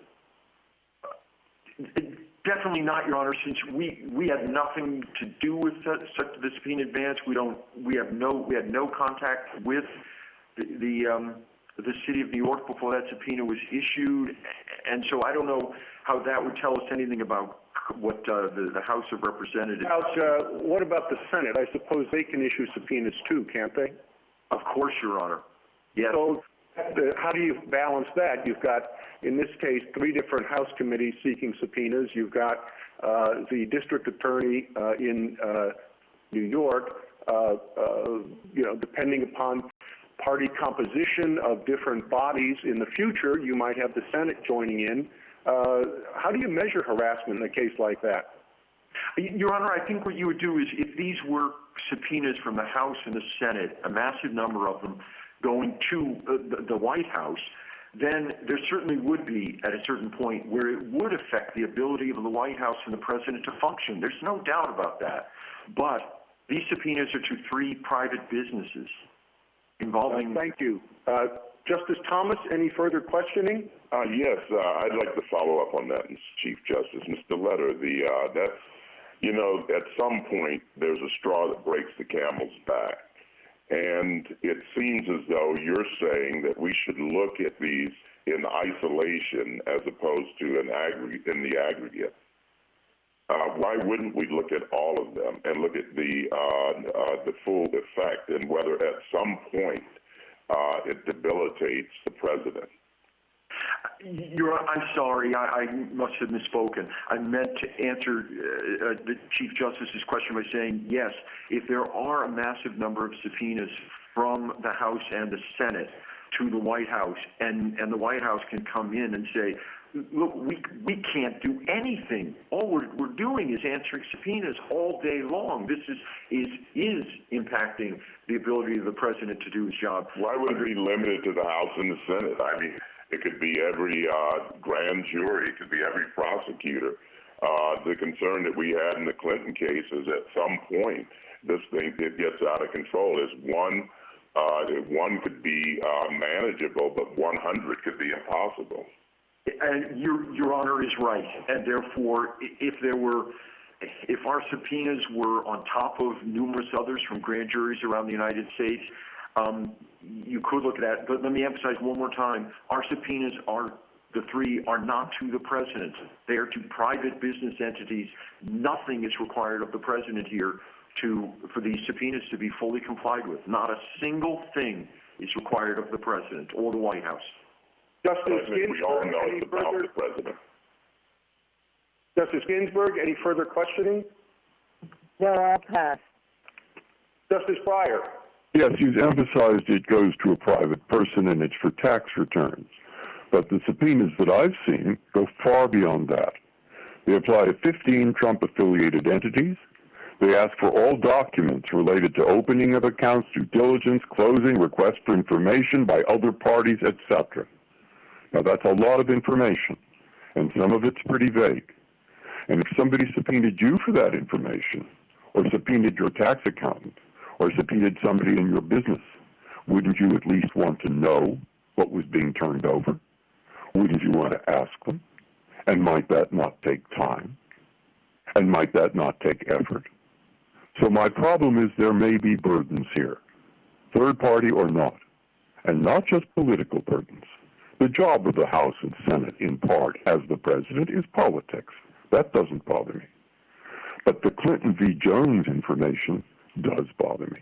S13: Definitely not, Your Honor. Since we had nothing to do with the subpoena advance, we had no contact with the city of New York before that subpoena was issued, and so I don't know how that would tell us anything about what the House of Representatives.
S2: What about the Senate? I suppose they can issue subpoenas too, can't they?
S13: Of course, Your Honor. Yes.
S2: So how do you balance that? You've got, in this case, 3 different House committees seeking subpoenas. You've got the district attorney in New York. Depending upon party composition of different bodies in the future, you might have the Senate joining in. How do you measure harassment in a case like that?
S13: Your Honor, I think what you would do is if these were subpoenas from the House and the Senate, a massive number of them going to the White House, then there certainly would be at a certain point where it would affect the ability of the White House and the President to function. There's no doubt about that. But these subpoenas are to 3 private businesses involving...
S2: Thank you. Justice Thomas, any further questioning?
S5: Yes, I'd like to follow up on that, Chief Justice. Mr. Letter, at some point there's a straw that breaks the camel's back. And it seems as though you're saying that we should look at these in isolation as opposed to in the aggregate. Why wouldn't we look at all of them and look at the full effect and whether at some point it debilitates the president?
S13: I'm sorry, I must have misspoken. I meant to answer the Chief Justice's question by saying, yes, if there are a massive number of subpoenas from the House and the Senate to the White House, and the White House can come in and say, look, we can't do anything. All we're doing is answering subpoenas all day long. This is impacting the ability of the president to do his job.
S5: Why would it be limited to the House and the Senate? I mean, it could be every grand jury. It could be every prosecutor. The concern that we had in the Clinton case is at some point this thing gets out of control. One could be manageable, but 100 could be impossible.
S13: And Your Honor is right. And therefore, if our subpoenas were on top of numerous others from grand juries around the United States, you could look at that. But let me emphasize one more time, our subpoenas the 3 are not to the president. They are to private business entities. Nothing is required of the president here for these subpoenas to be fully complied with. Not a single thing is required of the president or the White House.
S2: Justice Ginsburg,
S5: we all know it's about the president.
S2: Justice Ginsburg, any further questioning?
S4: No, I'll pass.
S2: Justice Breyer.
S6: Yes, you've emphasized it goes to a private person and it's for tax returns. But the subpoenas that I've seen go far beyond that. They apply to 15 Trump-affiliated entities. They ask for all documents related to opening of accounts, due diligence, closing, requests for information by other parties, etc. Now, that's a lot of information, and some of it's pretty vague. And if somebody subpoenaed you for that information, or subpoenaed your tax accountant, or subpoenaed somebody in your business, wouldn't you at least want to know what was being turned over? Wouldn't you want to ask them? And might that not take time? And might that not take effort? So my problem is there may be burdens here, third party or not, and not just political burdens. The job of the House and Senate, in part, as the president, is politics. That doesn't bother me. But the Clinton v. Jones information does bother me.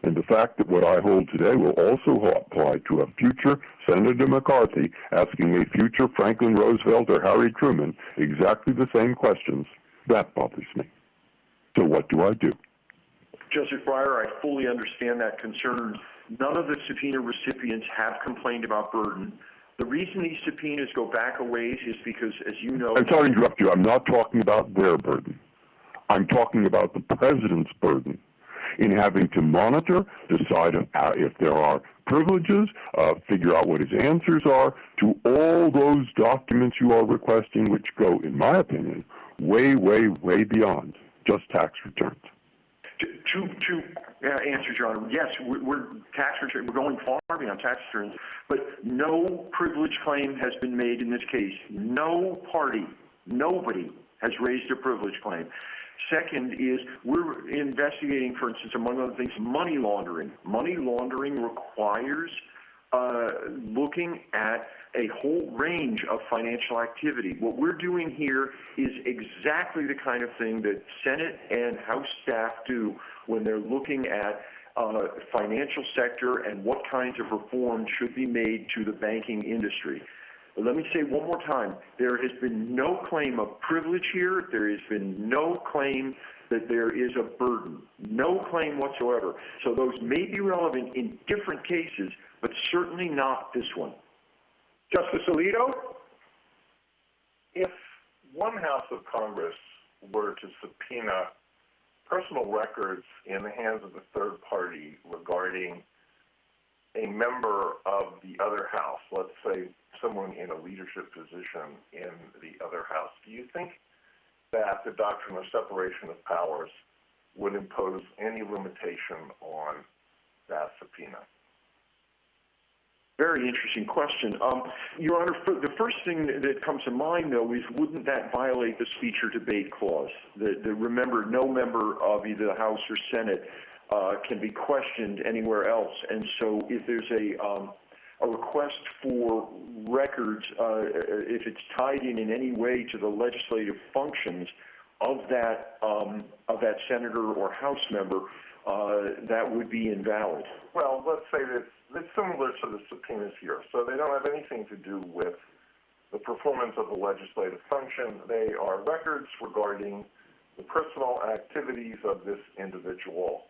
S6: And the fact that what I hold today will also apply to a future Senator McCarthy asking a future Franklin Roosevelt or Harry Truman exactly the same questions, that bothers me. So what do I do?
S13: Justice Breyer, I fully understand that concern. None of the subpoena recipients have complained about burden. The reason these subpoenas go back a ways is because, as you know...
S6: I'm sorry to interrupt you. I'm not talking about their burden. I'm talking about the president's burden in having to monitor, decide if there are privileges, figure out what his answers are to all those documents you are requesting, which go, in my opinion, way, way, way beyond just tax returns.
S13: Two answers, Your Honor. Yes, we're going far beyond tax returns, but no privilege claim has been made in this case. No party, nobody has raised a privilege claim. Second is we're investigating, for instance, among other things, money laundering. Money laundering requires looking at a whole range of financial activity. What we're doing here is exactly the kind of thing that Senate and House staff do when they're looking at financial sector and what kinds of reforms should be made to the banking industry. Let me say one more time, there has been no claim of privilege here. There has been no claim that there is a burden, no claim whatsoever. So those may be relevant in different cases, but certainly not this one.
S12: Justice Alito?
S7: If one House of Congress were to subpoena personal records in the hands of a third party regarding a member of the other House, let's say someone in a leadership position in the other House, do you think that the doctrine of separation of powers would impose any limitation on that subpoena?
S13: Very interesting question. Your Honor, the first thing that comes to mind, though, is wouldn't that violate the speech or debate clause? Remember, no member of either the House or Senate can be questioned anywhere else. And so if there's a request for records, if it's tied in any way to the legislative functions of that senator or House member, that would be invalid.
S7: Well, let's say that it's similar to the subpoenas here. So they don't have anything to do with the performance of the legislative function. They are records regarding the personal activities of this individual,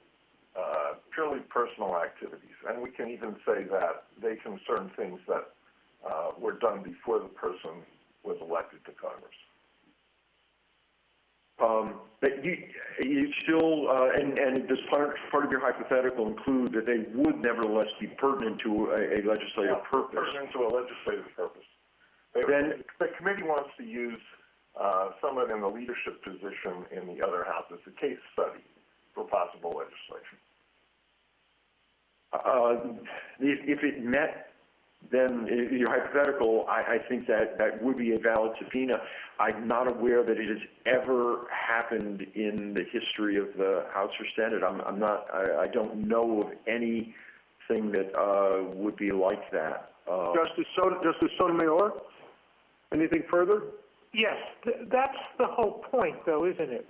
S7: purely personal activities. And we can even say that they concern things that were done before the person was elected to Congress.
S13: But you still, and does part of your hypothetical include that they would nevertheless be pertinent to a legislative purpose?
S7: Pertinent to a legislative purpose. Then the committee wants to use someone in the leadership position in the other House as a case study for possible legislation.
S13: If it met, then your hypothetical, I think that would be a valid subpoena. I'm not aware that it has ever happened in the history of the House or Senate. I don't know of anything that would be like that.
S12: Justice Sotomayor, anything further?
S8: Yes, that's the whole point, though, isn't it?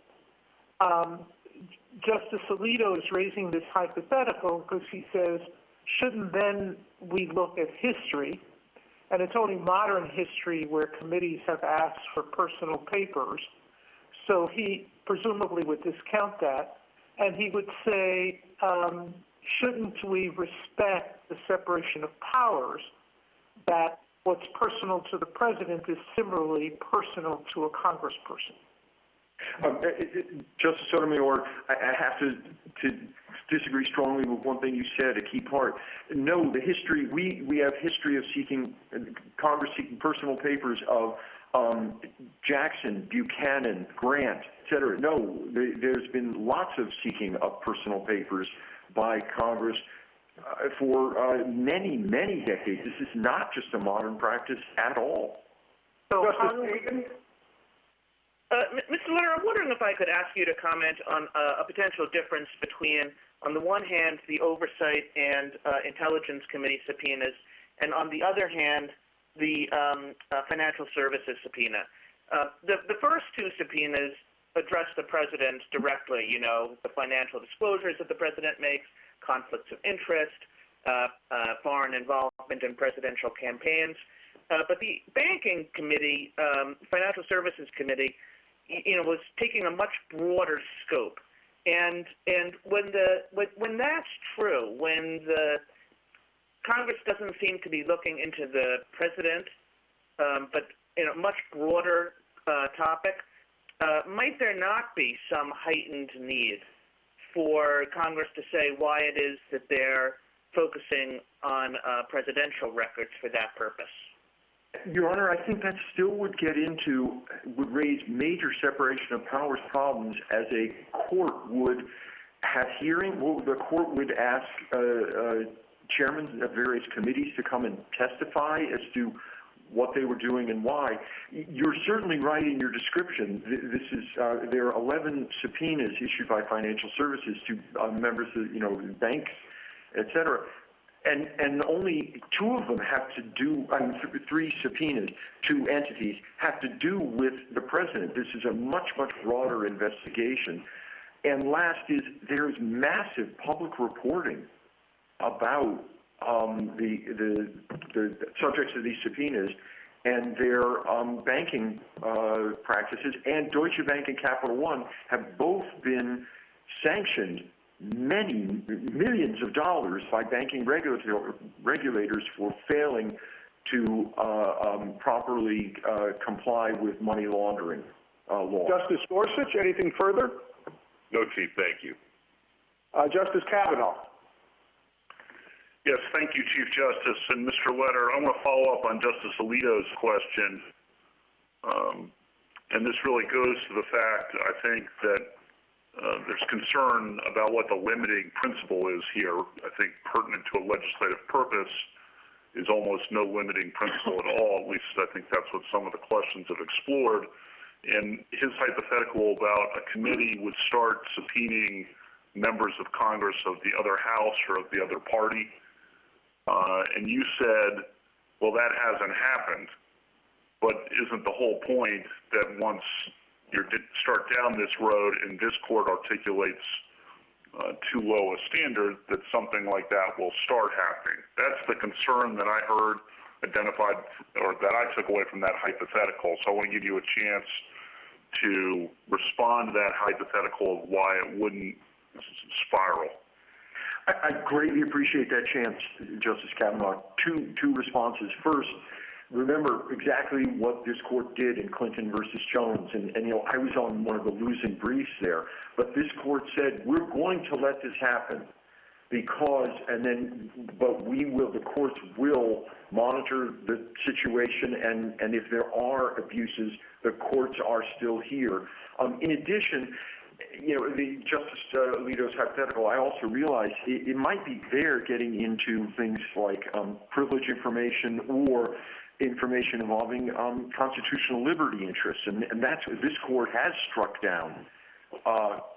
S8: Justice Alito is raising this hypothetical because he says, shouldn't then we look at history? And it's only modern history where committees have asked for personal papers. So he presumably would discount that. And he would say, shouldn't we respect the separation of powers, that what's personal to the president is similarly personal to a congressperson?
S13: Justice Sotomayor, I have to disagree strongly with one thing you said, a key part. No, the history, we have history of Congress seeking personal papers of Jackson, Buchanan, Grant, et cetera. No, there's been lots of seeking of personal papers by Congress for many, many decades. This is not just a modern practice at all.
S8: So
S9: Mr. Leonard, I'm wondering if I could ask you to comment on a potential difference between, on the one hand, the Oversight and Intelligence Committee subpoenas, and on the other hand, the Financial Services subpoena. The first two subpoenas address the president directly, the financial disclosures that the president makes, conflicts of interest, foreign involvement in presidential campaigns. But the Banking Committee, Financial Services Committee, was taking a much broader scope, and when that's true, when the Congress doesn't seem to be looking into the president, but in a much broader topic. Might there not be some heightened need for Congress to say why it is that they're focusing on presidential records for that purpose?
S13: Your Honor, I think that still would raise major separation of powers problems, as a court would have the court would ask chairmen of various committees to come and testify as to what they were doing and why. You're certainly right in your description. There are 11 subpoenas issued by financial services to members of, banks, et cetera. And only 2 of them have to do, 3 subpoenas, 2 entities, have to do with the president. This is a much, much broader investigation. And last is, there's massive public reporting about the subjects of these subpoenas and their banking practices. And Deutsche Bank and Capital One have both been sanctioned many millions of dollars by banking regulators for failing to properly comply with money laundering law.
S2: Justice Gorsuch, anything further?
S10: No, Chief, thank you.
S2: Justice Kavanaugh.
S11: Yes, thank you, Chief Justice. And Mr. Letter, I want to follow up on Justice Alito's question. And this really goes to the fact, I think, that there's concern about what the limiting principle is here. I think pertinent to a legislative purpose is almost no limiting principle at all. At least I think that's what some of the questions have explored. And his hypothetical about a committee would start subpoenaing members of Congress of the other house or of the other party. And you said, well, that hasn't happened. But isn't the whole point that once you start down this road and this court articulates too low a standard, that something like that will start happening? That's the concern that I heard identified, or that I took away from that hypothetical. So I want to give you a chance to respond to that hypothetical of why it wouldn't spiral.
S13: I greatly appreciate that chance, Justice Kavanaugh. Two responses. First, remember exactly what this court did in Clinton versus Jones, and I was on one of the losing briefs there, but this court said, we're going to let this happen because, but the courts will monitor the situation, and if there are abuses, the courts are still here. In addition, the Justice Alito's hypothetical, I also realize it might be there getting into things like privilege information or information involving constitutional liberty interests, and that's what this court has struck down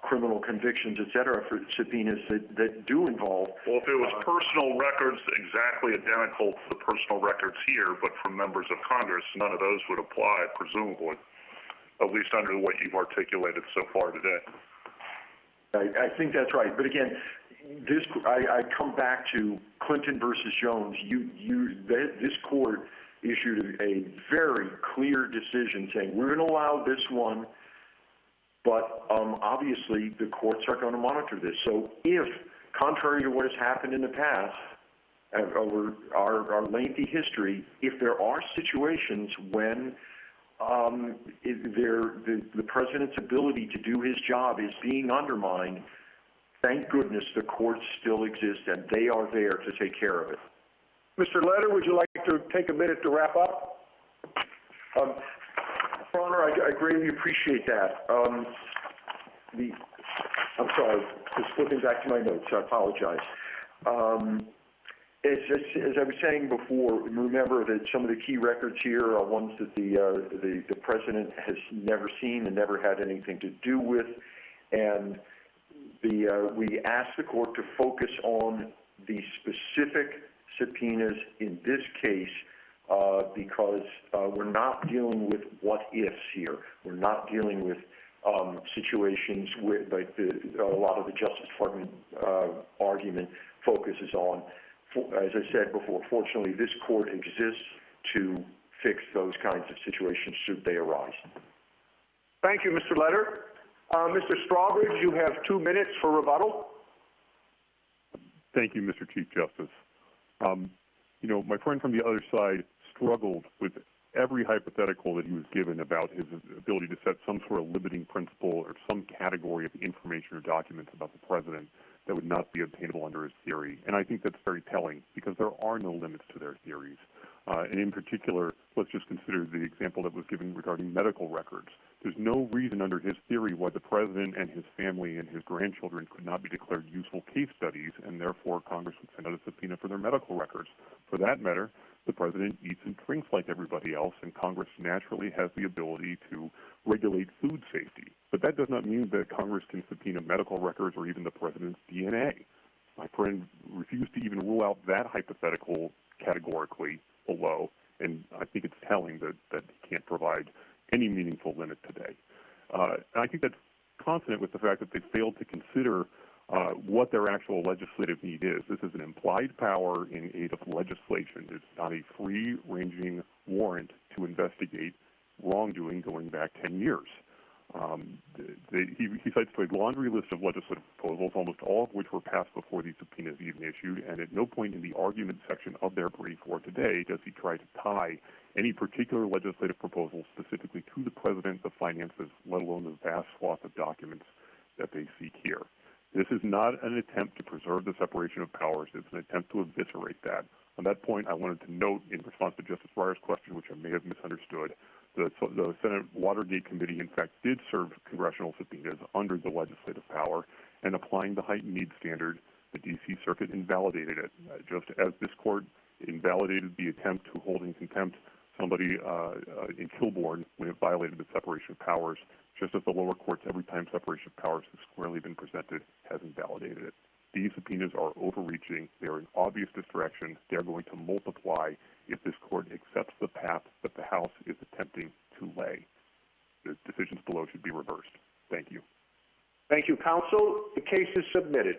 S13: criminal convictions, et cetera, for subpoenas that do involve.
S11: Well, if it was personal records exactly identical to the personal records here, but from members of Congress, none of those would apply, presumably, at least under what you've articulated so far today.
S13: I think that's right. But again, I come back to Clinton versus Jones. This court issued a very clear decision saying we're going to allow this one, but obviously the courts are going to monitor this. So if, contrary to what has happened in the past, over our lengthy history, if there are situations when the president's ability to do his job is being undermined, thank goodness the courts still exist and they are there to take care of it.
S2: Mr. Letter, would you like to take a minute to wrap up?
S13: Your Honor, I greatly appreciate that. I'm sorry, just flipping back to my notes, I apologize. As I was saying before, remember that some of the key records here are ones that the president has never seen and never had anything to do with, and we asked the court to focus on the specific subpoenas in this case because we're not dealing with what-ifs here. We're not dealing with situations where a lot of the Justice Department argument focuses on. As I said before, fortunately, this court exists to fix those kinds of situations should they arise.
S2: Thank you, Mr. Letter. Mr. Strawbridge, you have 2 minutes for rebuttal.
S3: Thank you, Mr. Chief Justice. You know, my friend from the other side struggled with every hypothetical that he was given about his ability to set some sort of limiting principle or some category of information or documents about the president that would not be obtainable under his theory. And I think that's very telling because there are no limits to their theories. And in particular, let's just consider the example that was given regarding medical records. There's no reason under his theory why the president and his family and his grandchildren could not be declared useful case studies, and therefore Congress would send out a subpoena for their medical records. For that matter, the president eats and drinks like everybody else, and Congress naturally has the ability to regulate food safety. But that does not mean that Congress can subpoena medical records or even the president's DNA. My friend refused to even rule out that hypothetical categorically below, and I think it's telling that he can't provide any meaningful limit today. And I think that's consonant with the fact that they failed to consider what their actual legislative need is. This is an implied power in aid of legislation. It's not a free-ranging warrant to investigate wrongdoing going back 10 years. He cites to a laundry list of legislative proposals, almost all of which were passed before these subpoenas even issued, and at no point in the argument section of their brief or today does he try to tie any particular legislative proposal specifically to the president, the finances, let alone the vast swath of documents that they seek here. This is not an attempt to preserve the separation of powers. It's an attempt to eviscerate that. On that point, I wanted to note, in response to Justice Breyer's question, which I may have misunderstood, the Senate Watergate Committee, in fact, did serve congressional subpoenas under the legislative power, and applying the heightened need standard, the D.C. Circuit invalidated it, just as this court invalidated the attempt to hold in contempt somebody in Kilbourne when it violated the separation of powers, just as the lower courts, every time separation of powers has squarely been presented, has invalidated it. These subpoenas are overreaching. They are an obvious distraction. They are going to multiply if this court accepts the path that the House is attempting to lay. The decisions below should be reversed. Thank you.
S2: Thank you, counsel. The case is submitted.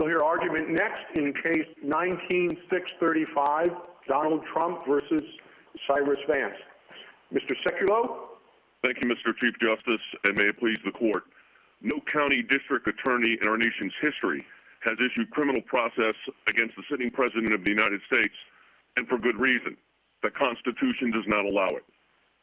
S2: We'll hear argument next in case 19-635, Donald Trump versus Cyrus Vance. Mr. Sekulow?
S14: Thank you, Mr. Chief Justice, and may it please the court. No county district attorney in our nation's history has issued criminal process against the sitting president of the United States, and for good reason. The Constitution does not allow it.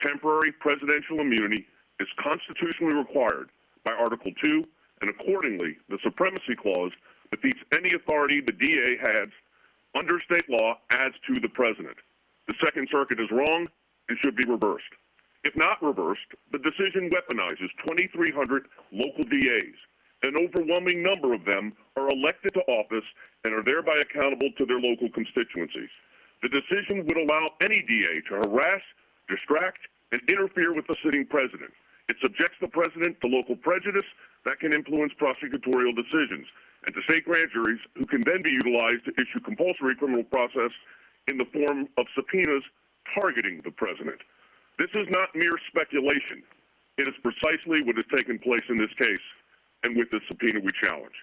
S14: Temporary presidential immunity is constitutionally required by Article 2, and accordingly, the Supremacy Clause defeats any authority the DA has under state law adds to the president. The Second Circuit is wrong and should be reversed. If not reversed, the decision weaponizes 2,300 local DAs. An overwhelming number of them are elected to office and are thereby accountable to their local constituencies. The decision would allow any DA to harass, distract, and interfere with the sitting president. It subjects the president to local prejudice that can influence prosecutorial decisions, and to state grand juries who can then be utilized to issue compulsory criminal process in the form of subpoenas targeting the president. This is not mere speculation. It is precisely what has taken place in this case and with the subpoena we challenge.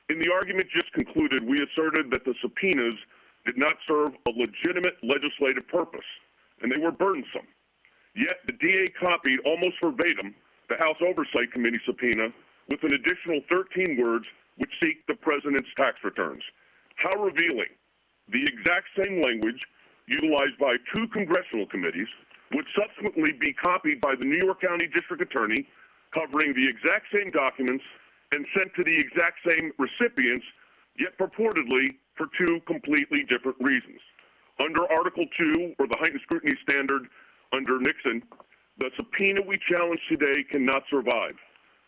S14: In the argument just concluded, we asserted that the subpoenas did not serve a legitimate legislative purpose, and they were burdensome. Yet the DA copied almost verbatim the House Oversight Committee subpoena with an additional 13 words which seek the president's tax returns. How revealing. The exact same language utilized by two congressional committees would subsequently be copied by the New York County District Attorney, covering the exact same documents and sent to the exact same recipients, yet purportedly for two completely different reasons. Under Article 2, or the heightened scrutiny standard under Nixon, the subpoena we challenge today cannot survive.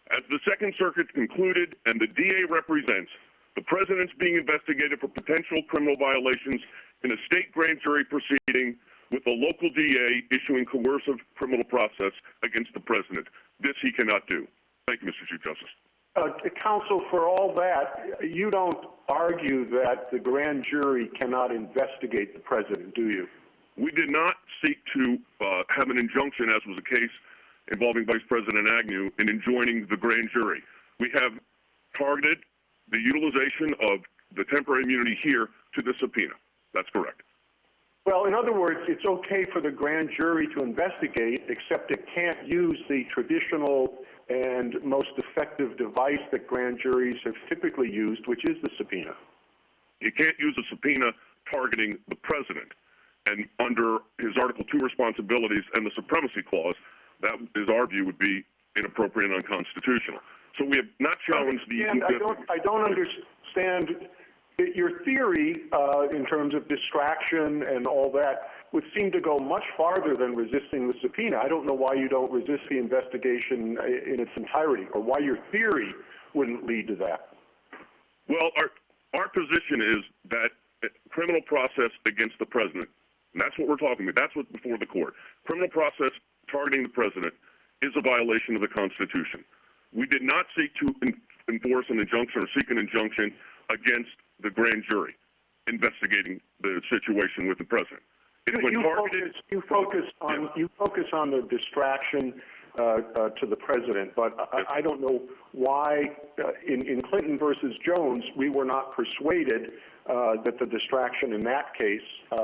S14: As the Second Circuit concluded and the DA represents, the president's being investigated for potential criminal violations in a state grand jury proceeding with a local DA issuing coercive criminal process against the president. This he cannot do. Thank you, Mr. Chief Justice.
S2: Counsel, for all that, you don't argue that the grand jury cannot investigate the president, do you?
S14: We did not seek to have an injunction, as was the case involving Vice President Agnew, in enjoining the grand jury. We have targeted the utilization of the temporary immunity here to the subpoena. That's correct.
S2: Well, in other words, it's okay for the grand jury to investigate, except it can't use the traditional and most effective device that grand juries have typically used, which is the subpoena.
S14: You can't use a subpoena targeting the president. And under his Article 2 responsibilities and the Supremacy Clause, that is our view would be inappropriate and unconstitutional. So we have not challenged the...
S2: And I don't understand your theory in terms of distraction and all that would seem to go much farther than resisting the subpoena. I don't know why you don't resist the investigation in its entirety, or why your theory wouldn't lead to that.
S14: Well, our position is that criminal process against the president, and that's what we're talking about, that's what's before the court. Criminal process targeting the president is a violation of the Constitution. We did not seek to enforce an injunction or seek an injunction against the grand jury investigating the situation with the president.
S2: You focus on the distraction to the president, but I don't know why in Clinton versus Jones we were not persuaded that the distraction in that case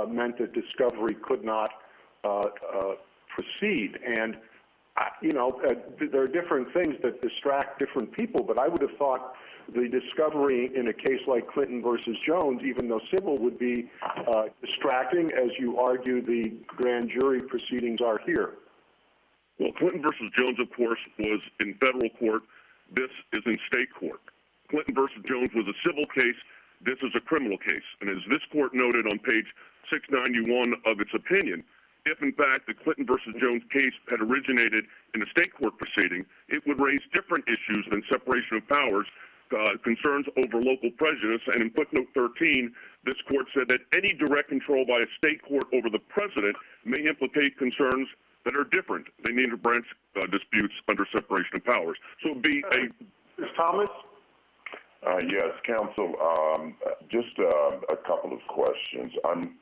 S2: meant that discovery could not proceed. And there are different things that distract different people, but I would have thought the discovery in a case like Clinton versus Jones, even though civil, would be distracting, as you argue the grand jury proceedings are here.
S14: Well, Clinton versus Jones, of course, was in federal court. This is in state court. Clinton versus Jones was a civil case. This is a criminal case. And as this court noted on page 691 of its opinion, if in fact the Clinton versus Jones case had originated in a state court proceeding, it would raise different issues than separation of powers, concerns over local prejudice. And in footnote 13, this court said that any direct control by a state court over the president may implicate concerns that are different than the interbranch disputes under separation of powers. So it would be
S2: Ms. Thomas?
S5: Yes, counsel. Just a couple of questions. I'm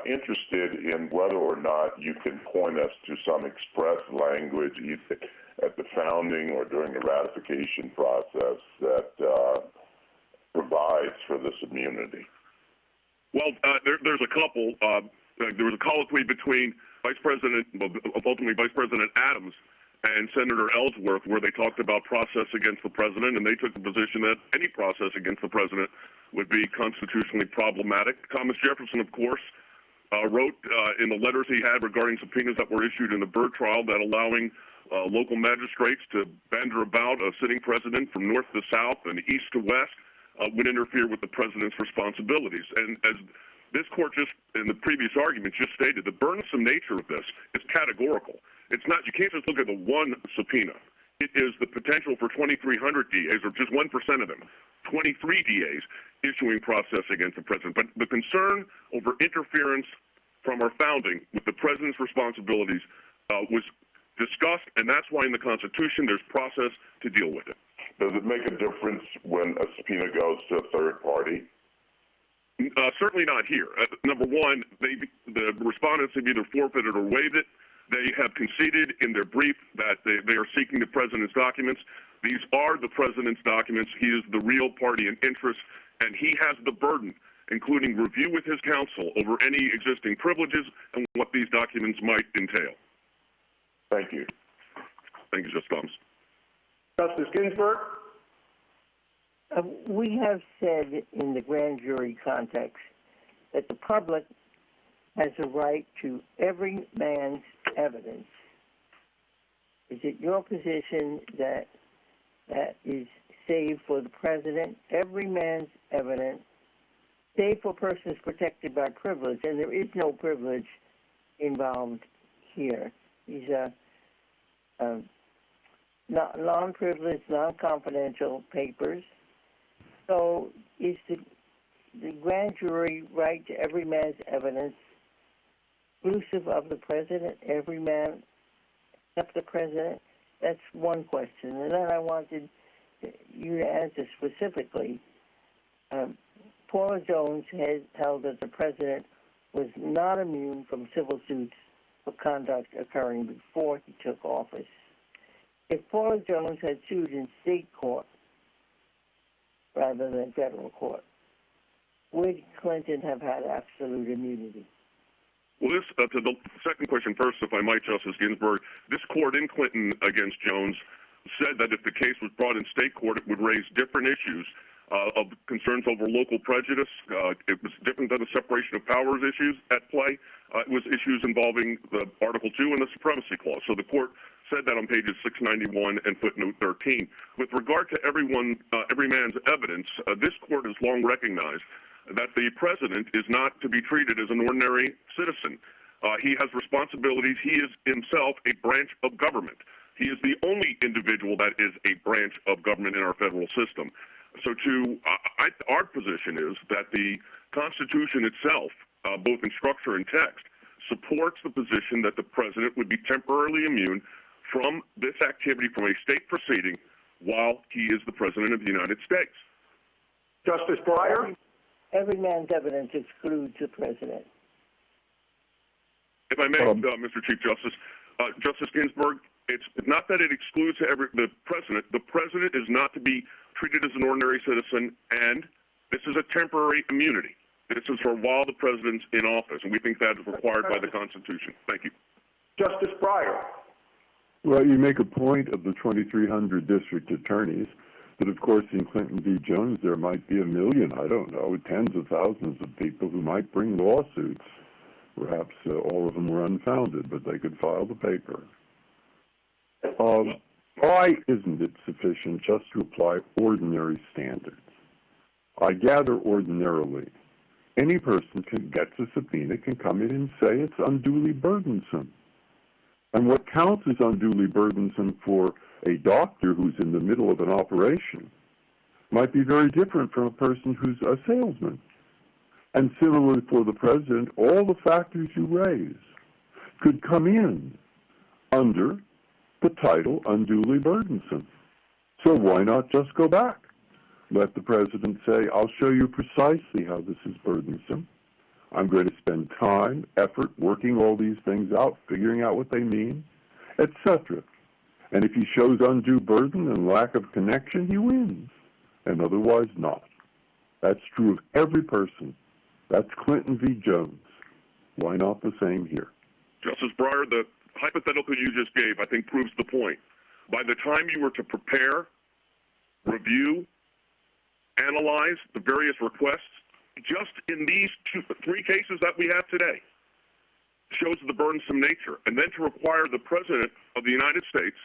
S5: interested in whether or not you can point us to some express language either at the founding or during the ratification process that provides for this immunity?
S14: Well, there's a couple. There was a colloquy between ultimately Vice President Adams and Senator Ellsworth, where they talked about process against the president, and they took the position that any process against the president would be constitutionally problematic. Thomas Jefferson, of course, wrote in the letters he had regarding subpoenas that were issued in the Byrd trial that allowing local magistrates to banter about a sitting president from north to south and east to west would interfere with the president's responsibilities. And as this court just, in the previous argument, just stated, the burdensome nature of this is categorical. It's not, you can't just look at the one subpoena. It is the potential for 2,300 DAs, or just 1% of them, 23 DAs issuing process against the president. But the concern over interference from our founding with the president's responsibilities was discussed, and that's why in the Constitution there's process to deal with it.
S5: Does it make a difference when a subpoena goes to a third party?
S14: Certainly not here. Number one, the respondents have either forfeited or waived it. They have conceded in their brief that they are seeking the president's documents. These are the president's documents. He is the real party in interest, and he has the burden, including review with his counsel over any existing privileges and what these documents might entail.
S5: Thank you.
S14: Thank you, Justice Thomas.
S2: Justice Ginsburg?
S4: We have said in the grand jury context that the public has a right to every man's evidence. Is it your position that that is saved for the president, every man's evidence, save for persons protected by privilege? And there is no privilege involved here. These are non-privileged, non-confidential papers. So is the grand jury right to every man's evidence exclusive of the president, every man except the president? That's one question. And then I wanted you to answer specifically. Paula Jones has held that the president was not immune from civil suits for conduct occurring before he took office. If Paula Jones had sued in state court rather than federal court, would Clinton have had absolute immunity?
S14: Well, to the second question first, if I might, Justice Ginsburg, this court in Clinton against Jones said that if the case was brought in state court, it would raise different issues of concerns over local prejudice. It was different than the separation of powers issues at play. It was issues involving the Article 2 and the Supremacy Clause. So the court said that on pages 691 and footnote 13. With regard to every man's evidence, this court has long recognized that the president is not to be treated as an ordinary citizen. He has responsibilities. He is himself a branch of government. He is the only individual that is a branch of government in our federal system. So our position is that the Constitution itself, both in structure and text, supports the position that the president would be temporarily immune from this activity from a state proceeding while he is the president of the United States.
S2: Justice Breyer?
S4: Every man's evidence excludes the president.
S14: If I may, Mr. Chief Justice, Justice Ginsburg, it's not that it excludes the president. The president is not to be treated as an ordinary citizen, and this is a temporary immunity. This is for while the president's in office, and we think that is required by the Constitution. Thank you.
S2: Justice Breyer?
S6: Well, you make a point of the 2,300 district attorneys, but of course in Clinton v. Jones there might be 1 million, I don't know, tens of thousands of people who might bring lawsuits. Perhaps all of them were unfounded, but they could file the paper. Why isn't it sufficient just to apply ordinary standards? I gather ordinarily any person who gets a subpoena can come in and say it's unduly burdensome. And what counts as unduly burdensome for a doctor who's in the middle of an operation might be very different from a person who's a salesman. And similarly for the president, all the factors you raise could come in under the title unduly burdensome. So why not just go back? Let the president say, I'll show you precisely how this is burdensome. I'm going to spend time, effort, working all these things out, figuring out what they mean, etc. And if he shows undue burden and lack of connection, he wins, and otherwise not. That's true of every person. That's Clinton v. Jones. Why not the same here?
S14: Justice Breyer, the hypothetical you just gave, I think, proves the point. By the time you were to prepare, review, analyze the various requests, just in these three cases that we have today, shows the burdensome nature. And then to require the President of the United States,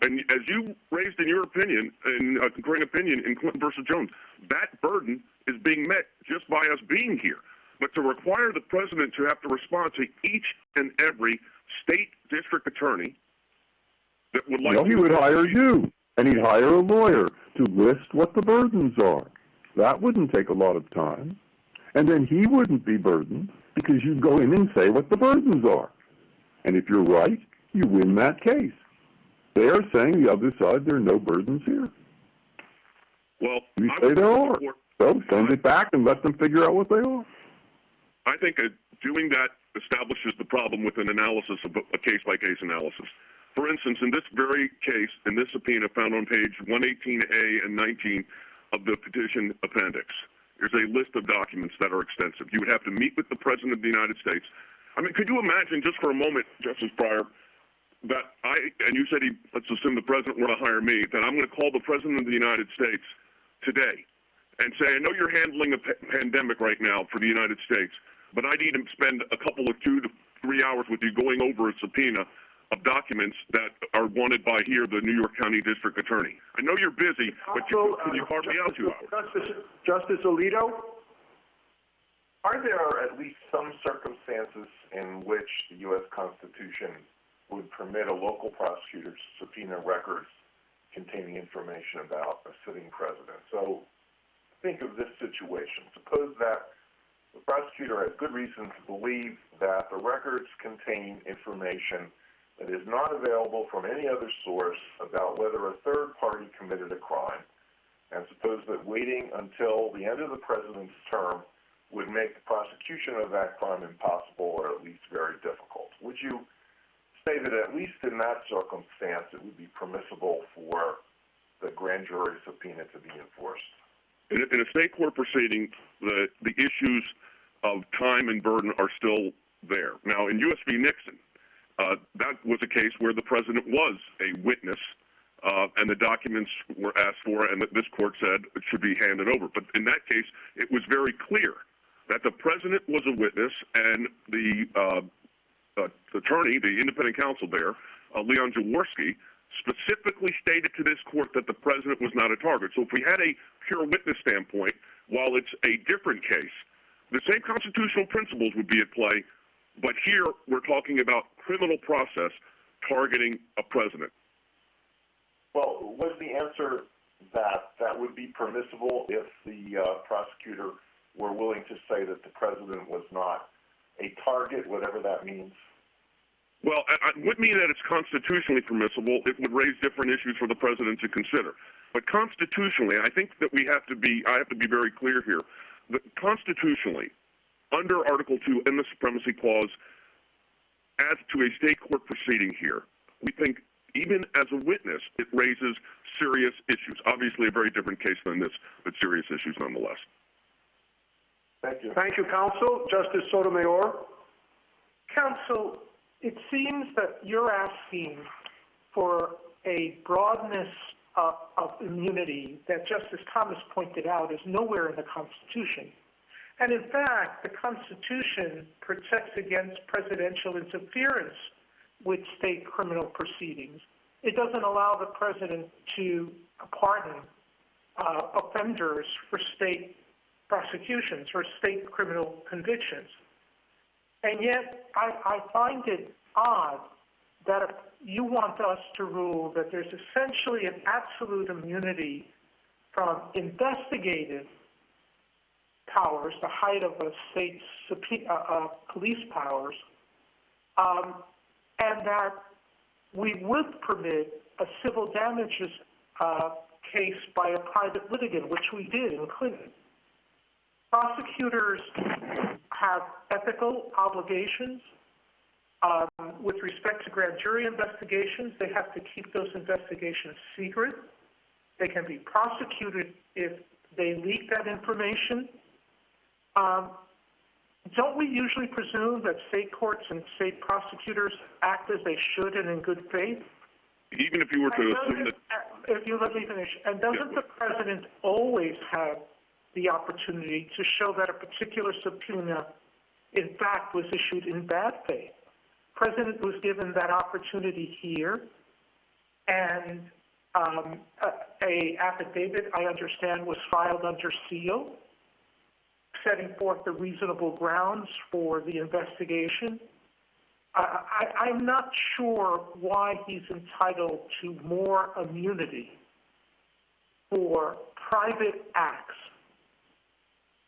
S14: and as you raised in your opinion, in a concurring opinion in Clinton versus Jones, that burden is being met just by us being here. But to require the President to have to respond to each and every state district attorney that would like
S6: he would hire you, and he'd hire a lawyer to list what the burdens are. That wouldn't take a lot of time. And then he wouldn't be burdened because you'd go in and say what the burdens are. And if you're right, you win that case. They are saying the other side, there are no burdens here.
S14: Well,
S6: you say there are. So send it back and let them figure out what they are.
S14: I think doing that establishes the problem with an analysis of a case-by-case analysis. For instance, in this very case, in this subpoena found on page 118A and 19 of the petition appendix, there's a list of documents that are extensive. You would have to meet with the President of the United States. I mean, could you imagine just for a moment, Justice Breyer, that and you said let's assume the President were to hire me, that I'm going to call the President of the United States today and say, I know you're handling a pandemic right now for the United States, but I need to spend a couple of 2 to 3 hours with you going over a subpoena of documents that are wanted by here, the New York County District Attorney. I know you're busy, but can you carve me out 2 hours?
S2: Justice Alito?
S7: Are there at least some circumstances in which the U.S. Constitution would permit a local prosecutor to subpoena records containing information about a sitting president? So think of this situation. Suppose that the prosecutor has good reason to believe that the records contain information that is not available from any other source about whether a third party committed a crime, and suppose that waiting until the end of the president's term would make the prosecution of that crime impossible or at least very difficult. Would you say that at least in that circumstance it would be permissible for the grand jury subpoena to be enforced?
S14: In a state court proceeding, the issues of time and burden are still there. Now, in U.S. v. Nixon, that was a case where the President was a witness, and the documents were asked for, and this court said it should be handed over. But in that case, it was very clear that the President was a witness, and the attorney, the independent counsel there, Leon Jaworski, specifically stated to this court that the President was not a target. So if we had a pure witness standpoint, while it's a different case, the same constitutional principles would be at play, but here we're talking about criminal process targeting a president.
S7: Well, was the answer that that would be permissible if the prosecutor were willing to say that the president was not a target, whatever that means?
S14: Well, it would mean that it's constitutionally permissible. It would raise different issues for the president to consider. But constitutionally, I think that I have to be very clear here. That constitutionally, under Article 2 in the Supremacy Clause, as to a state court proceeding here, we think even as a witness, it raises serious issues. Obviously, a very different case than this, but serious issues nonetheless.
S2: Thank you. Thank you, counsel. Justice Sotomayor?
S8: Counsel, it seems that you're asking for a broadness of immunity that Justice Thomas pointed out is nowhere in the Constitution. And in fact, the Constitution protects against presidential interference with state criminal proceedings. It doesn't allow the president to pardon offenders for state prosecutions or state criminal convictions. And yet, I find it odd that if you want us to rule that there's essentially an absolute immunity from investigative powers, the height of a state's police powers, and that we would permit a civil damages case by a private litigant, which we did in Clinton. Prosecutors have ethical obligations with respect to grand jury investigations. They have to keep those investigations secret. They can be prosecuted if they leak that information, don't we usually presume that state courts and state prosecutors act as they should and in good faith?
S14: Even if you were to assume that...
S8: If you let me finish. And doesn't the president always have the opportunity to show that a particular subpoena, in fact, was issued in bad faith? The president was given that opportunity here, and a affidavit, I understand, was filed under seal, setting forth the reasonable grounds for the investigation. I'm not sure why he's entitled to more immunity for private acts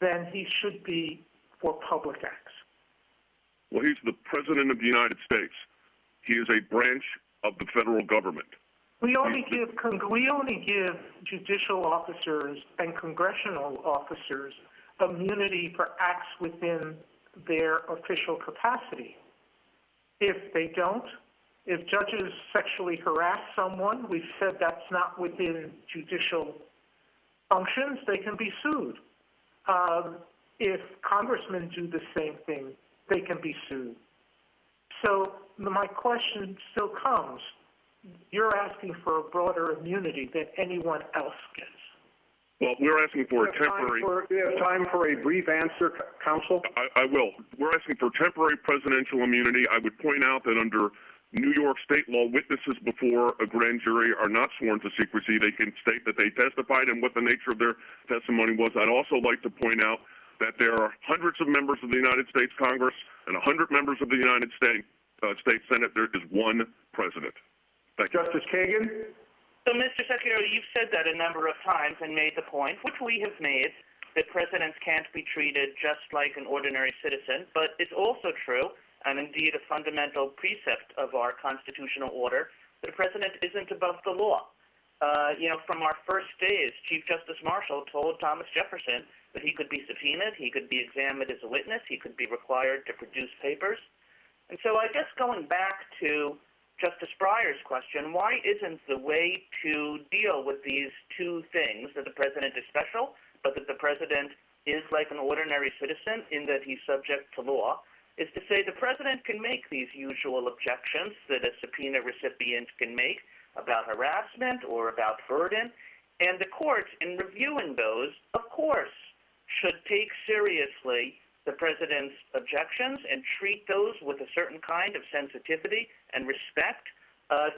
S8: than he should be for public acts.
S14: Well, he's the President of the United States. He is a branch of the federal government.
S8: We only give judicial officers and congressional officers immunity for acts within their official capacity. If they don't, if judges sexually harass someone, we've said that's not within judicial functions, they can be sued. If congressmen do the same thing, they can be sued. So my question still comes. You're asking for a broader immunity than anyone else gets.
S14: Well, we're asking for a temporary...
S2: We have time for a brief answer, counsel.
S14: I will. We're asking for temporary presidential immunity. I would point out that under New York state law, witnesses before a grand jury are not sworn to secrecy. They can state that they testified and what the nature of their testimony was. I'd also like to point out that there are hundreds of members of the United States Congress and 100 members of the United States Senate. There is one president. Thank you.
S2: Justice Kagan?
S9: So, Mr. Secretary, you've said that a number of times and made the point, which we have made, that presidents can't be treated just like an ordinary citizen, but it's also true, and indeed a fundamental precept of our constitutional order, that a president isn't above the law. From our first days, Chief Justice Marshall told Thomas Jefferson that he could be subpoenaed, he could be examined as a witness, he could be required to produce papers. And so I guess going back to Justice Breyer's question, why isn't the way to deal with these two things, that the president is special, but that the president is like an ordinary citizen in that he's subject to law, is to say the president can make these usual objections that a subpoena recipient can make about harassment or about burden, and the court, in reviewing those, of course, should take seriously the president's objections and treat those with a certain kind of sensitivity and respect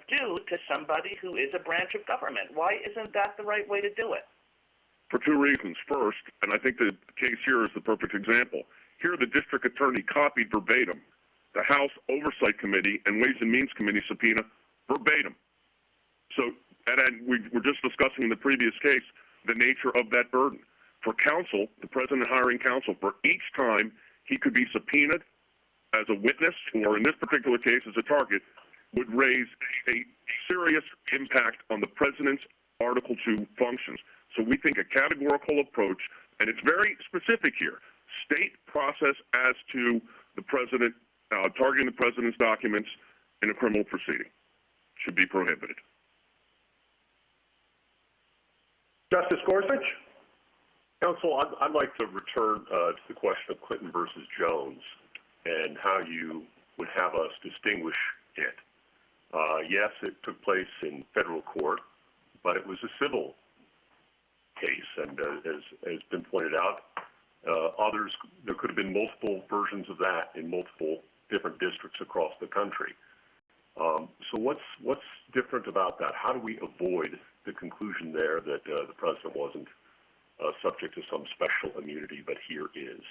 S9: due to somebody who is a branch of government. Why isn't that the right way to do it?
S14: For two reasons. First, and I think the case here is the perfect example, here the district attorney copied verbatim the House Oversight Committee and Ways and Means Committee subpoena verbatim. So, and we were just discussing in the previous case the nature of that burden. For counsel, the president hiring counsel, for each time he could be subpoenaed as a witness, or in this particular case as a target, would raise a serious impact on the president's Article 2 functions. So we think a categorical approach, and it's very specific here, state process as to the president, targeting the president's documents in a criminal proceeding should be prohibited.
S2: Justice Gorsuch?
S10: Counsel, I'd like to return to the question of Clinton versus Jones and how you would have us distinguish it. Yes, it took place in federal court, but it was a civil case, and as has been pointed out, there could have been multiple versions of that in multiple different districts across the country. So what's different about that? How do we avoid the conclusion there that the president wasn't subject to some special immunity, but here is?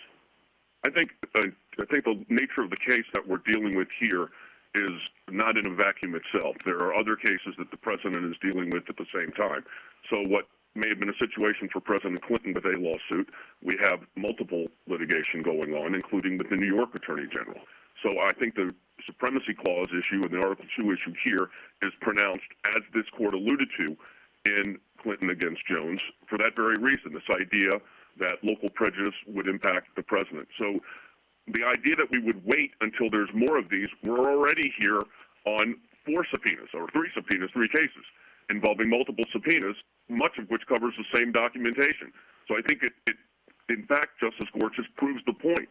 S14: I think the nature of the case that we're dealing with here is not in a vacuum itself. There are other cases that the president is dealing with at the same time. So what may have been a situation for President Clinton with a lawsuit, we have multiple litigation going on, including with the New York Attorney General. So I think the Supremacy Clause issue and the Article 2 issue here is pronounced, as this court alluded to, in Clinton against Jones, for that very reason, this idea that local prejudice would impact the president. So the idea that we would wait until there's more of these, we're already here on 4 subpoenas, or 3 subpoenas, 3 cases, involving multiple subpoenas much of which covers the same documentation. So I think it in fact, Justice Gorsuch, just proves the point.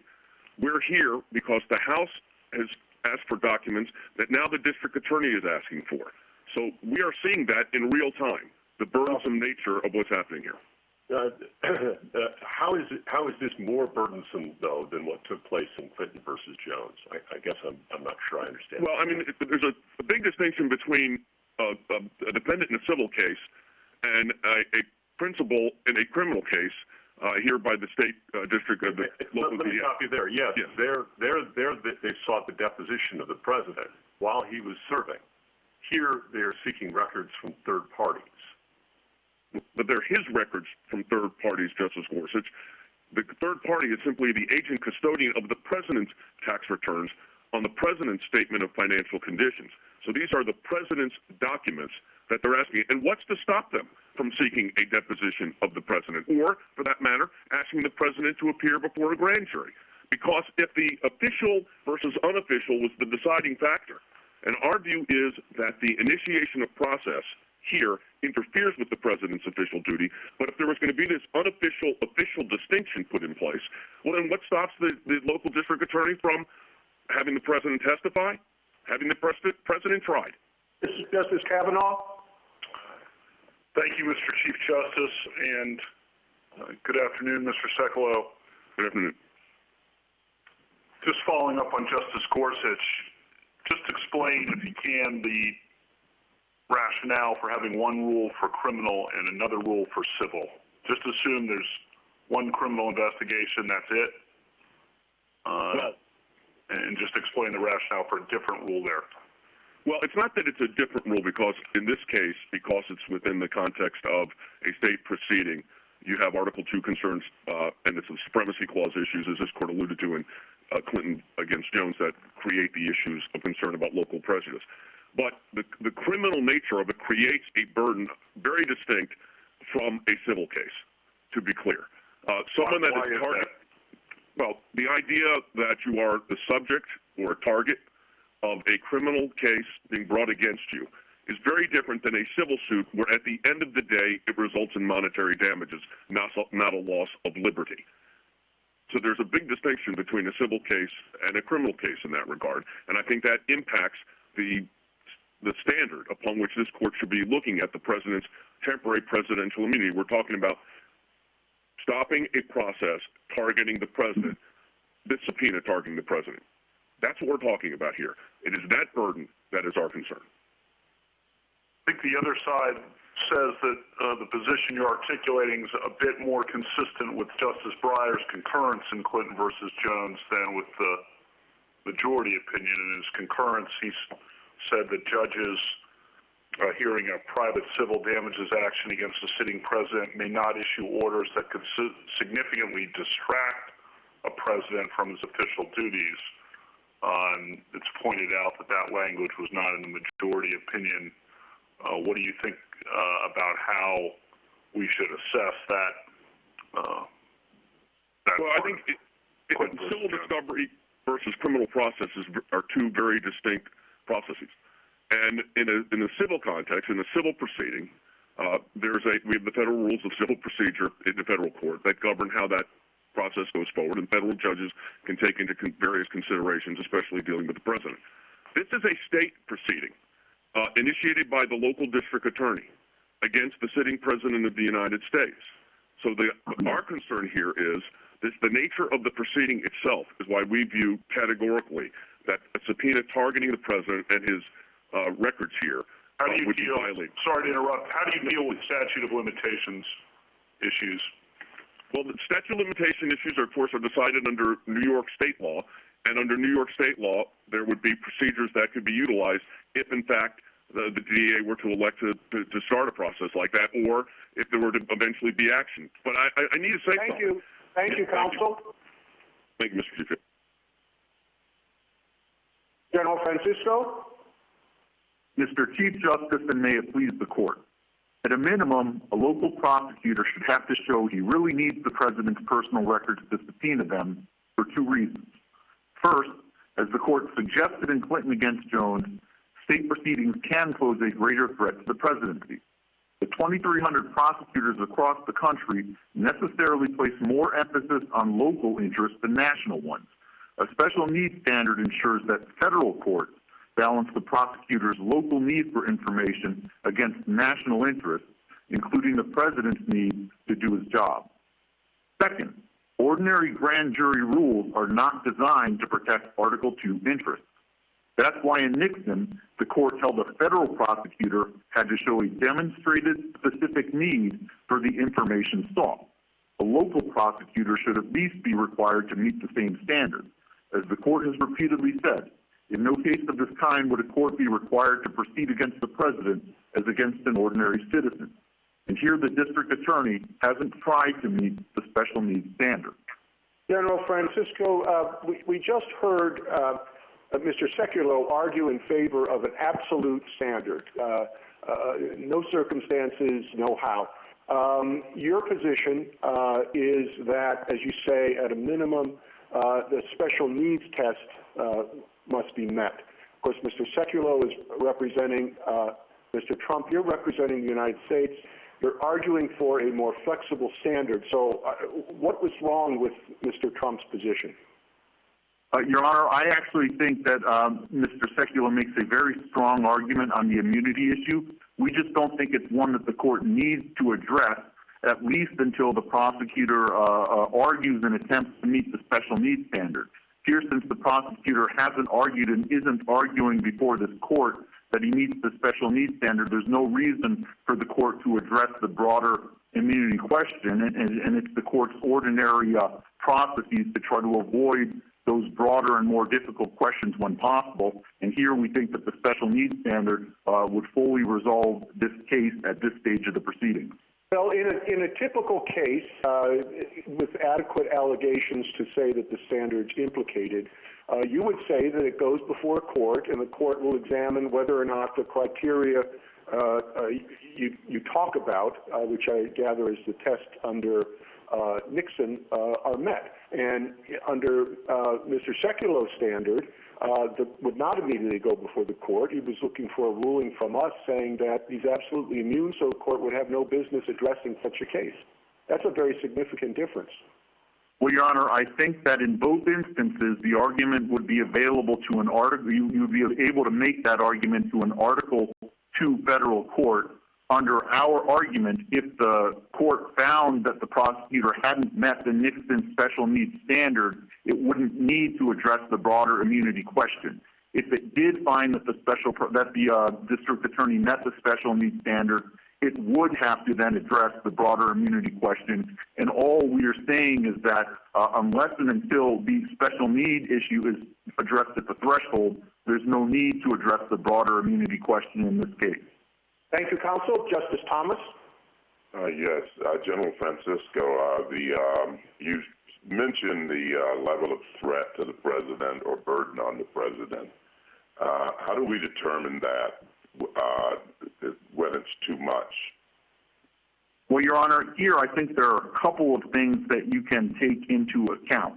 S14: We're here because the House has asked for documents that now the district attorney is asking for. So we are seeing that in real time, the burdensome nature of what's happening here.
S10: How is this more burdensome, though, than what took place in Clinton versus Jones? I guess I'm not sure I understand.
S14: Well, I mean, there's a big distinction between a defendant in a civil case and a principal in a criminal case here by the state district of the local
S10: Let me stop you there. Yes, they sought the deposition of the president while he was serving. Here, they're seeking records from third parties.
S14: But they're his records from third parties, Justice Gorsuch. The third party is simply the agent custodian of the president's tax returns on the president's statement of financial conditions. So these are the president's documents that they're asking. And what's to stop them from seeking a deposition of the president, or, for that matter, asking the president to appear before a grand jury? Because if the official versus unofficial was the deciding factor, and our view is that the initiation of process here interferes with the president's official duty, but if there was going to be this unofficial-official distinction put in place, well, then what stops the local district attorney from having the president testify, having the president tried?
S2: Justice Kavanaugh?
S11: Thank you, Mr. Chief Justice, and good afternoon, Mr. Sekulow.
S14: Good afternoon.
S11: Just following up on Justice Gorsuch, just explain, if you can, the rationale for having one rule for criminal and another rule for civil. Just assume there's one criminal investigation, that's it. And just explain the rationale for a different rule there.
S14: Well, it's not that it's a different rule because, in this case, because it's within the context of a state proceeding, you have Article 2 concerns and it's the supremacy clause issues, as this court alluded to in Clinton against Jones, that create the issues of concern about local prejudice. But the criminal nature of it creates a burden very distinct from a civil case, to be clear. Someone that is target. Well, the idea that you are the subject or target of a criminal case being brought against you is very different than a civil suit where at the end of the day it results in monetary damages, not a loss of liberty. So there's a big distinction between a civil case and a criminal case in that regard, and I think that impacts the standard upon which this court should be looking at the president's temporary presidential immunity. We're talking about stopping a process targeting the president, this subpoena targeting the president. That's what we're talking about here. It is that burden that is our concern.
S11: I think the other side says that the position you're articulating is a bit more consistent with Justice Breyer's concurrence in Clinton versus Jones than with the majority opinion. In his concurrence, he said that judges hearing a private civil damages action against a sitting president may not issue orders that could significantly distract a president from his official duties. It's pointed out that that language was not in the majority opinion. What do you think about how we should assess that?
S14: Well, I think civil discovery versus criminal processes are two very distinct processes. And in a civil context, in a civil proceeding, we have the federal rules of civil procedure in the federal court that govern how that process goes forward, and federal judges can take into various considerations, especially dealing with the president. This is a state proceeding initiated by the local district attorney against the sitting president of the United States. So our concern here is the nature of the proceeding itself is why we view categorically that a subpoena targeting the president and his records here would be violated.
S11: Sorry to interrupt. How do you deal with statute of limitations issues?
S14: Well, the statute of limitation issues, of course, are decided under New York state law, and under New York state law, there would be procedures that could be utilized if, in fact, the DA were to elect to start a process like that, or if there were to eventually be action. But I need to say something.
S2: Thank you, counsel.
S14: Thank you, Mr. Chief.
S2: General Francisco?
S6: Mr. Chief Justice, and may it please the court. At a minimum, a local prosecutor should have to show he really needs the president's personal records to subpoena them for two reasons. First, as the court suggested in Clinton against Jones, state proceedings can pose a greater threat to the presidency.
S15: The 2,300 prosecutors across the country necessarily place more emphasis on local interests than national ones. A special needs standard ensures that federal courts balance the prosecutor's local need for information against national interests, including the president's need to do his job. Second, ordinary grand jury rules are not designed to protect Article II interests. That's why in Nixon, the court held a federal prosecutor had to show a demonstrated specific need for the information sought. A local prosecutor should at least be required to meet the same standard. As the court has repeatedly said, in no case of this kind would a court be required to proceed against the president as against an ordinary citizen. And here the district attorney hasn't tried to meet the special needs standard.
S2: General Francisco, we just heard Mr. Sekulow argue in favor of an absolute standard, no circumstances, no how. Your position is that, as you say, at a minimum, the special needs test must be met. Of course, Mr. Sekulow is representing Mr. Trump. You're representing the United States. You're arguing for a more flexible standard. So what was wrong with Mr. Trump's position?
S15: Your Honor, I actually think that Mr. Sekulow makes a very strong argument on the immunity issue. We just don't think it's one that the court needs to address, at least until the prosecutor argues and attempts to meet the special needs standard. Here, since the prosecutor hasn't argued and isn't arguing before this court that he meets the special needs standard, there's no reason for the court to address the broader immunity question, and it's the court's ordinary processes to try to avoid those broader and more difficult questions when possible. And here we think that the special needs standard would fully resolve this case at this stage of the proceedings.
S2: Well, in a typical case with adequate allegations to say that the standard's implicated, you would say that it goes before a court, and the court will examine whether or not the criteria you talk about, which I gather is the test under Nixon, are met. And under Mr. Sekulow's standard, that would not immediately go before the court. He was looking for a ruling from us saying that he's absolutely immune, so the court would have no business addressing such a case. That's a very significant difference.
S15: Well, Your Honor, I think that in both instances, the argument would be available to an article. You would be able to make that argument to an Article II federal court under our argument if the court found that the prosecutor hadn't met the Nixon special needs standard. It wouldn't need to address the broader immunity question. If it did find that the district attorney met the special needs standard, it would have to then address the broader immunity question. And all we are saying is that unless and until the special need issue is addressed at the threshold, there's no need to address the broader immunity question in this case.
S2: Thank you, counsel. Justice Thomas?
S5: Yes, General Francisco, you mentioned the level of threat to the president or burden on the president. How do we determine that when it's too much?
S15: Well, Your Honor, here I think there are a couple of things that you can take into account.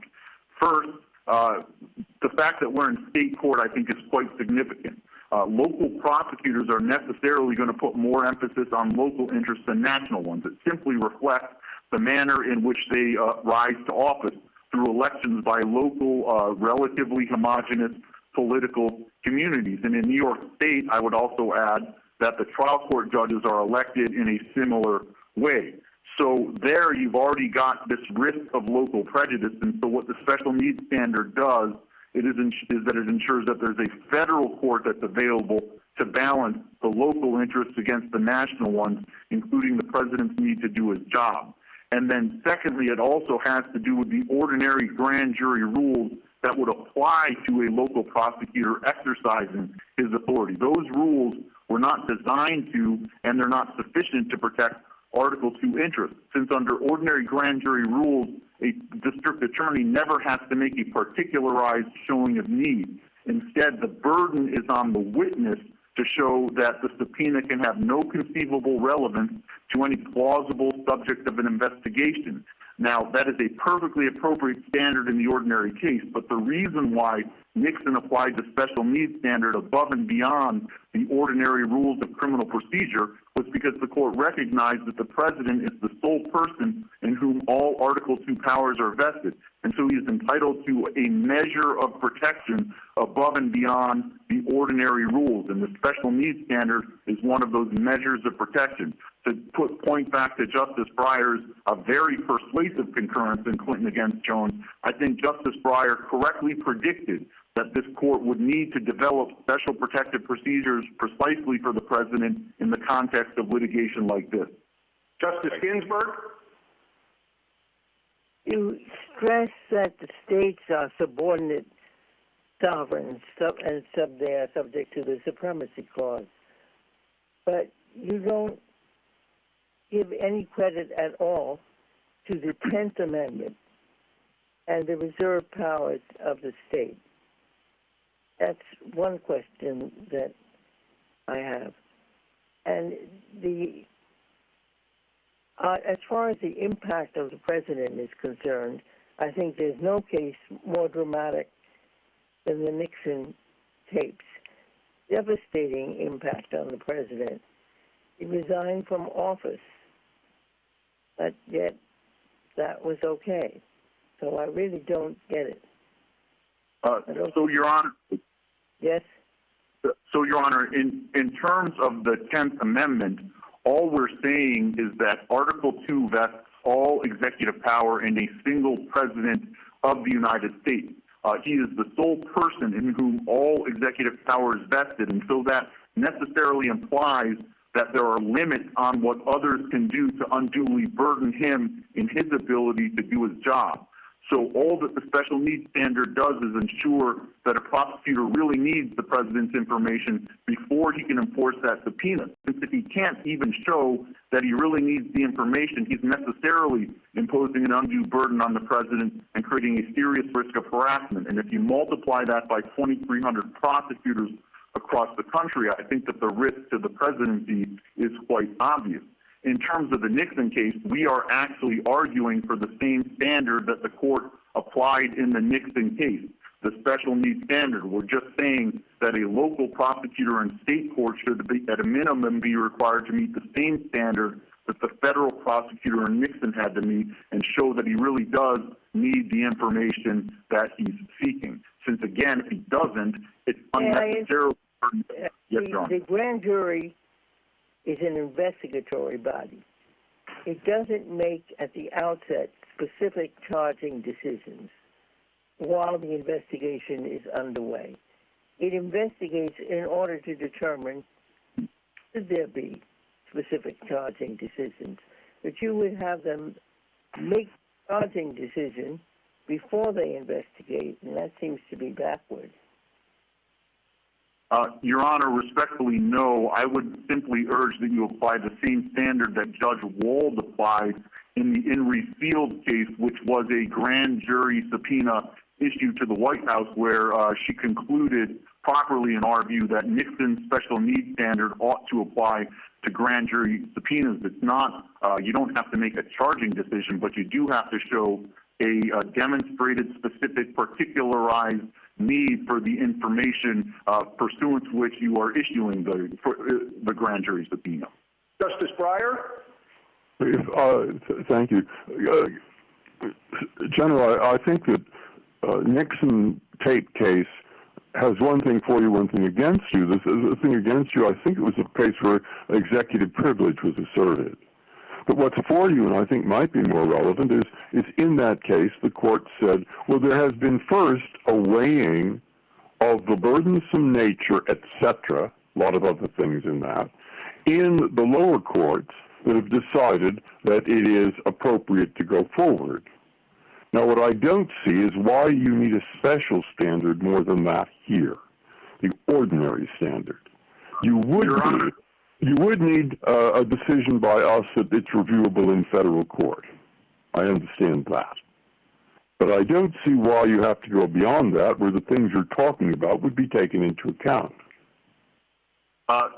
S15: First, the fact that we're in state court I think is quite significant. Local prosecutors are necessarily going to put more emphasis on local interests than national ones. It simply reflects the manner in which they rise to office through elections by local, relatively homogenous political communities. And in New York State, I would also add that the trial court judges are elected in a similar way. So there you've already got this risk of local prejudice. And so what the special needs standard does is that it ensures that there's a federal court that's available to balance the local interests against the national ones, including the president's need to do his job. And then secondly, it also has to do with the ordinary grand jury rules that would apply to a local prosecutor exercising his authority. Those rules were not designed to, and they're not sufficient to protect Article II interests, since under ordinary grand jury rules, a district attorney never has to make a particularized showing of need. Instead, the burden is on the witness to show that the subpoena can have no conceivable relevance to any plausible subject of an investigation. Now, that is a perfectly appropriate standard in the ordinary case, but the reason why Nixon applied the special needs standard above and beyond the ordinary rules of criminal procedure was because the court recognized that the president is the sole person in whom all Article II powers are vested, and so he is entitled to a measure of protection above and beyond the ordinary rules, and the special needs standard is one of those measures of protection. To point back to Justice Breyer's very persuasive concurrence in Clinton against Jones, I think Justice Breyer correctly predicted that this court would need to develop special protective procedures precisely for the president in the context of litigation like this.
S2: Justice Ginsburg?
S4: You stress that the states are subordinate sovereigns and they are subject to the Supremacy Clause, but you don't give any credit at all to the 10th Amendment and the reserve powers of the state. That's one question that I have. And as far as the impact of the president is concerned, I think there's no case more dramatic than the Nixon tapes. Devastating impact on the president. He resigned from office, but yet that was okay. So I really don't get it.
S15: So, Your Honor.
S4: Yes?
S15: So, Your Honor, in terms of the 10th Amendment, all we're saying is that Article II vests all executive power in a single president of the United States. He is the sole person in whom all executive power is vested, and so that necessarily implies that there are limits on what others can do to unduly burden him in his ability to do his job. So all that the special needs standard does is ensure that a prosecutor really needs the president's information before he can enforce that subpoena. Since if he can't even show that he really needs the information, he's necessarily imposing an undue burden on the president and creating a serious risk of harassment. And if you multiply that by 2,300 prosecutors across the country, I think that the risk to the presidency is quite obvious. In terms of the Nixon case, we are actually arguing for the same standard that the court applied in the Nixon case, the special needs standard. We're just saying that a local prosecutor in state court should, at a minimum, be required to meet the same standard that the federal prosecutor in Nixon had to meet and show that he really does need the information that he's seeking. Since, again, if he doesn't, it's unnecessarily...
S4: The grand jury is an investigatory body. It doesn't make, at the outset, specific charging decisions while the investigation is underway. It investigates in order to determine should there be specific charging decisions. But you would have them make charging decision before they investigate, and that seems to be backwards.
S15: Your Honor, respectfully, no. I would simply urge that you apply the same standard that Judge Walsh applied in the Henry Fields case, which was a grand jury subpoena issued to the White House, where she concluded properly, in our view, that Nixon's special needs standard ought to apply to grand jury subpoenas. It's not, you don't have to make a charging decision, but you do have to show a demonstrated, specific, particularized need for the information pursuant to which you are issuing the grand jury subpoena.
S2: Justice Breyer?
S6: Thank you. General, I think that Nixon tape case has one thing for you, one thing against you. The thing against you, I think it was a case where executive privilege was asserted. But what's for you, and I think might be more relevant, is in that case, the court said, well, there has been first a weighing of the burdensome nature, etc., a lot of other things in that, in the lower courts that have decided that it is appropriate to go forward. Now, what I don't see is why you need a special standard more than that here, the ordinary standard. You would need a decision by us that it's reviewable in federal court. I understand that. But I don't see why you have to go beyond that, where the things you're talking about would be taken into account.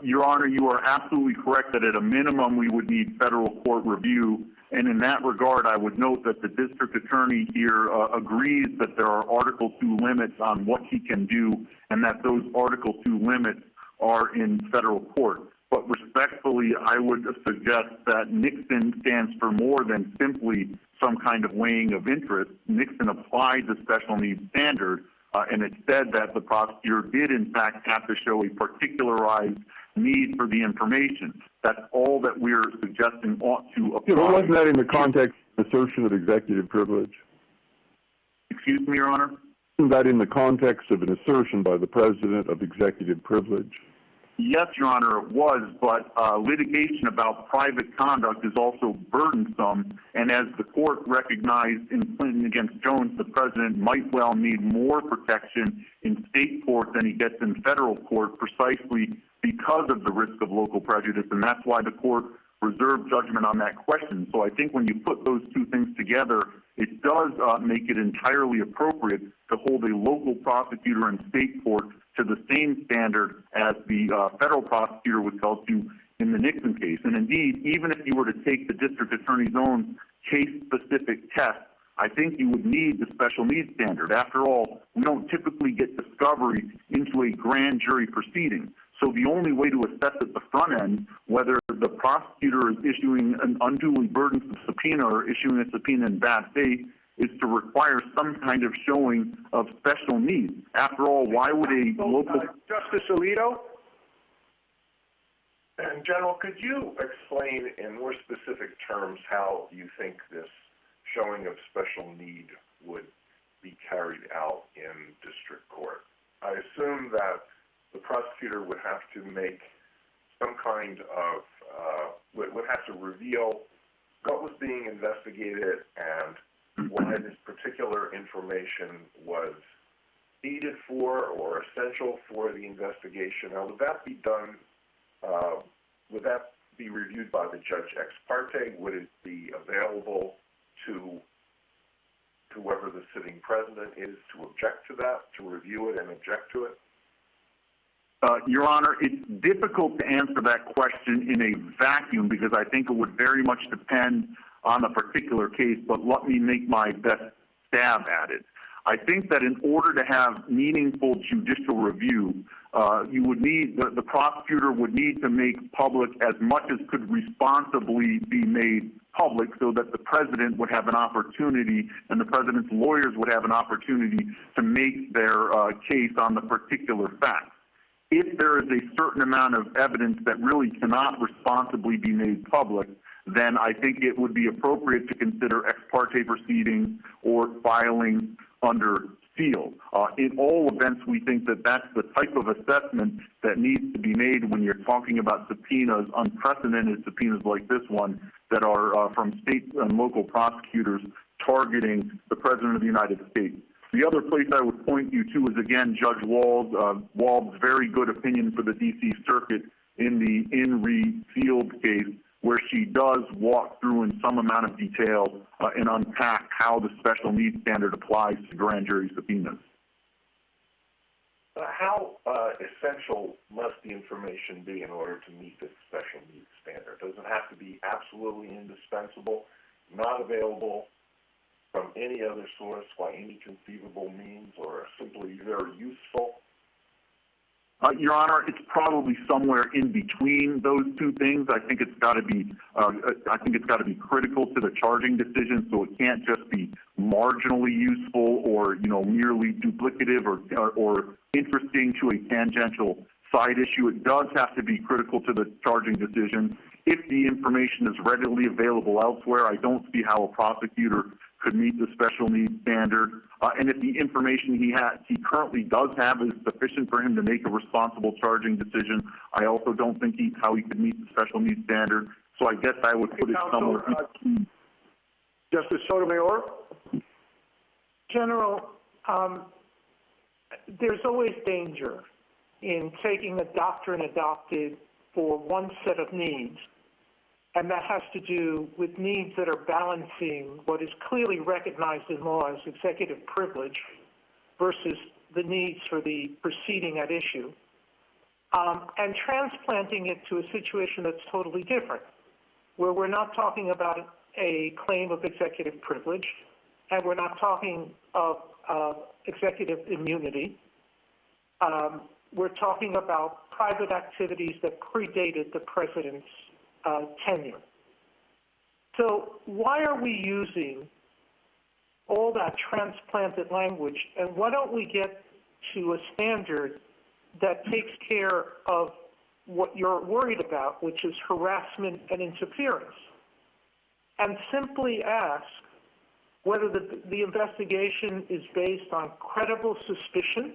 S15: Your Honor, you are absolutely correct that at a minimum we would need federal court review. And in that regard, I would note that the district attorney here agrees that there are Article 2 limits on what he can do, and that those Article 2 limits are in federal court. But respectfully, I would suggest that Nixon stands for more than simply some kind of weighing of interest. Nixon applied the special needs standard, and it said that the prosecutor did, in fact, have to show a particularized need for the information. That's all that we're suggesting ought to apply.
S6: Yeah, but wasn't that in the context of assertion of executive privilege?
S15: Excuse me, Your Honor?
S6: Isn't that in the context of an assertion by the President of executive privilege?
S15: Yes, Your Honor, it was, but litigation about private conduct is also burdensome, and as the court recognized in Clinton against Jones, the President might well need more protection in state court than he gets in federal court precisely because of the risk of local prejudice, and that's why the court reserved judgment on that question. So I think when you put those two things together, it does make it entirely appropriate to hold a local prosecutor in state court to the same standard as the federal prosecutor was held to in the Nixon case. And indeed, even if you were to take the district attorney's own case-specific test, I think you would need the special needs standard. After all, we don't typically get discovery into a grand jury proceeding. So the only way to assess at the front end whether the prosecutor is issuing an unduly burdensome subpoena or issuing a subpoena in bad faith is to require some kind of showing of special needs. After all, why would a local...
S2: Justice Alito?
S7: And General, could you explain in more specific terms how you think this showing of special need would be carried out in district court? I assume that the prosecutor would have to make some kind of, would have to reveal what was being investigated and why this particular information was needed for or essential for the investigation. Now, would that be done, would that be reviewed by the judge ex parte? Would it be available to whoever the sitting president is to object to that, to review it and object to it?
S15: Your Honor, it's difficult to answer that question in a vacuum because I think it would very much depend on a particular case, but let me make my best stab at it. I think that in order to have meaningful judicial review, you would need, the prosecutor would need to make public as much as could responsibly be made public so that the president would have an opportunity and the president's lawyers would have an opportunity to make their case on the particular facts. If there is a certain amount of evidence that really cannot responsibly be made public, then I think it would be appropriate to consider ex parte proceedings or filing under seal. In all events, we think that that's the type of assessment that needs to be made when you're talking about subpoenas, unprecedented subpoenas like this one, that are from state and local prosecutors targeting the President of the United States. The other place I would point you to is, again, Judge Wald's very good opinion for the D.C. Circuit in the Field case, where she does walk through in some amount of detail and unpack how the special needs standard applies to grand jury subpoenas.
S7: How essential must the information be in order to meet this special needs standard? Does it have to be absolutely indispensable, not available from any other source by any conceivable means, or simply very useful?
S15: Your Honor, it's probably somewhere in between those two things. I think it's got to be. I think it's got to be critical to the charging decision, so it can't just be marginally useful or merely duplicative or interesting to a tangential side issue. It does have to be critical to the charging decision. If the information is readily available elsewhere, I don't see how a prosecutor could meet the special needs standard. And if the information he currently does have is sufficient for him to make a responsible charging decision, I also don't think how he could meet the special needs standard. So I guess I would put it somewhere.
S2: Justice Sotomayor?
S8: General, there's always danger in taking a doctrine adopted for one set of needs, and that has to do with needs that are balancing what is clearly recognized in law as executive privilege versus the needs for the proceeding at issue. and transplanting it to a situation that's totally different, where we're not talking about a claim of executive privilege, and we're not talking of executive immunity. We're talking about private activities that predated the president's tenure. So why are we using all that transplanted language, and why don't we get to a standard that takes care of what you're worried about, which is harassment and interference, and simply ask whether the investigation is based on credible suspicion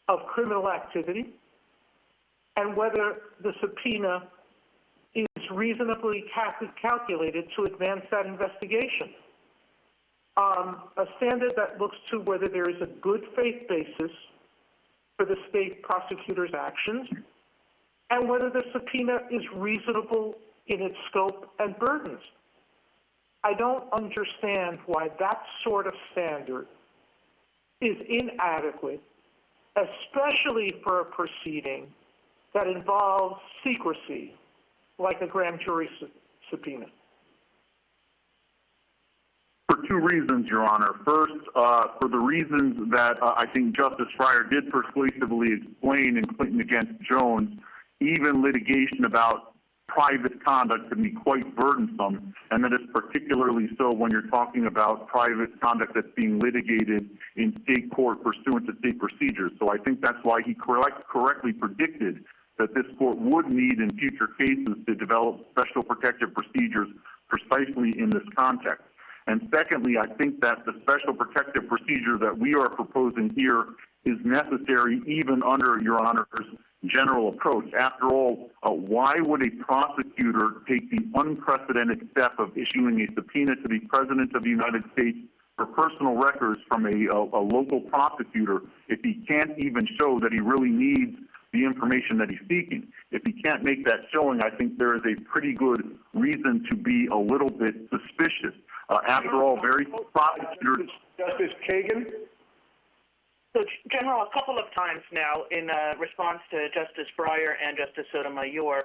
S8: of criminal activity, and whether the subpoena is reasonably calculated to advance that investigation. A standard that looks to whether there is a good faith basis for the state prosecutor's actions, and whether the subpoena is reasonable in its scope and burdens. I don't understand why that sort of standard is inadequate, especially for a proceeding that involves secrecy, like a grand jury subpoena.
S15: For two reasons, Your Honor. First, for the reasons that I think Justice Breyer did persuasively explain in Clinton against Jones, even litigation about private conduct can be quite burdensome, and that is particularly so when you're talking about private conduct that's being litigated in state court pursuant to state procedures. So I think that's why he correctly predicted that this court would need in future cases to develop special protective procedures precisely in this context. And secondly, I think that the special protective procedure that we are proposing here is necessary even under Your Honor's general approach. After all, why would a prosecutor take the unprecedented step of issuing a subpoena to the President of the United States for personal records from a local prosecutor if he can't even show that he really needs the information that he's seeking? If he can't make that showing, I think there is a pretty good reason to be a little bit suspicious. After all, very few prosecutors...
S2: Justice Kagan?
S9: So, General, a couple of times now in response to Justice Breyer and Justice Sotomayor,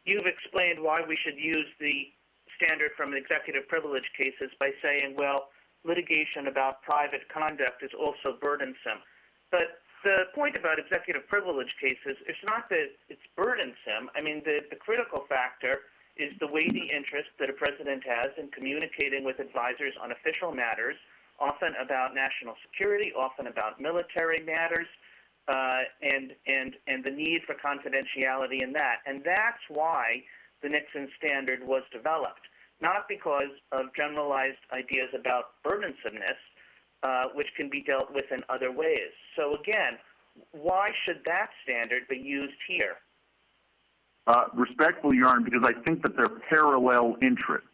S9: you've explained why we should use the standard from executive privilege cases by saying, well, litigation about private conduct is also burdensome. But the point about executive privilege cases is not that it's burdensome. I mean, the critical factor is the weighty interest that a president has in communicating with advisors on official matters, often about national security, often about military matters, and the need for confidentiality in that. And that's why the Nixon standard was developed, not because of generalized ideas about burdensomeness, which can be dealt with in other ways. So again, why should that standard be used here?
S15: Respectfully, Your Honor, because I think that they're parallel interests.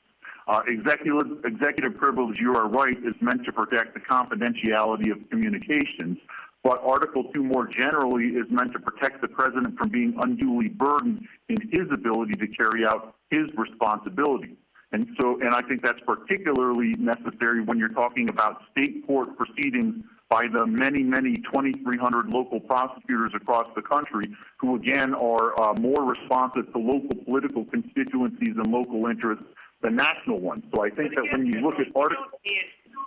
S15: Executive privilege, you are right, is meant to protect the confidentiality of communications, but Article 2 more generally is meant to protect the president from being unduly burdened in his ability to carry out his responsibilities. And I think that's particularly necessary when you're talking about state court proceedings by the many, many 2,300 local prosecutors across the country who, again, are more responsive to local political constituencies and local interests than national ones. So I think that when you look at Article...
S9: You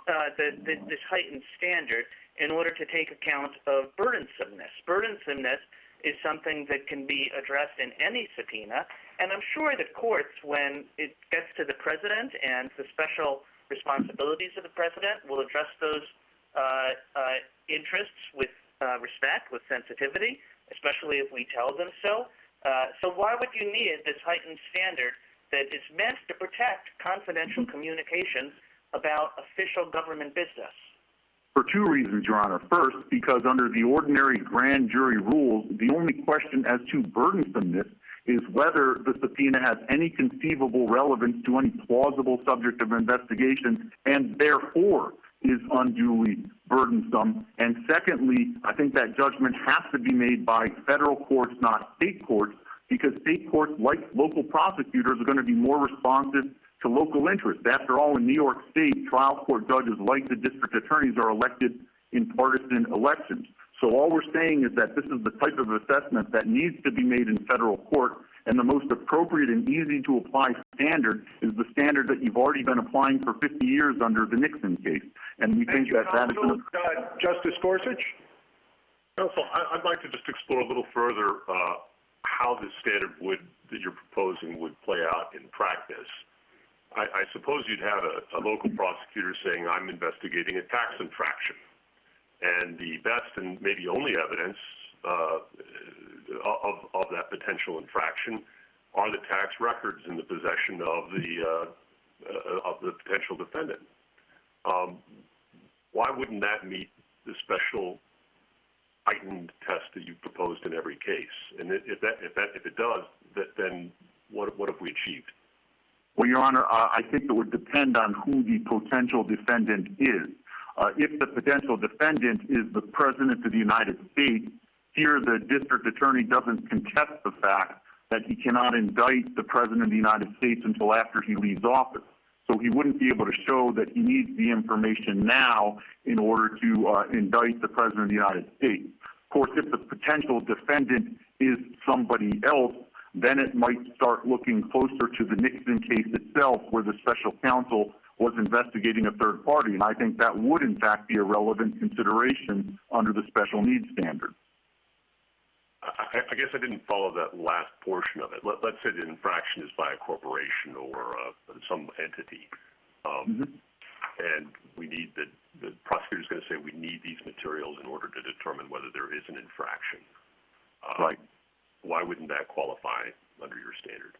S9: don't need this heightened standard in order to take account of burdensomeness. Burdensomeness is something that can be addressed in any subpoena, and I'm sure that courts, when it gets to the president and the special responsibilities of the president, will address those interests with respect, with sensitivity, especially if we tell them so. So why would you need this heightened standard that is meant to protect confidential communications about official government business?
S15: For two reasons, Your Honor. First, because under the ordinary grand jury rules, the only question as to burdensomeness is whether the subpoena has any conceivable relevance to any plausible subject of investigation and therefore is unduly burdensome. And secondly, I think that judgment has to be made by federal courts, not state courts, because state courts, like local prosecutors, are going to be more responsive to local interests. After all, in New York State, trial court judges, like the district attorneys, are elected in partisan elections. So all we're saying is that this is the type of assessment that needs to be made in federal court, and the most appropriate and easy to apply standard is the standard that you've already been applying for 50 years under the Nixon case. And we think that that is...
S2: Justice Gorsuch?
S10: Counsel, I'd like to just explore a little further how this standard that you're proposing would play out in practice. I suppose you'd have a local prosecutor saying, I'm investigating a tax infraction. And the best and maybe only evidence of that potential infraction are the tax records in the possession of the potential defendant. Why wouldn't that meet the special heightened test that you proposed in every case? And if it does, then what have we achieved?
S15: Well, Your Honor, I think it would depend on who the potential defendant is. If the potential defendant is the President of the United States, here the district attorney doesn't contest the fact that he cannot indict the President of the United States until after he leaves office. So he wouldn't be able to show that he needs the information now in order to indict the President of the United States. Of course, if the potential defendant is somebody else, then it might start looking closer to the Nixon case itself, where the special counsel was investigating a third party. And I think that would, in fact, be a relevant consideration under the special needs standard.
S10: I guess I didn't follow that last portion of it. Let's say the infraction is by a corporation or some entity. And we need the prosecutor's going to say we need these materials in order to determine whether there is an infraction.
S15: Right.
S10: Why wouldn't that qualify under your standard?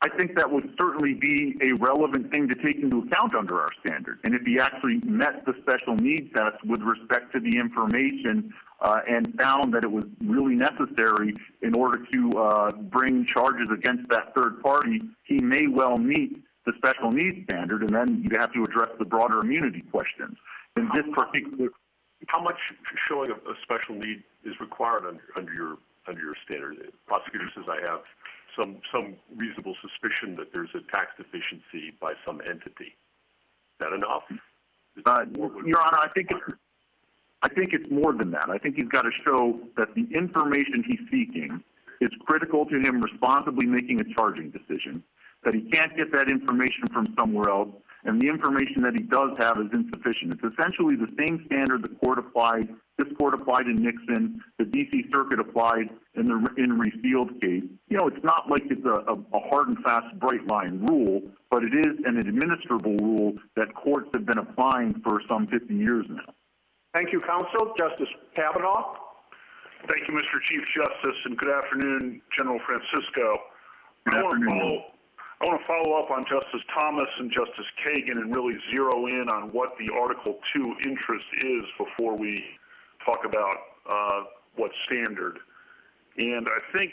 S15: I think that would certainly be a relevant thing to take into account under our standard. And if he actually met the special needs test with respect to the information and found that it was really necessary in order to bring charges against that third party, he may well meet the special needs standard, and then you'd have to address the broader immunity questions. In this particular,
S10: how much showing of a special need is required under your standard? The prosecutor says I have some reasonable suspicion that there's a tax deficiency by some entity. Is that enough?
S15: Your Honor, I think it's more than that. I think he's got to show that the information he's seeking is critical to him responsibly making a charging decision, that he can't get that information from somewhere else, and the information that he does have is insufficient. It's essentially the same standard the court applied, this court applied in Nixon, the D.C. Circuit applied in the Refield case. You know, it's not like it's a hard and fast bright line rule, but it is an administrable rule that courts have been applying for some 50 years now.
S2: Thank you, counsel. Justice Kavanaugh.
S11: Thank you, Mr. Chief Justice, and good afternoon, General Francisco. I want to follow up on Justice Thomas and Justice Kagan and really zero in on what the Article 2 interest is before we talk about what standard. And I think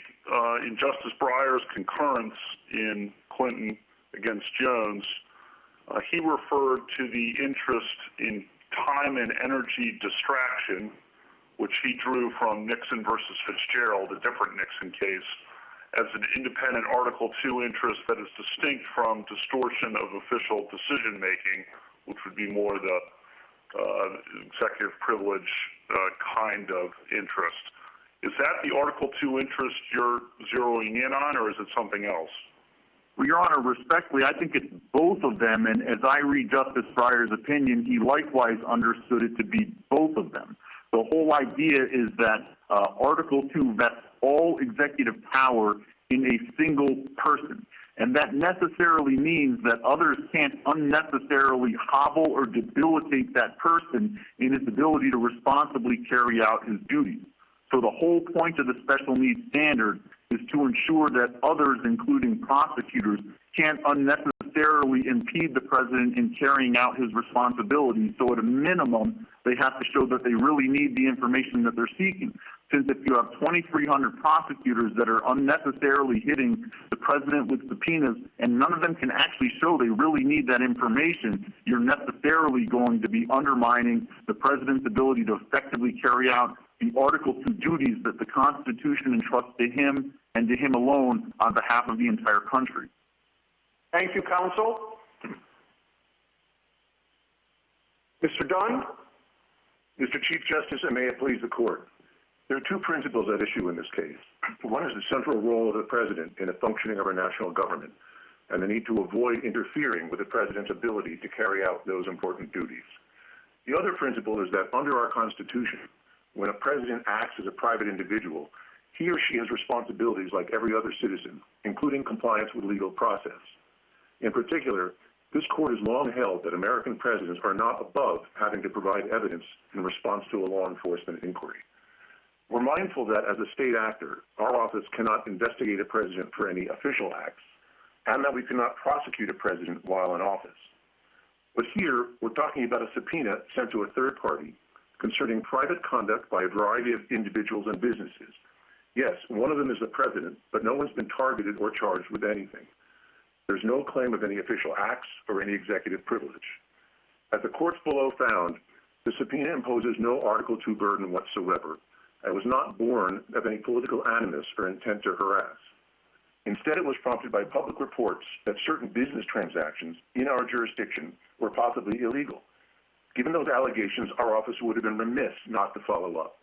S11: in Justice Breyer's concurrence in Clinton against Jones, he referred to the interest in time and energy distraction, which he drew from Nixon versus Fitzgerald, a different Nixon case, as an independent Article 2 interest that is distinct from distortion of official decision-making, which would be more the executive privilege kind of interest. Is that the Article 2 interest you're zeroing in on, or is it something else?
S15: Well, Your Honor, respectfully, I think it's both of them, and as I read Justice Breyer's opinion, he likewise understood it to be both of them. The whole idea is that Article 2 vests all executive power in a single person. And that necessarily means that others can't unnecessarily hobble or debilitate that person in his ability to responsibly carry out his duties. So the whole point of the special needs standard is to ensure that others, including prosecutors, can't unnecessarily impede the president in carrying out his responsibilities. So at a minimum, they have to show that they really need the information that they're seeking. Since if you have 2,300 prosecutors that are unnecessarily hitting the president with subpoenas and none of them can actually show they really need that information, you're necessarily going to be undermining the president's ability to effectively carry out the Article 2 duties that the Constitution entrusts to him and to him alone on behalf of the entire country.
S2: Thank you, counsel. Mr. Dunn?
S16: Mr. Chief Justice, and may it please the Court, there are two principles at issue in this case. One is the central role of the President in the functioning of our national government, and the need to avoid interfering with the President's ability to carry out those important duties. The other principle is that under our Constitution, when a President acts as a private individual, he or she has responsibilities like every other citizen, including compliance with legal process. In particular, this Court has long held that American presidents are not above having to provide evidence in response to a law enforcement inquiry. We're mindful that as a state actor, our office cannot investigate a president for any official acts, and that we cannot prosecute a president while in office. But here, we're talking about a subpoena sent to a third party concerning private conduct by a variety of individuals and businesses. Yes, one of them is the president, but no one's been targeted or charged with anything. There's no claim of any official acts or any executive privilege. As the courts below found, the subpoena imposes no Article II burden whatsoever, and was not born of any political animus or intent to harass. Instead, it was prompted by public reports that certain business transactions in our jurisdiction were possibly illegal. Given those allegations, our office would have been remiss not to follow up.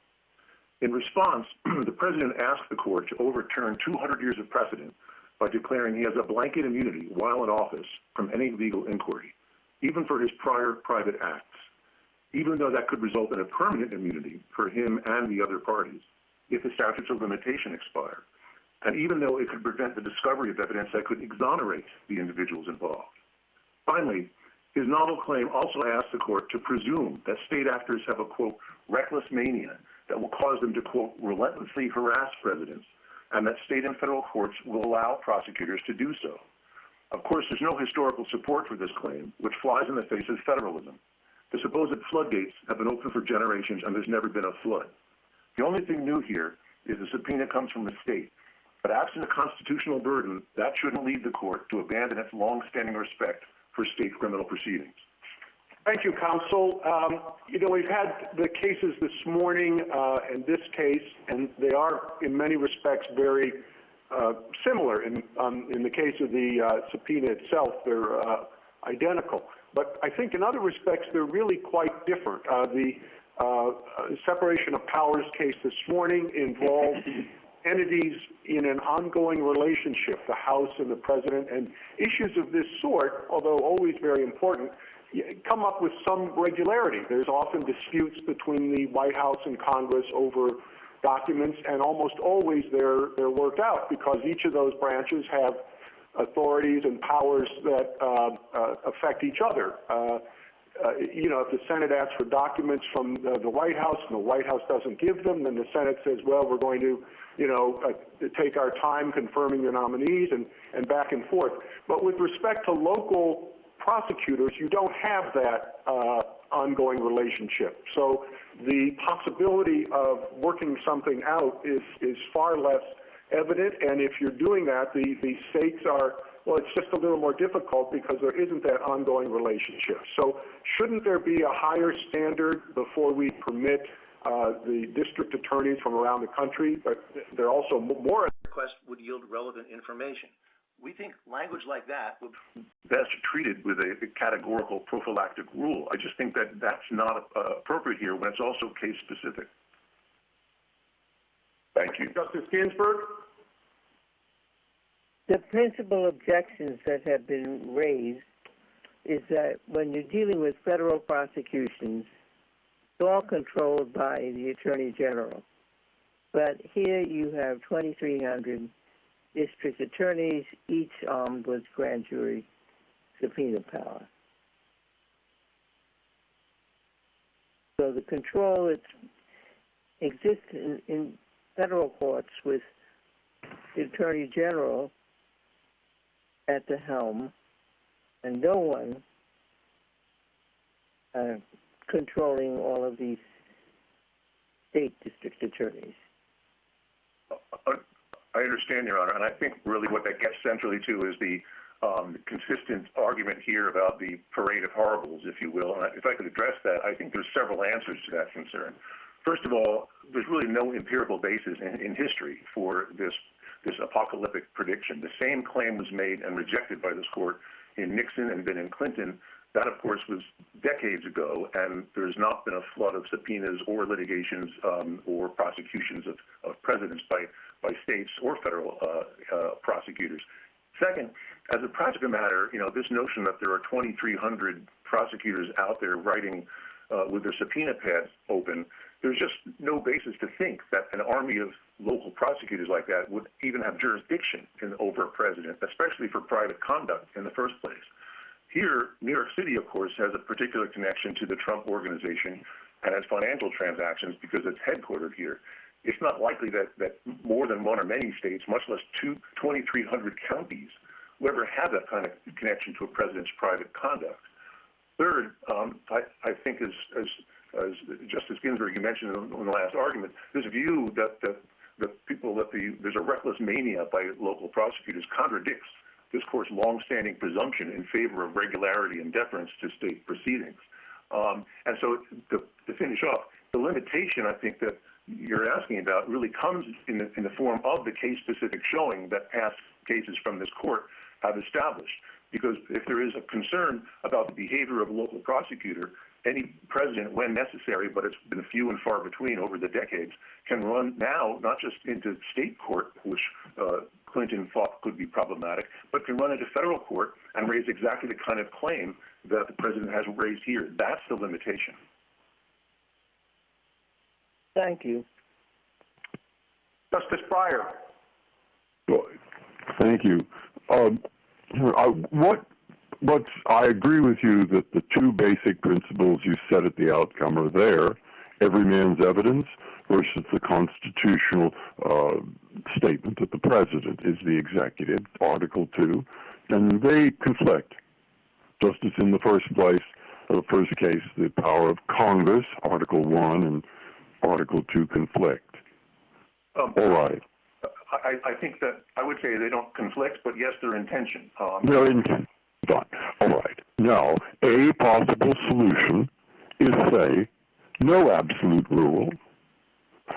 S16: In response, the President asked the Court to overturn 200 years of precedent by declaring he has a blanket immunity while in office from any legal inquiry, even for his prior private acts, even though that could result in a permanent immunity for him and the other parties if the statutes of limitation expire, and even though it could prevent the discovery of evidence that could exonerate the individuals involved. Finally, his novel claim also asks the Court to presume that state actors have a, quote, reckless mania that will cause them to, quote, relentlessly harass presidents, and that state and federal courts will allow prosecutors to do so. Of course, there's no historical support for this claim, which flies in the face of federalism. The supposed floodgates have been open for generations, and there's never been a flood. The only thing new here is the subpoena comes from the state. But absent a constitutional burden, that shouldn't lead the Court to abandon its long-standing respect for state criminal proceedings.
S2: Thank you, counsel. We've had the cases this morning and this case, and they are in many respects very similar. In the case of the subpoena itself, they're identical. But I think in other respects, they're really quite different. The separation of powers case this morning involved entities in an ongoing relationship, the House and the President, and issues of this sort, although always very important, come up with some regularity. There's often disputes between the White House and Congress over documents, and almost always they're worked out because each of those branches have authorities and powers that affect each other. If the Senate asks for documents from the White House and the White House doesn't give them, then the Senate says, well, we're going to, take our time confirming the nominees and back and forth. But with respect to local prosecutors, you don't have that ongoing relationship. So the possibility of working something out is far less evident, and if you're doing that, the stakes are, well, it's just a little more difficult because there isn't that ongoing relationship. So shouldn't there be a higher standard before we permit the district attorneys from around the country, but they're also more
S17: request would yield relevant information. We think language like that would
S16: best treated with a categorical prophylactic rule. I just think that that's not appropriate here when it's also case specific.
S5: Thank you.
S2: Justice Ginsburg?
S4: The principal objections that have been raised is that when you're dealing with federal prosecutions, it's all controlled by the Attorney General. But here you have 2,300 district attorneys, each armed with grand jury subpoena power. So the control exists in federal courts with the Attorney General at the helm and no one controlling all of these state district attorneys.
S16: I understand, Your Honor, and I think really what that gets centrally to is the consistent argument here about the parade of horribles, if you will. And if I could address that, I think there's several answers to that concern. First of all, there's really no empirical basis in history for this apocalyptic prediction. The same claim was made and rejected by this court in Nixon and then in Clinton. That, of course, was decades ago, and there's not been a flood of subpoenas or litigations or prosecutions of presidents by states or federal prosecutors. Second, as a practical matter, this notion that there are 2,300 prosecutors out there writing with their subpoena pads open, there's just no basis to think that an army of local prosecutors like that would even have jurisdiction over a president, especially for private conduct in the first place. Here, New York City, of course, has a particular connection to the Trump organization and its financial transactions because it's headquartered here. It's not likely that more than one or many states, much less 2,300 counties, will ever have that kind of connection to a president's private conduct. Third, I think as Justice Ginsburg, you mentioned in the last argument, this view that there's a reckless mania by local prosecutors contradicts this court's longstanding presumption in favor of regularity and deference to state proceedings. And so to finish off, the limitation I think that you're asking about really comes in the form of the case-specific showing that past cases from this court have established. Because if there is a concern about the behavior of a local prosecutor, any president, when necessary, but it's been few and far between over the decades, can run now not just into state court, which Clinton thought could be problematic, but can run into federal court and raise exactly the kind of claim that the president has raised here. That's the limitation.
S4: Thank you.
S2: Justice Breyer.
S6: Thank you. I agree with you that the two basic principles you set at the outcome are there: every man's evidence versus the constitutional statement that the president is the executive, Article 2, and they conflict. Just as in the first case, the power of Congress, Article 1 and Article 2 conflict. All right.
S16: I think that I would say they don't conflict, but yes, they're in tension.
S6: They're in tension. Fine. All right. Now, a possible solution is, say, no absolute rule,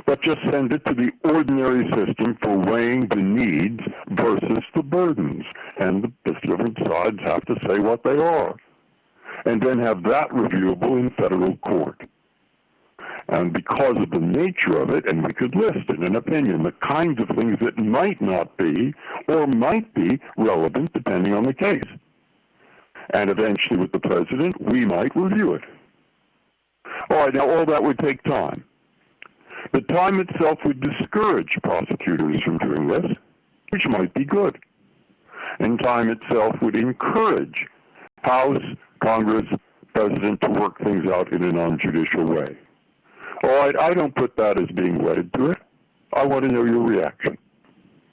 S6: but just send it to the ordinary system for weighing the needs versus the burdens. And the different sides have to say what they are. And then have that reviewable in federal court. And because of the nature of it, and we could list in an opinion the kinds of things that might not be or might be relevant depending on the case. And eventually with the president, we might review it. All right, now all that would take time. The time itself would discourage prosecutors from doing this, which might be good. And time itself would encourage House, Congress, President to work things out in a non-judicial way. All right, I don't put that as being wedded to it. I want to know your reaction.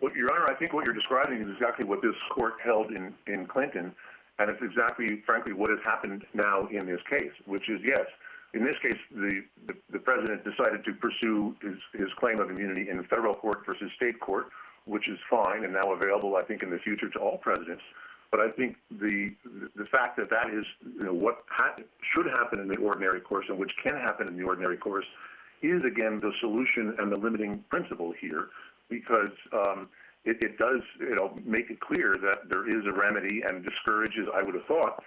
S16: Well, Your Honor, I think what you're describing is exactly what this court held in Clinton, and it's exactly, frankly, what has happened now in this case, which is, yes, in this case, the president decided to pursue his claim of immunity in federal court versus state court, which is fine and now available, I think, in the future to all presidents. But I think the fact that that is what should happen in the ordinary course and which can happen in the ordinary course is, again, the solution and the limiting principle here, because it does make it clear that there is a remedy and discourages, I would have thought,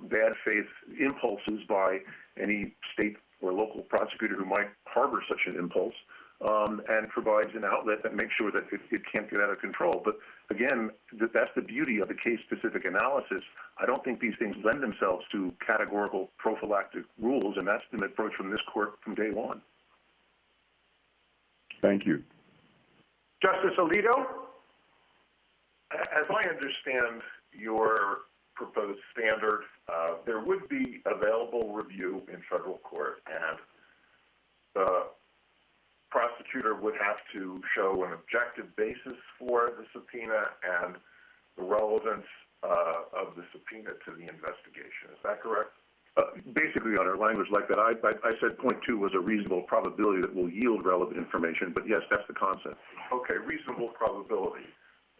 S16: bad faith impulses by any state or local prosecutor who might harbor such an impulse, and provides an outlet that makes sure that it can't get out of control. But again, that's the beauty of the case-specific analysis. I don't think these things lend themselves to categorical prophylactic rules, and that's been the approach from this court from day one.
S6: Thank you.
S2: Justice Alito?
S7: As I understand your proposed standard, there would be available review in federal court, and the prosecutor would have to show an objective basis for the subpoena and the relevance of the subpoena to the investigation. Is that correct?
S16: Basically, under language like that, I said point 2 was a reasonable probability that will yield relevant information, but yes, that's the concept.
S7: Okay, reasonable probability.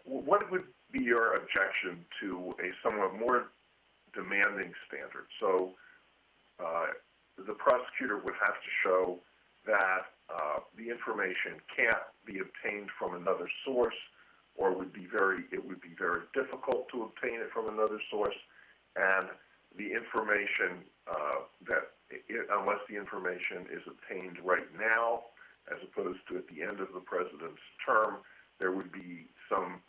S7: What would be your objection to a somewhat more demanding standard? So the prosecutor would have to show that the information can't be obtained from another source, or it would be very difficult to obtain it from another source, and the information unless the information is obtained right now, as opposed to at the end of the president's term, there would be some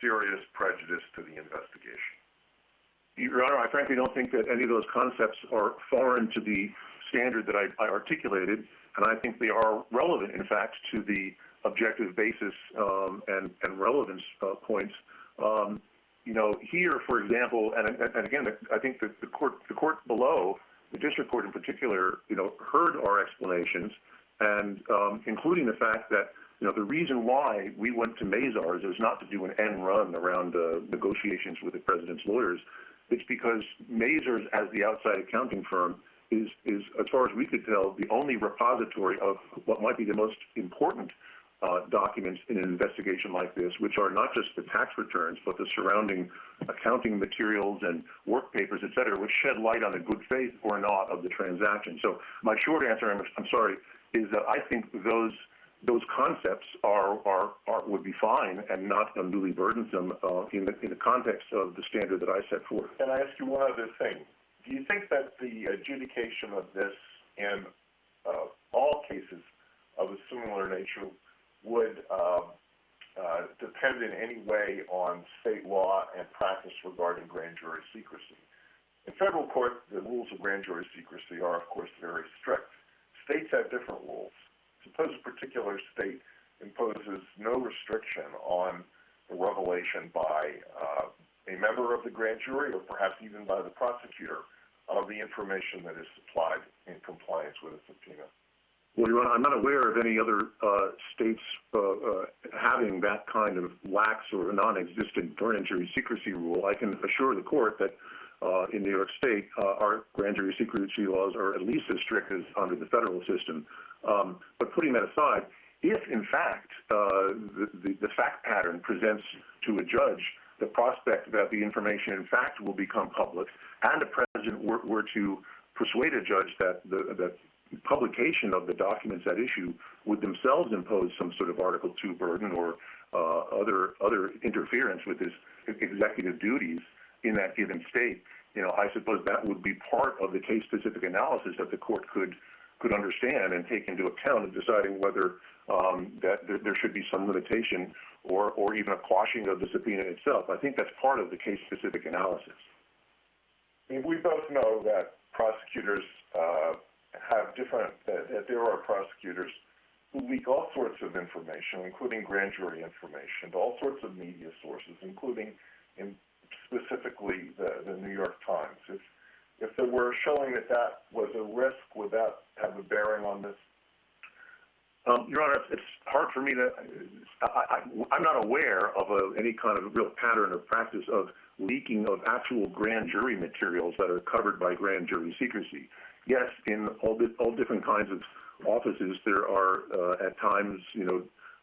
S7: serious prejudice to the investigation.
S16: Your Honor, I frankly don't think that any of those concepts are foreign to the standard that I articulated, and I think they are relevant, in fact, to the objective basis and relevance points. Here, for example, and again, I think that the court below, the district court in particular, heard our explanations, and including the fact that the reason why we went to Mazars is not to do an end run around negotiations with the president's lawyers. It's because Mazars, as the outside accounting firm, is, as far as we could tell, the only repository of what might be the most important documents in an investigation like this, which are not just the tax returns, but the surrounding accounting materials and work papers, et cetera, which shed light on the good faith or not of the transaction. So my short answer, I'm sorry, is that I think those concepts would be fine and not unduly burdensome in the context of the standard that I set forth.
S7: Can I ask you one other thing? Do you think that the adjudication of this in all cases of a similar nature would depend in any way on state law and practice regarding grand jury secrecy? In federal court, the rules of grand jury secrecy are, of course, very strict. States have different rules. Suppose a particular state imposes no restriction on the revelation by a member of the grand jury or perhaps even by the prosecutor of the information that is supplied in compliance with a subpoena.
S16: Well, Your Honor, I'm not aware of any other states having that kind of lax or non-existent grand jury secrecy rule. I can assure the court that in New York State, our grand jury secrecy laws are at least as strict as under the federal system. But putting that aside, if in fact the fact pattern presents to a judge the prospect that the information in fact will become public, and the president were to persuade a judge that the publication of the documents at issue would themselves impose some sort of Article II burden or other interference with his executive duties in that given state, I suppose that would be part of the case-specific analysis that the court could understand and take into account in deciding whether that there should be some limitation or even a quashing of the subpoena itself. I think that's part of the case-specific analysis.
S7: I mean, we both know that prosecutors have that there are prosecutors who leak all sorts of information, including grand jury information, to all sorts of media sources, including specifically the New York Times. If there were showing that was a risk, would that have a bearing on this?
S16: Your Honor, it's hard for me to, I'm not aware of any kind of real pattern or practice of leaking of actual grand jury materials that are covered by grand jury secrecy. Yes, in all different kinds of offices, there are at times,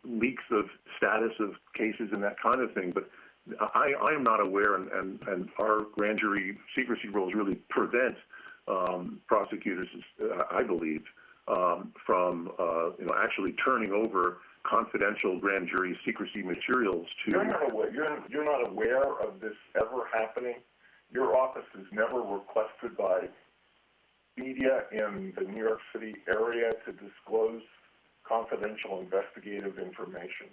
S16: leaks of status of cases and that kind of thing, but I am not aware, and our grand jury secrecy rules really prevent prosecutors, I believe, from actually turning over confidential grand jury secrecy materials to.
S7: You're not aware of this ever happening? Your office is never requested by media in the New York City area to disclose confidential investigative information?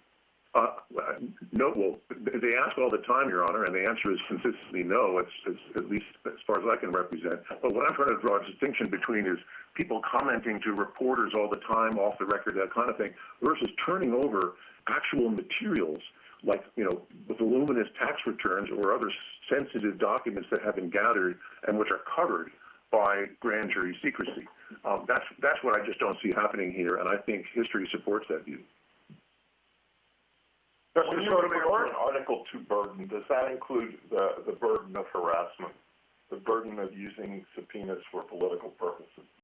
S16: No, well, they ask all the time, Your Honor, and the answer is consistently no, at least as far as I can represent. But what I'm trying to draw a distinction between is people commenting to reporters all the time, off the record, that kind of thing, versus turning over actual materials like, voluminous tax returns or other sensitive documents that have been gathered and which are covered by grand jury secrecy. That's what I just don't see happening here, and I think history supports that view.
S7: When you refer to an Article II burden, does that include the burden of harassment, the burden of using subpoenas for political purposes?